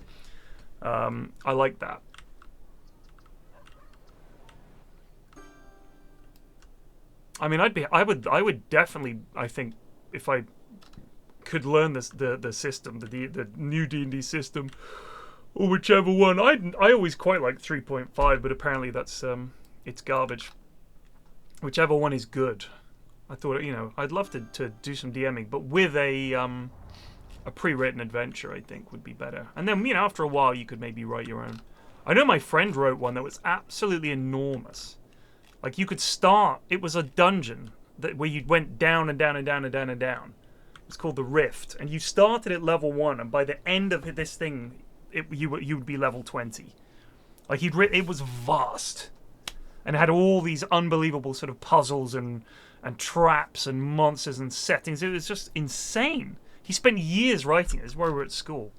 I like that. I mean, I would definitely, I think, if I could learn this, the system, the new D&D system, or whichever one. I always quite like 3.5, but apparently that's it's garbage. Whichever one is good. I thought, you know, I'd love to do some DMing, but with a pre-written adventure, I think would be better. And then, you know, after a while, you could maybe write your own. I know my friend wrote one that was absolutely enormous. Like, you could start, it was a dungeon where you went down and down and down and down and down. It's called the Rift. And you started at level 1, and by the end of this thing, you would be level 20. Like, it was vast. And it had all these unbelievable sort of puzzles and traps and monsters and settings. It was just insane. He spent years writing it. This is where we were at school.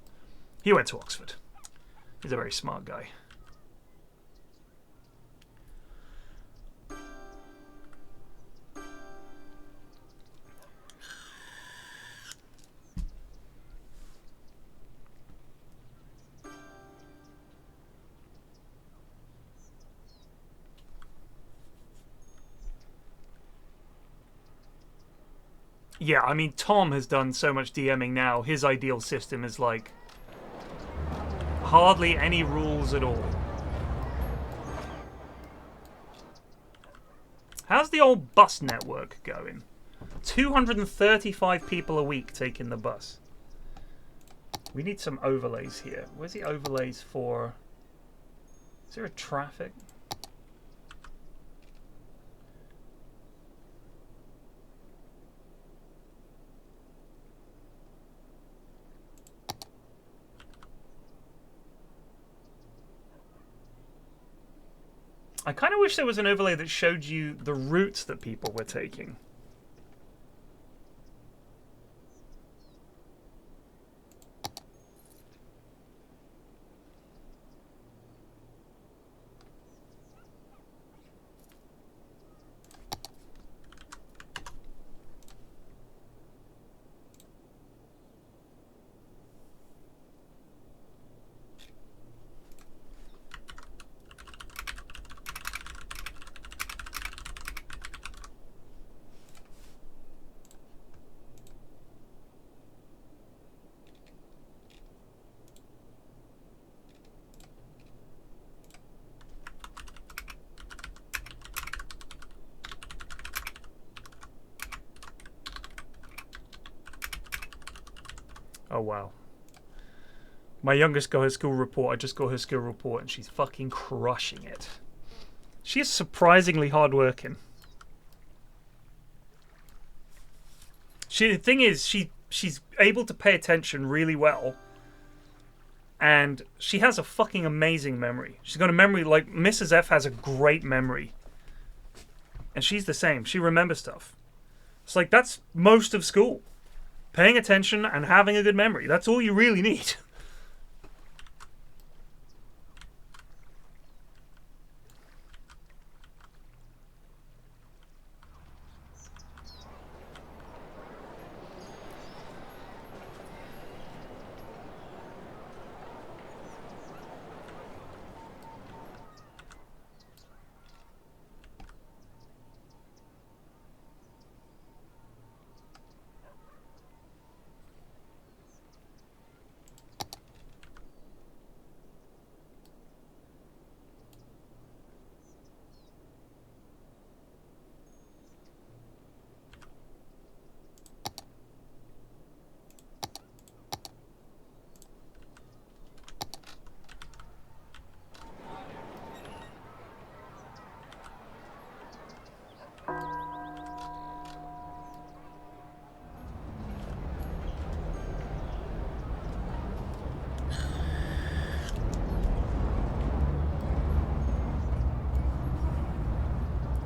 He went to Oxford. He's a very smart guy. Yeah, I mean, Tom has done so much DMing now. His ideal system is like hardly any rules at all. How's the old bus network going? 235 people a week taking the bus. We need some overlays here. Where's the overlays for? Is there a traffic? I kind of wish there was an overlay that showed you the routes that people were taking. Oh, wow. My youngest got her school report. I just got her school report, and she's fucking crushing it. She is surprisingly hardworking. The thing is, she's able to pay attention really well. And she has a fucking amazing memory. She's got a memory like Mrs. F has a great memory. And she's the same. She remembers stuff. It's like, that's most of school. Paying attention and having a good memory. That's all you really need.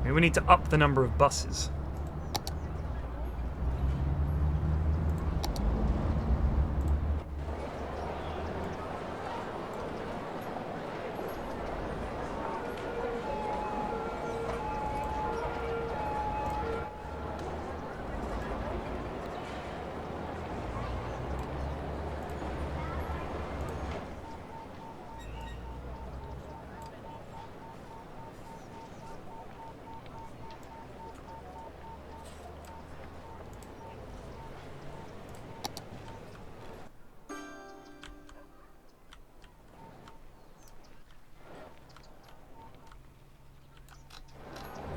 We need to up the number of buses.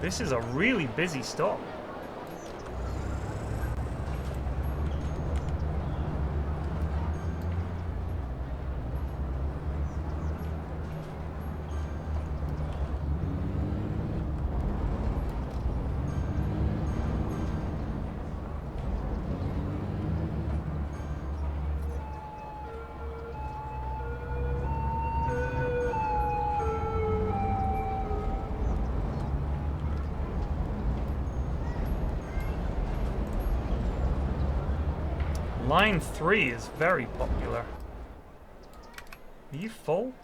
This is a really busy stop. Line 3 is very popular. Are you full?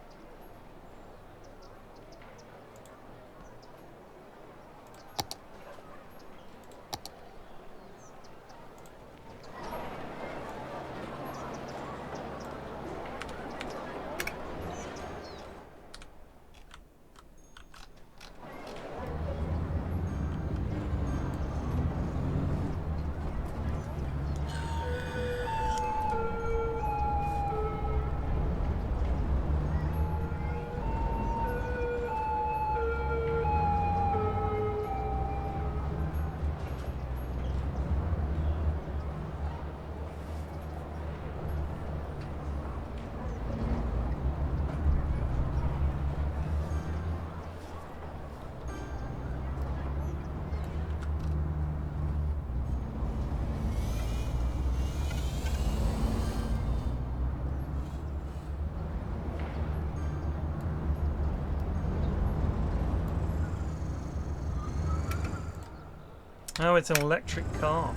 Oh, it's an electric car.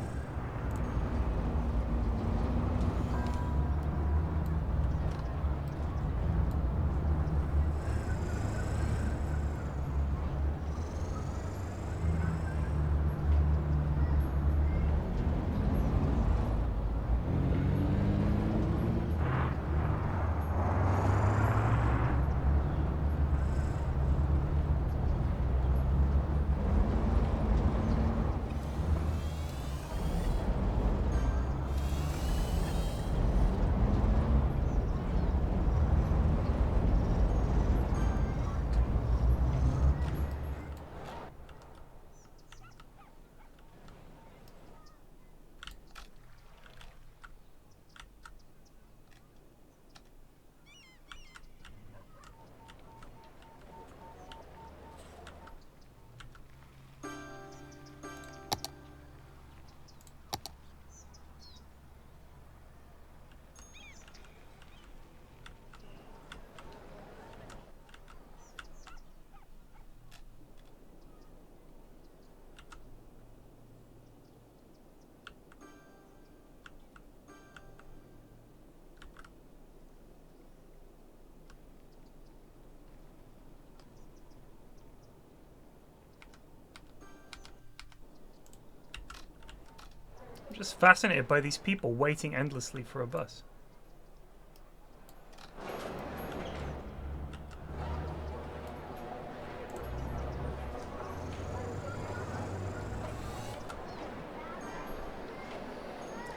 Just fascinated by these people waiting endlessly for a bus.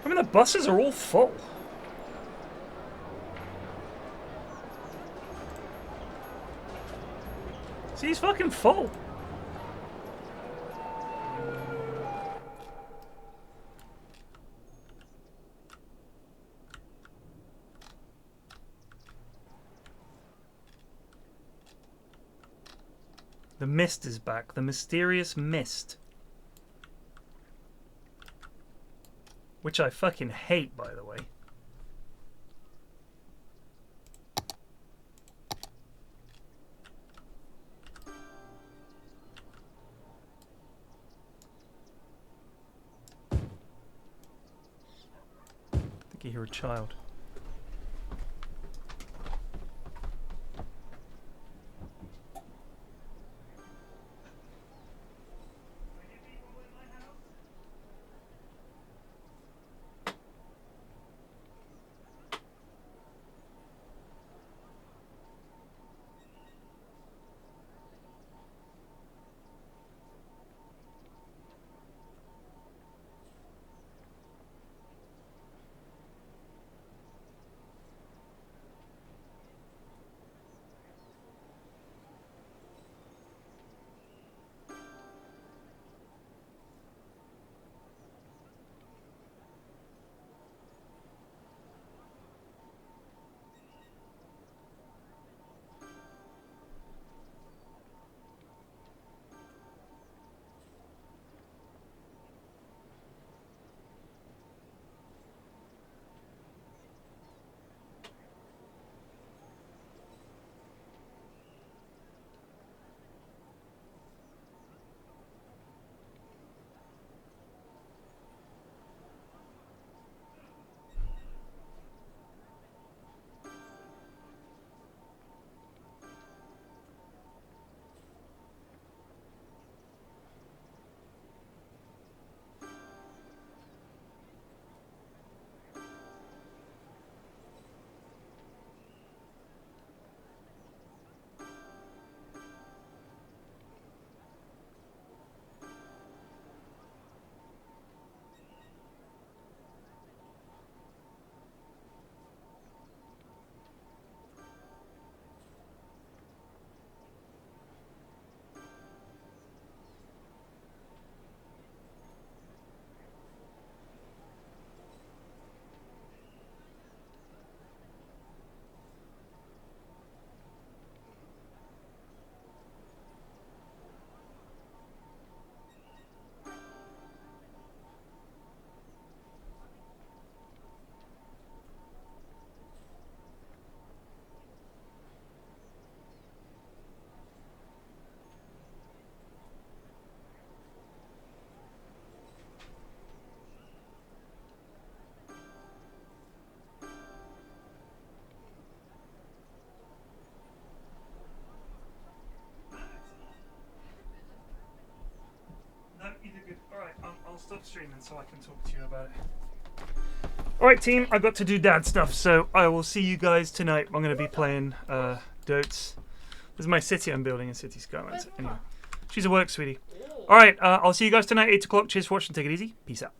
I mean, the buses are all full. See, he's fucking full. The mist is back. The mysterious mist. Which I fucking hate, by the way. I think you hear a child. I'll stop streaming so I can talk to you about it. Alright team, I've got to do dad stuff, so I will see you guys tonight. I'm going to be playing Dotes. This is my city I'm building in City Skylines. Anyway, she's at work, sweetie. Alright, I'll see you guys tonight, 8 o'clock. Cheers for watching, take it easy. Peace out.